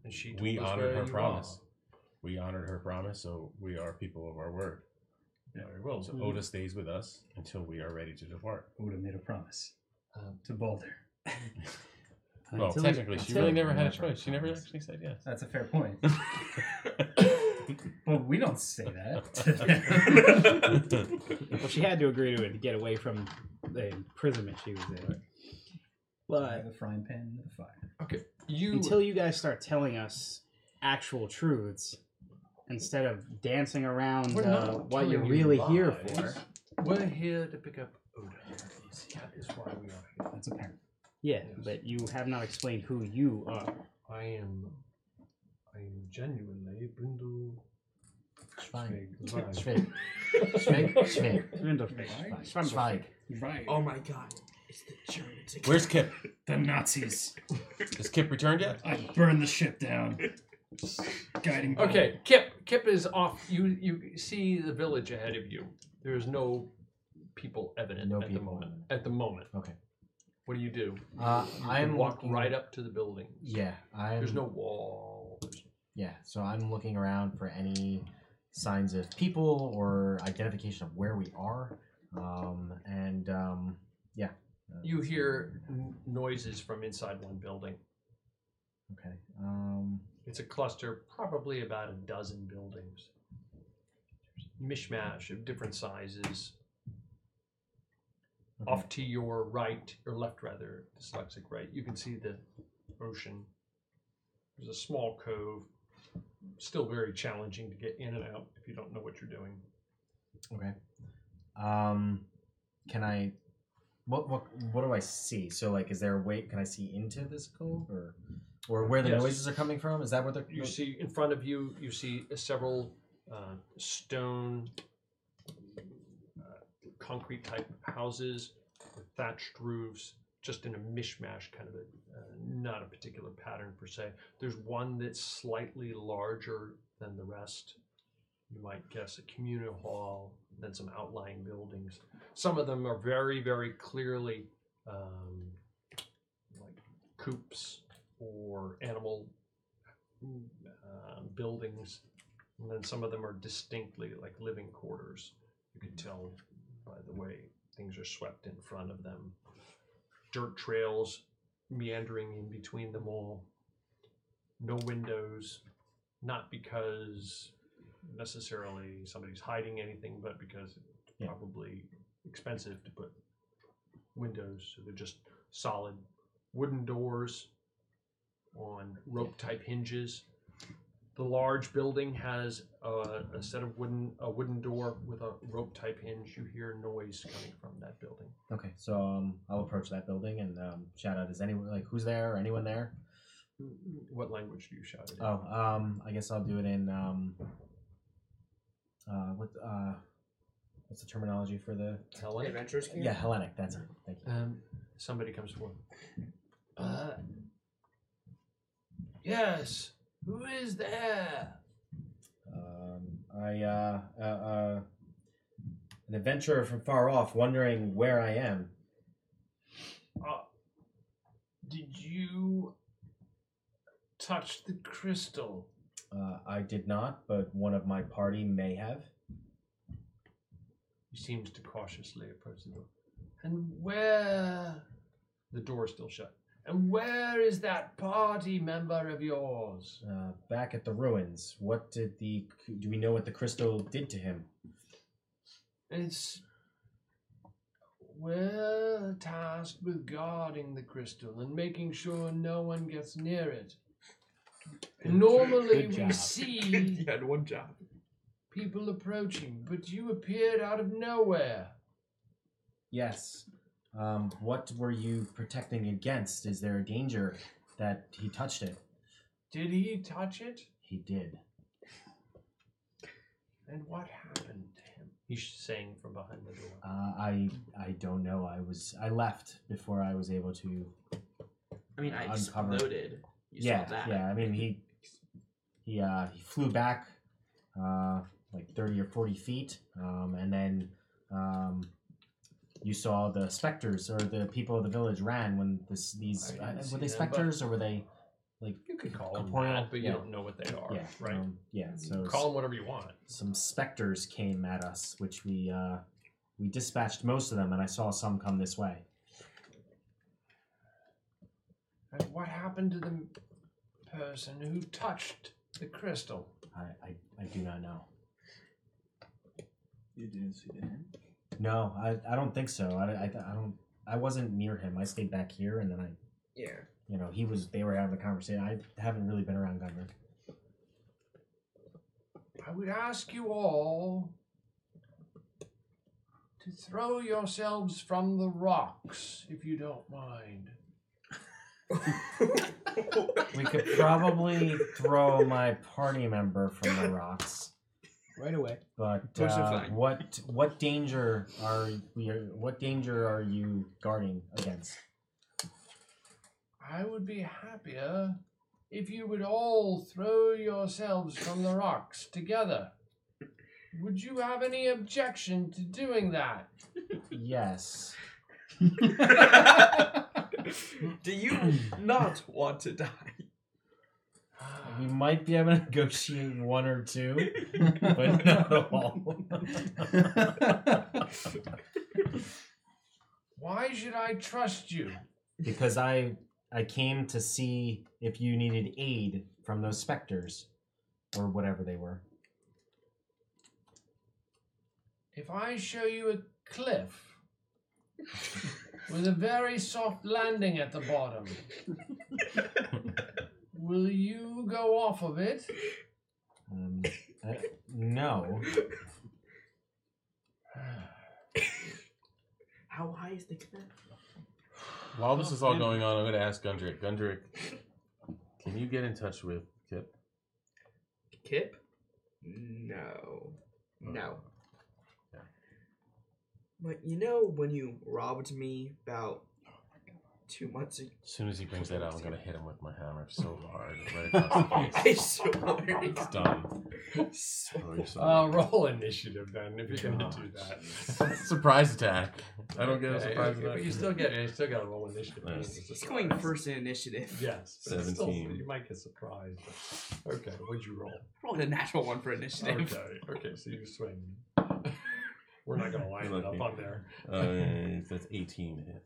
she told we us honored where her you promise. We honored her promise, so we are people of our word. Very well. So Oda stays with us until we are ready to depart. Oda made a promise to Balder. Well, technically, she really never had a choice. She never actually said yes. That's a fair point. Well, we don't say that. Well, she had to agree to it to get away from the imprisonment she was in. But the frying pan into the fire. Okay, until you guys start telling us actual truths instead of dancing around what you're really here for. We're here to pick up odor. That is why we are here. That's apparent. Yeah, but you have not explained who you are. I am genuinely Brindle. Schweig. Oh my god. It's the Germans again. Where's Kip? The Nazis. Has Kip returned yet? I burned the ship down. Guiding. Okay, Kip is off. You see the village ahead of you. There's no people evident the moment. At the moment. Okay. What do you do? I'm walk looking right up to the building. Yeah, There's no wall. Yeah, so I'm looking around for any signs of people or identification of where we are, yeah. You hear noises from inside one building. Okay. It's a cluster, probably about a dozen buildings. Mishmash of different sizes. Okay. Off to your right, or left rather, dyslexic right, you can see the ocean. There's a small cove. Still very challenging to get in and out if you don't know what you're doing. Okay. Can I? What do I see? So like, is there a way? Can I see into this cove, or where the Yes. noises are coming from? Is that what You see in front of you? You see several stone, concrete type houses with thatched roofs, just in a mishmash kind of not a particular pattern per se. There's one that's slightly larger than the rest. You might guess a communal hall, then some outlying buildings. Some of them are very, very clearly like coops or animal buildings. And then some of them are distinctly like living quarters. You can tell by the way things are swept in front of them. Dirt trails meandering in between them all. No windows, not because necessarily somebody's hiding anything, but because it's probably expensive to put windows. So they're just solid wooden doors on rope type hinges. The large building has a set of wooden door with a rope type hinge. You hear noise coming from that building. Okay, so I'll approach that building and shout out. Is anyone who's there? Anyone there? What language do you shout it in? Oh, I guess I'll do it in what's the terminology for the Hellenic? Adventurers camp? Yeah, Hellenic. That's it. Thank you. Somebody comes forward. Yes. Who is there? An adventurer from far off, wondering where I am. Did you touch the crystal? I did not, but one of my party may have. He seems to cautiously approach the door. And where? The door is still shut. And where is that party member of yours? Back at the ruins. Do we know what the crystal did to him? We're tasked with guarding the crystal and making sure no one gets near it. Normally we see You had one job. people approaching, but you appeared out of nowhere. Yes. What were you protecting against? Is there a danger that he touched it? Did he touch it? He did. And what happened to him? He's saying from behind the door. I don't know. I left before I was able to. I mean, I uncover. exploded. You Yeah, saw that. yeah. I mean, he flew back like 30 or 40 feet, and then you saw the specters, or the people of the village ran when these were they specters, or were they like you could call them corporeal? that, but you don't know what they are, yeah, right? So call them whatever you want. Some specters came at us, which we dispatched most of them, and I saw some come this way. And what happened to the person who touched the crystal? I do not know. You didn't see the hand? No, I don't think so. I wasn't near him. I stayed back here, and then they were having a conversation. I haven't really been around Gundrik. I would ask you all to throw yourselves from the rocks, if you don't mind. We could probably throw my party member from the rocks. Right away. But what danger are you guarding against? I would be happier if you would all throw yourselves from the rocks together. Would you have any objection to doing that? Yes. Do you not want to die? We might be able to negotiate one or two, but not all. Why should I trust you? Because I came to see if you needed aid from those specters, or whatever they were. If I show you a cliff with a very soft landing at the bottom, will you go off of it? No. How high is the cliff? While this is all going on, I'm going to ask Gundrik. Gundrik, can you get in touch with Kip? Kip? No. No. Okay. But you know when you robbed me about 2 months ago? As soon as he brings that out, I'm going to hit him with my hammer so hard. Right across the face. I swear. It's done. Roll initiative then, if you're going to do that. Surprise attack. I don't get a surprise attack. But you still got to roll initiative. Nice. He's going first in initiative. Yes. 17. Still, you might get surprised. But, okay, what'd you roll? Rolled a natural one for initiative. Okay, so you swing. We're not going to line it up on there. That's 18 to hit.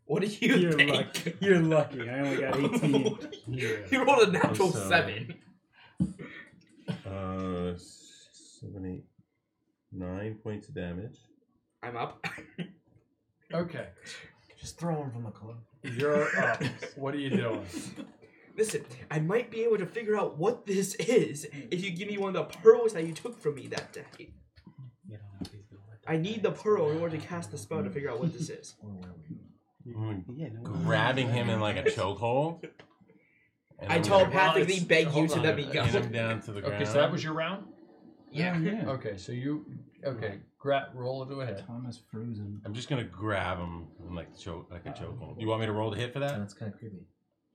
What do you think? Lucky. You're lucky. I only got 18. You rolled a natural 7. 7, 8, 9 points of damage. I'm up. Okay. Just throw him from the club. You're up. What are you doing? Listen, I might be able to figure out what this is if you give me one of the pearls that you took from me that day. I need the pearl in order to cast the spell to figure out what this is. Grabbing him in like a chokehold. I telepathically beg you to let me go. Pin him down to the ground. Okay, so that was your round? Yeah. Okay, so you roll it to a hit. Thomas frozen. I'm just gonna grab him in like a chokehold. You want me to roll to hit for that? That's kind of creepy.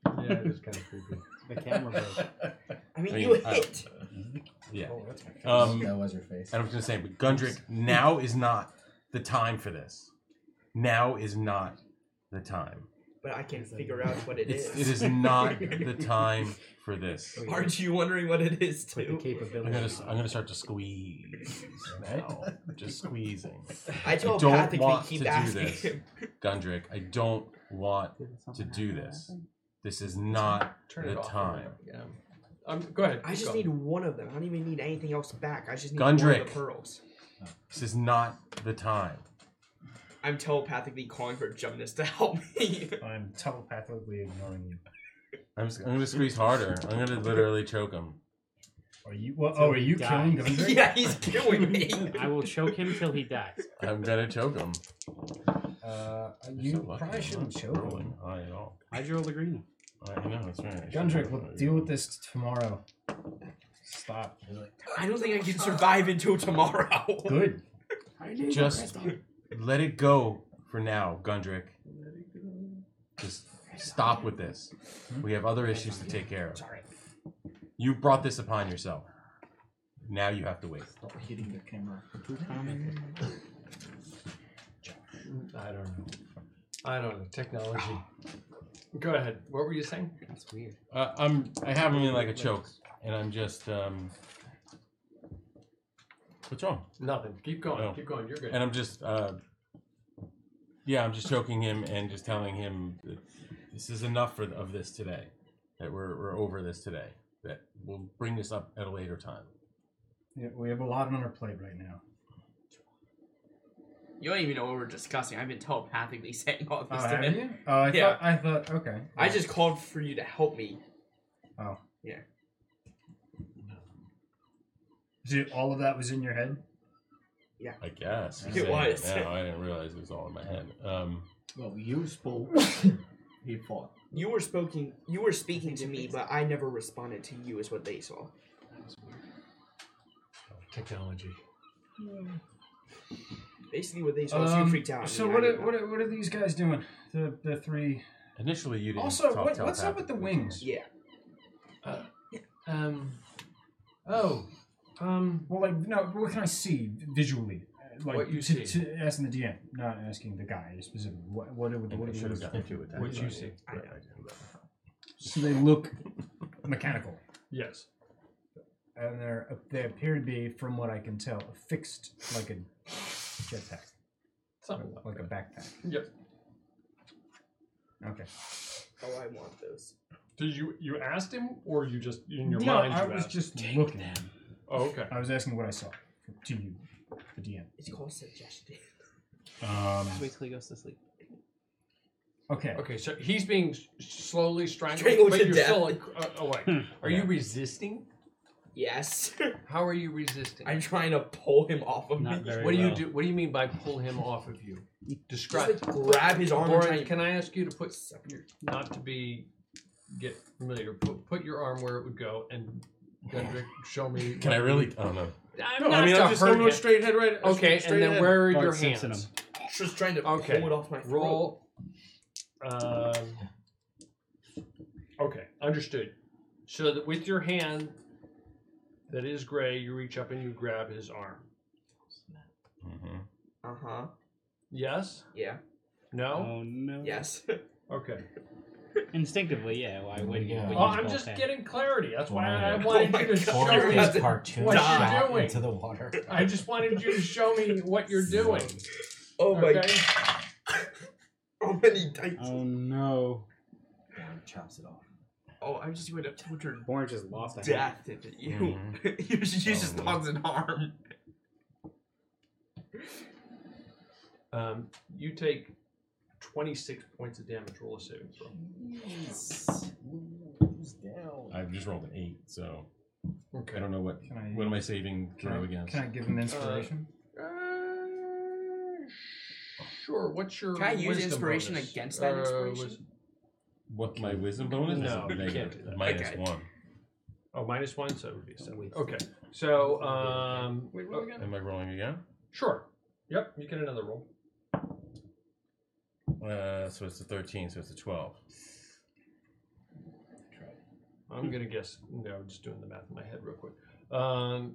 Yeah, it is kind of creepy. The camera broke. I mean, you hit. Yeah. Oh, that's That was your face. And I was gonna say, but Gundrik, now is not the time for this. Now is not the time. But I can figure out what it is. It is not the time for this. Aren't you wondering what it is too? The capability. I'm gonna start to squeeze now. Just squeezing. I don't telepathically want keep to do asking this, him. Gundrik. I don't want to do this. This is not Turn the it off. time. Yeah. Go ahead. I just go. need one of them. I don't even need anything else back. I just need one of the Gundrik. pearls. This is not the time. I'm telepathically calling for Jumnus to help me. I'm telepathically ignoring you. I'm gonna squeeze harder. I'm gonna literally choke him. Are you? Well, are you killing Gundrik? Yeah, he's killing me. I will choke him till he dies. I'm gonna choke him. You probably shouldn't choke him. Rolling high at all. I rolled the green. I know that's right. Gundrik, we'll deal with this tomorrow. Stop. I don't think I can survive until tomorrow. Good. Just let it go for now, Gundrik. Just stop with this. We have other issues to take care of. Sorry. You brought this upon yourself. Now you have to wait. Stop hitting the camera. I don't know. Technology. Go ahead. What were you saying? That's weird. I have him in like a choke, and I'm just What's wrong? Nothing. Keep going. Oh. Keep going. You're good. And I'm just I'm just choking him and just telling him that this is enough of this today. That we're over this today. that we'll bring this up at a later time. Yeah, we have a lot on our plate right now. You don't even know what we're discussing. I've been telepathically saying all this Oh, to have him. you? Oh, I thought, okay. I just called for you to help me. Oh. Yeah. So all of that was in your head? Yeah. I guess. It was. Now, I didn't realize it was all in my head. Well, you spoke. He fought. You were speaking to me, but I never responded to you, is what they saw. Technology. Basically, what they saw is you freaked out. So what are these guys doing? The three. Initially, you didn't. Also, talk what's up with the wings? Yeah. Well, like, no. What can I see visually? Like, What you see? Asking the DM, not asking the guy specifically. What you see? So they look mechanical. Yes. And they appear to be, from what I can tell, affixed like a jetpack. Something like a backpack. Yep. Okay. Oh, I want those. Did you asked him, or you just in your No, mind? I You was asked? just looking. Oh, okay. I was asking what I saw to you, the DM. It's called suggestion. Just wait till he goes to sleep. Okay. Okay, so he's being slowly strangled, Strangled but to you're death. still like, wait. Are you resisting? Yes. How are you resisting? I'm trying to pull him off of Not me. very What do you well. do? What do you mean by pull him off of you? Describe. Just, like, grab his arm and Boris, try and- can I ask you to put your, not to be get familiar? Put your arm where it would go, and Gundrik, show me. Can I really? I don't know. I'm No, not I mean, to I'm just hurt going you. with straight head right. Okay, straight and then ahead. where are Bart your Simpson hands? Just trying to Okay. pull it off my throat. Roll. Okay, understood. So that with your hand that is gray, you reach up and you grab his arm. Mm-hmm. Uh-huh. Yes? Yeah. No? Oh no. Yes. Okay. Instinctively, yeah. Why would you? Yeah. But Oh, you I'm both just have- getting clarity. That's why I Oh wanted my you to God. show me His cartoon what shot you're doing. into the water. I just wanted you to show me what you're doing. Oh my Okay? How many dice? Oh no. Chops it off. Oh, I'm just going to torture Born just lost a hand. death into you. You just lost an arm. You take 26 points of damage. Roll a saving throw. I've just rolled an 8, so Okay. I don't know what. Can What am I saving throw against? Can I give him inspiration? Sure. What's your Can I use wisdom inspiration bonus? against that inspiration? What my wisdom bonus? No, Is you negative. can't do that. Minus Okay. 1. Oh, -1, so it would be a 7. Okay. So, wait, roll again? Am I rolling again? Sure. Yep, you get another roll. So it's a 13, so it's a 12. I'm gonna guess. No, just doing the math in my head real quick. So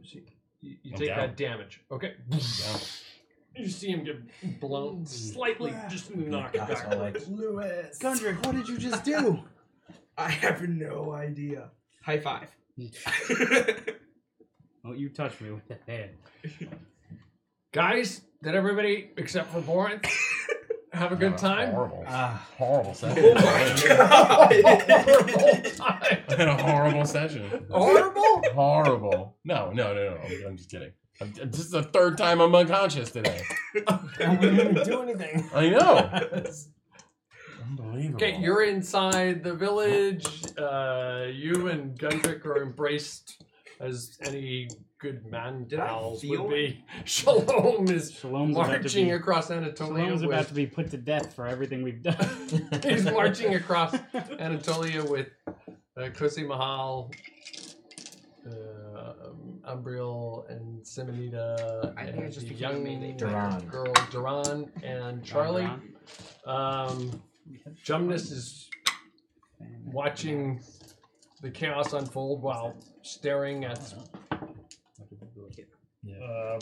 you I'm take down. that damage. Okay. You see him get blown slightly, just knock it back. Lewis. Gundrik, what did you just do? I have no idea. High five. Oh, you touched me with that hand. Guys, did everybody except for Boris have a good time? Horrible. Horrible session. Oh my god. Horrible time. I had a horrible session. Horrible? Horrible. No. I'm just kidding. This is the third time I'm unconscious today. And we didn't do anything. I know. Unbelievable. Okay, you're inside the village. You and Gundrik are embraced as any good man Did I pals feel would be. Shalom is Shalom's about to marching be, across Anatolia. Shalom's with, about to be put to death for everything we've done. He's marching across Anatolia with Kosi Mahal, Umbriel, and Simonida, I think and it's just the because young you made it. Duran. girl Duran, and Charlie. Jumnus is watching the chaos unfold while staring at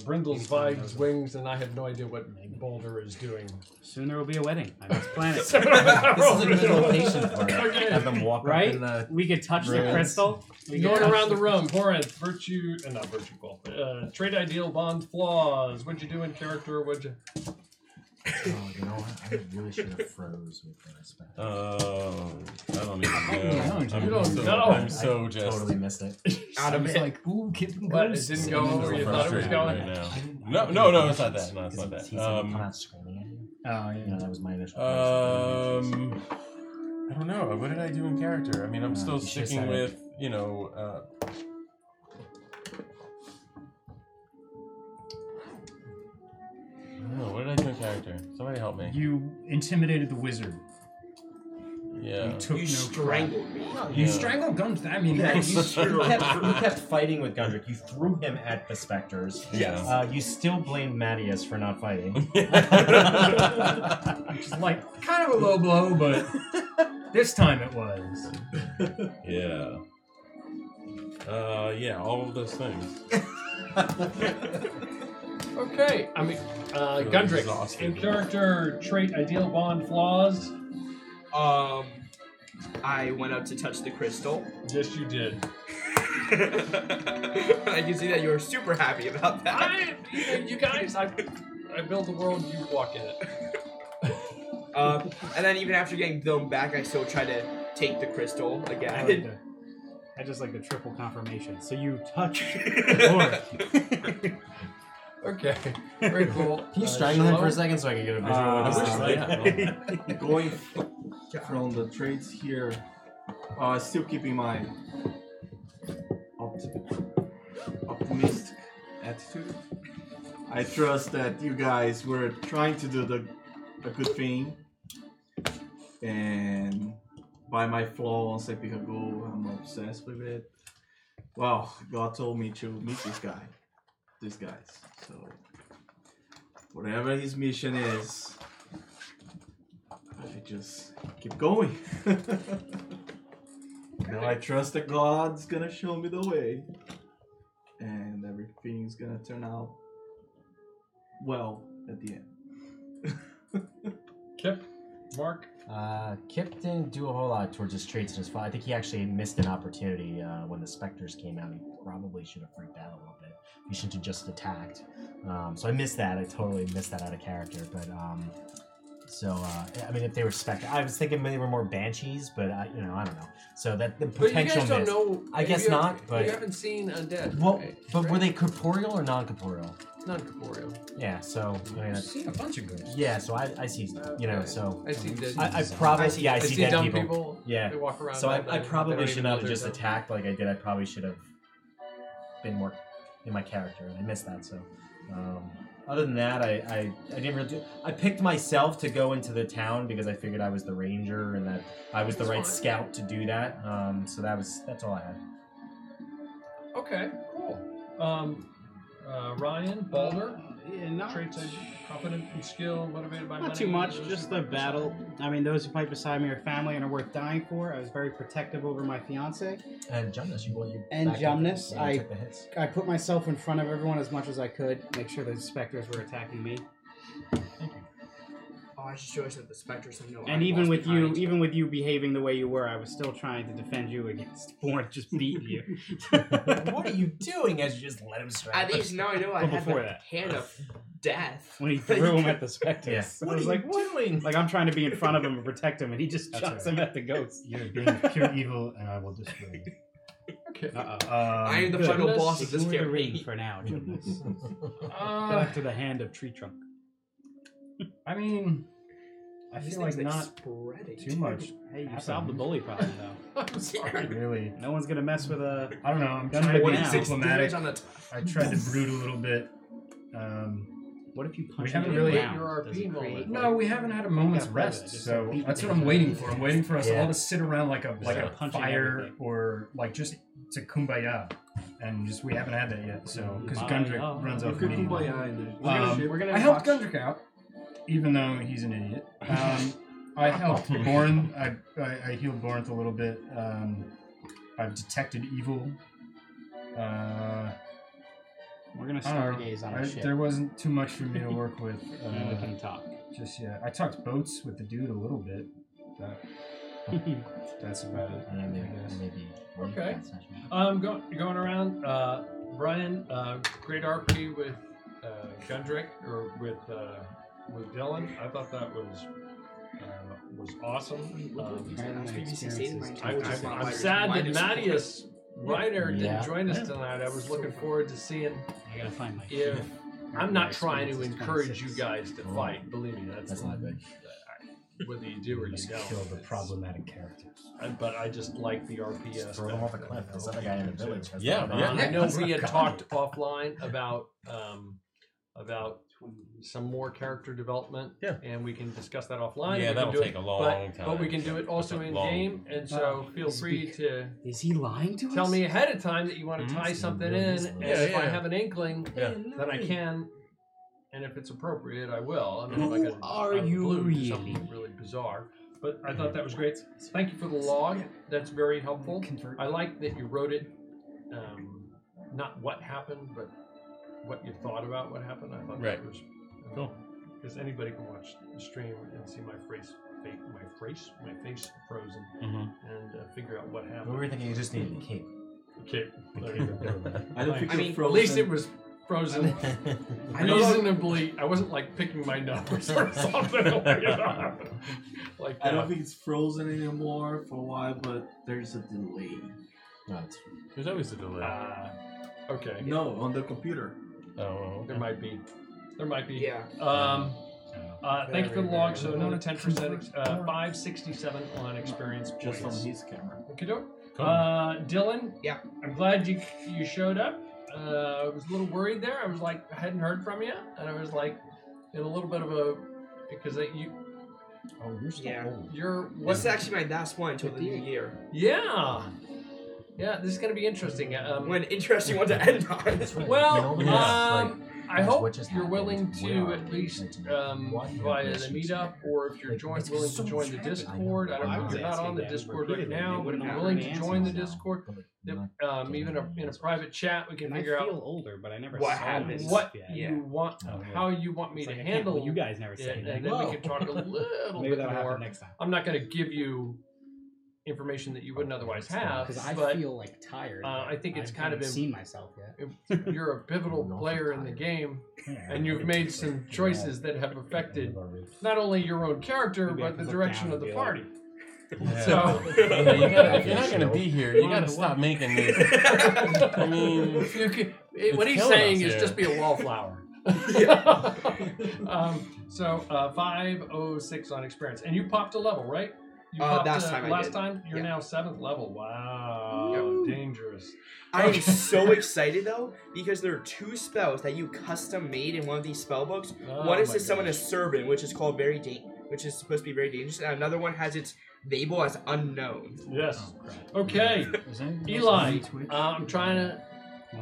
Brindle's wings, and I have no idea what Boulder is doing. Soon there will be a wedding on this planet. This is a good location for it. Okay. Have them walk Right? up in the We could touch the ruins. crystal. We Going could around the touch room, Borinth, virtue, not virtue qual, trait ideal, bonds, flaws. What'd you do in character? What'd you? Oh, you know what? I really should have froze with the spec. I don't even know. You don't know. I'm so I just totally missed it. Out of it. Like, ooh, kitten What? It ghosts. didn't go where you thought it was frustrated going? right now. No, it's not that. No, it's not He said he'd that. come out screaming at you. Oh, yeah. You know, that was my initial. I don't know. What did I do in character? I mean, I'm still you should've sticking said it. with, you know. I don't know. What did I do in character? Somebody help me. You intimidated the wizard. Yeah. You took You no strangled me. crap. You strangled Gundrik. I mean, You that's kept fighting with Gundrik. You threw him at the specters. Yes. You still blamed Mattias for not fighting. which is like kind of a low blow, but this time it was. Yeah. Yeah, all of those things. Okay, I mean, Gundrik, exhausted. in character, trait, ideal, bond, flaws. I went up to touch the crystal. Yes, you did. I can see that you were super happy about that. You guys, I build the world, you walk in it. And then even after getting them back, I still try to take the crystal again. I just like the triple confirmation. So you touch Okay, very cool. Can you strangle him for a Shalom? second so I can get a visual of this? Going from the traits here, still keeping my optimistic attitude. I trust that you guys were trying to do a good thing, and by my flaws, I pick a goal. I'm obsessed with it. Well, God told me to meet these guys. So whatever his mission is, I just keep going. Now I trust that God's gonna show me the way, and everything's gonna turn out well at the end. Kip, Mark. Kip didn't do a whole lot towards his traits and his flaw. I think he actually missed an opportunity when the specters came out. He probably should have freaked out a little bit. He shouldn't have just attacked. So I missed that. I totally missed that out of character. But I mean, if they were specters, I was thinking maybe they were more banshees, but I don't know. So that the But you potential guys don't miss. know. I guess not. But you haven't seen undead. well, right? but were they corporeal or non-corporeal? Non-corporeal. Yeah. So I mean, I've seen a bunch of ghosts. yeah. So I see. You know. Okay. So I see dead. I probably I see dead dumb people. Yeah. They walk around. So all I day. They probably don't should even not know have they're just dead. attacked like I did. I probably should have been more in my character, and I missed that. So, other than that, I didn't really do. I picked myself to go into the town because I figured I was the ranger and that I was the That's right fine. scout to do that. So that's all I had. Okay, cool. Ryan, Balder. Yeah, not Traits are confident and skill, motivated by money. Not too much, those just who the fight battle. beside I mean, those who fight beside me are family and are worth dying for. I was very protective over my fiance. And Jumnus, you And backed Jumnus, up, you took the hits. I put myself in front of everyone as much as I could, make sure the specters were attacking me. Oh, I just realized that the specters have no. And even eyeballs with you, behind. even with you behaving the way you were, I was still trying to defend you against Born just beating you. What are you doing? As you just let him strike? At least now I know I Well, had before the that. hand of death. When he threw him at the specters. Yes. I What was are you like, what? doing? Like I'm trying to be in front of him and protect him, and he just That's chucks right. him at the ghost. You're being pure evil, and I will destroy you. Okay. I am the good. final boss of this Ignore the ring campaign. for now, Jonas. Uh, Back to the hand of tree trunk. I mean, I These feel like things, not spreading. too much. Hey, you happened. solved the bully problem though. I'm sorry. Really. No one's gonna mess with a. I don't know. I'm Gun trying to be right now. diplomatic. On the I tried to brood a little bit. What if you punch haven't him really- down? Your Does it RP create- moment. No, we haven't had a moment's Yeah, private, rest, just so beat that's the what I'm thing. waiting for. I'm waiting for us Yeah. all to sit around like a Yeah. a Punching fire everything. or like just to kumbaya, and just we haven't had that yet. So because Kumbaya. Gundrik runs You off could me. kumbaya in there. We're gonna I helped watch- Gundrik out, even though he's an idiot. I helped Born. I healed Born a little bit. I've detected evil. We're gonna I don't know. stargaze on our ship. There wasn't too much for me to work with. And we can talk. Just yet. I talked boats with the dude a little bit. That's about it. And I maybe, guess. maybe Okay. session. Going around. Brian, great RP with Gundrik or with with Dylan. I thought that was awesome. I'm sad that Mattias Ryder didn't join us tonight. I was looking forward to seeing I gotta find my. if I'm not trying to encourage you guys to fight. Believe me, that's not good. Whether you do or you don't. Kill the problematic characters. But I just like the RP Throw them off a cliff. This other guy in the village. Has I know we had talked offline about some more character development, and we can discuss that offline. Yeah, that'll take a long time. But we can do it also in game, and so feel free to. Is he lying to us? Tell me ahead of time that you want to tie something in, and if I have an inkling, then I can. And if it's appropriate, I will. I mean, Who if I got are you really? Something really bizarre. But I thought that was great. Thank you for the log. That's very helpful. I like that you wrote it, not what happened, but what you thought about what happened. I thought that was cool. Because anybody can watch the stream and see my face frozen, and figure out what happened. We were thinking you just needed a cape. Cape. I don't think at least it was frozen reasonably. I wasn't like picking my nose or something. Like I don't think it's frozen anymore for a while, but there's a delay. There's always a delay. Okay. No, on the computer. Oh, there might be. Yeah. Thank you for the log. So another 10%, 567 on experience points. Just on his camera. Okay, Dylan. Yeah. I'm glad you showed up. I was a little worried there. I was like, I hadn't heard from you, and I was like, in a little bit of a because you. Oh, you're still old. This is actually my last one until the new year. Yeah. Yeah, this is going to be interesting. When interesting one to end on. Well, I hope you're willing to at least via the meetup, or if you're willing to join the Discord. I don't know if you're not on the Discord right now, but if you're willing to join the Discord, even in a private chat, we can figure out. I feel older, but I never what saw this. What you want, how you want me to handle. You guys never said it, and then we can talk a little Maybe bit that'll more. happen next time. I'm not going to give you information that you wouldn't otherwise have. Because I feel like tired. I think it's kind of seen myself yet. You're a pivotal player in the game, and you've made some choices that have affected not only your own character but the direction of the party. Yeah. So if you're not going to be here, you got to stop making this. I mean, what he's saying is just be a wallflower. So 506 on experience, and you popped a level, right? You popped, last time you're now 7th level. Wow, dangerous. I am so excited though because there are 2 spells that you custom made in one of these spell books. One is to summon a servant, which is called which is supposed to be very dangerous, and another one has its label as unknown. Yes. Okay, Eli. I'm trying to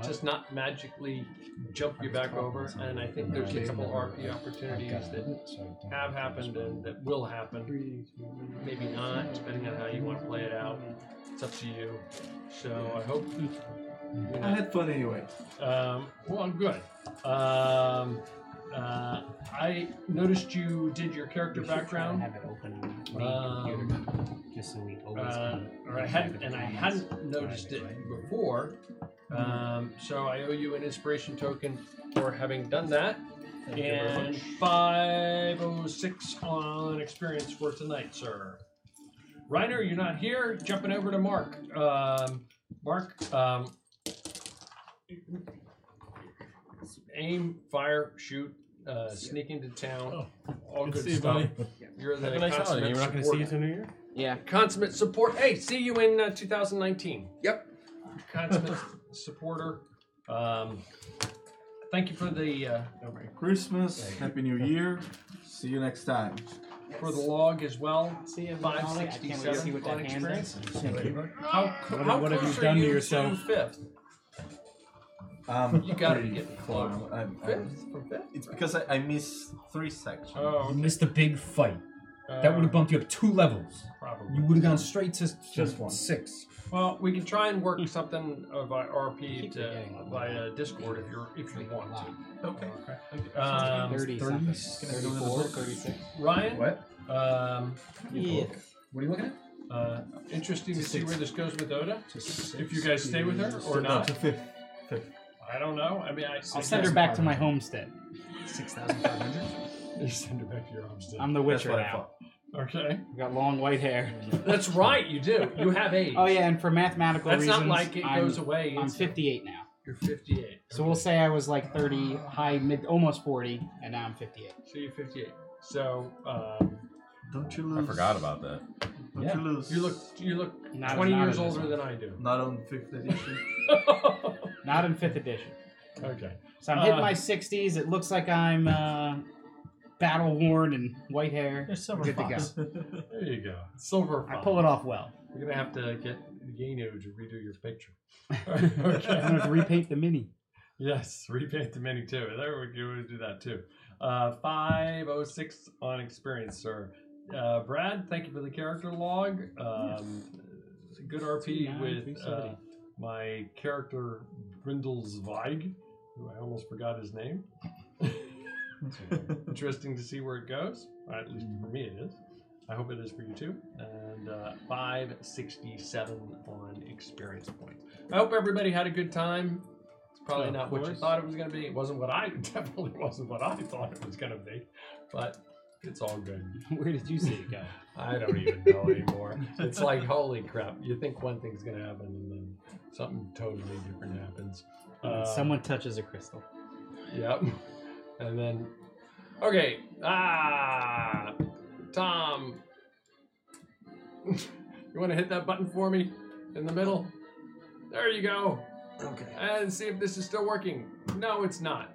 just not magically jump you back over, and I think there's a couple RP opportunities that have happened and that will happen. Maybe not, depending on how you want to play it out. It's up to you. So I hope. I had fun anyway. Well, good. I noticed you did your character background. Have it open on the computer, just so we always. I hadn't noticed it before. So I owe you an inspiration token for having done that. And 506 on experience for tonight, sir. Reiner, you're not here. Jumping over to Mark. Mark, aim, fire, shoot, sneak into town. All good stuff. You're the consummate You're not going to see you till New Year? Yeah. Consummate support. Hey, see you in 2019. Yep. Consummate supporter. Thank you for the Merry Christmas, Happy New Year. See you next time. For the log as well. See you, 567 on experience. How what have you done to yourself? To 5th? You got to get close. Fifth? From 5th? It's because I missed 3 sections. Oh, You missed a big fight. That would have bumped you up 2 levels. Probably. You would have gone straight to Just 1. 6. Well, we can try and work something via RP via Discord if you want to. Okay. 30 something. 34, 36. Ryan? What? Yeah. What are you looking at? Interesting to see where this goes with Oda. If you guys stay with her or not. To 5th. I don't know. I mean, I'll send her back to my homestead. 6,500. You send it back to your homestead. I'm the Witcher That's what I now. thought. Okay. I've got long white hair. That's right, you do. You have age. Oh yeah, and for mathematical That's reasons, not like it goes away. I'm instantly. 58 now. You're 58. So we'll say I was like 30, high, mid, almost 40, and now I'm 58. So you're 58. So Don't you lose? I forgot about that. Don't Yeah. you lose? you look Not- 20 not years in this older one. than I do. Not on 5th edition. Not in 5th edition. Okay. So I'm hitting my 60s. It looks like I'm battle worn and white hair. There's silver Good fox. to go. There you go. Silver I fox. pull it off well. You're going to have to get Yenu to redo your picture. I'm gonna have to repaint the mini. Yes, repaint the mini too. There we go. Do that too. 506 on experience, sir. Brad, thank you for the character log. Good RP with my character Brindle Zweig, who I almost forgot his name. Interesting to see where it goes. At least for me it is. I hope it is for you too. And 567 on experience points. I hope everybody had a good time. It's probably not what you thought it was going to be. It wasn't what I definitely wasn't what I thought it was going to be, but it's all good. Where did you see it go? I don't even know anymore. It's like, holy crap. You think one thing's going to happen and then something totally different happens. Someone touches a crystal. Yep. And then, okay. Tom. You want to hit that button for me in the middle? There you go. Okay. And see if this is still working. No, it's not.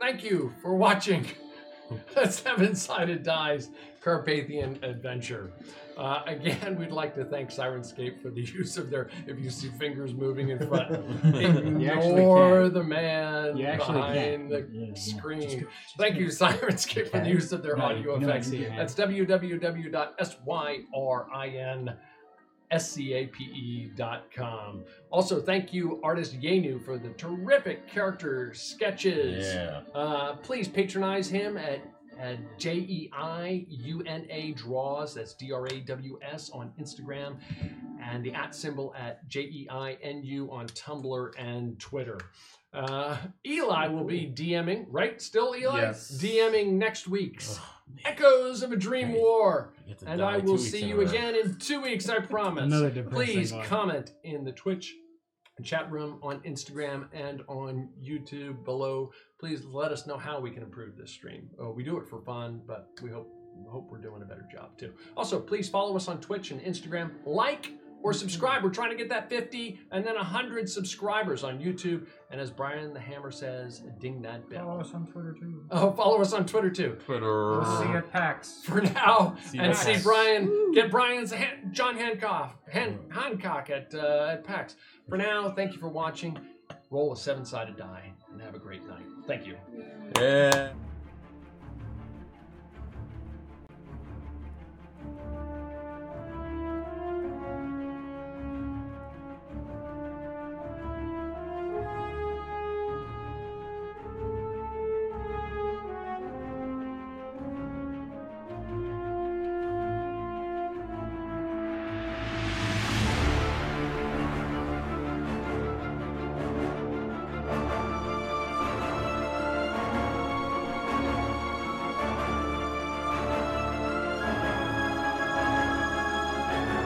Thank you for watching. Seven-Sided Dice Carpathian Adventure. Again, we'd like to thank Sirenscape for the use of their, if you see fingers moving in front, ignore the man behind the screen. Thank you, Sirenscape, for the use of their audio effects. That's www.syrinscape.com. Also, thank you, artist Yenu, for the terrific character sketches. Yeah. Please patronize him at JEIUNA Draws. That's DRAWS on Instagram, and the @ symbol at JEINU on Tumblr and Twitter. Eli will be DMing, right? Still, Eli? Yes. DMing next week's Echoes of a Dream War. get to And die I 2 will weeks see in a you row. again in 2 weeks, I promise. Another depressing Please one. comment in the Twitch chat room on Instagram and on YouTube below. Please let us know how we can improve this stream. We do it for fun, but we hope we're doing a better job too. Also, please follow us on Twitch and Instagram. Like or subscribe. We're trying to get that 50 and then 100 subscribers on YouTube. And as Brian the Hammer says, ding that bell. Follow us on Twitter too. Oh, follow us on Twitter too. Twitter. We'll see you at PAX. For now, See and PAX. see Brian, get Brian's John Hancock at PAX. For now, thank you for watching. Roll a 7-sided die and have a great night. Thank you. Yeah.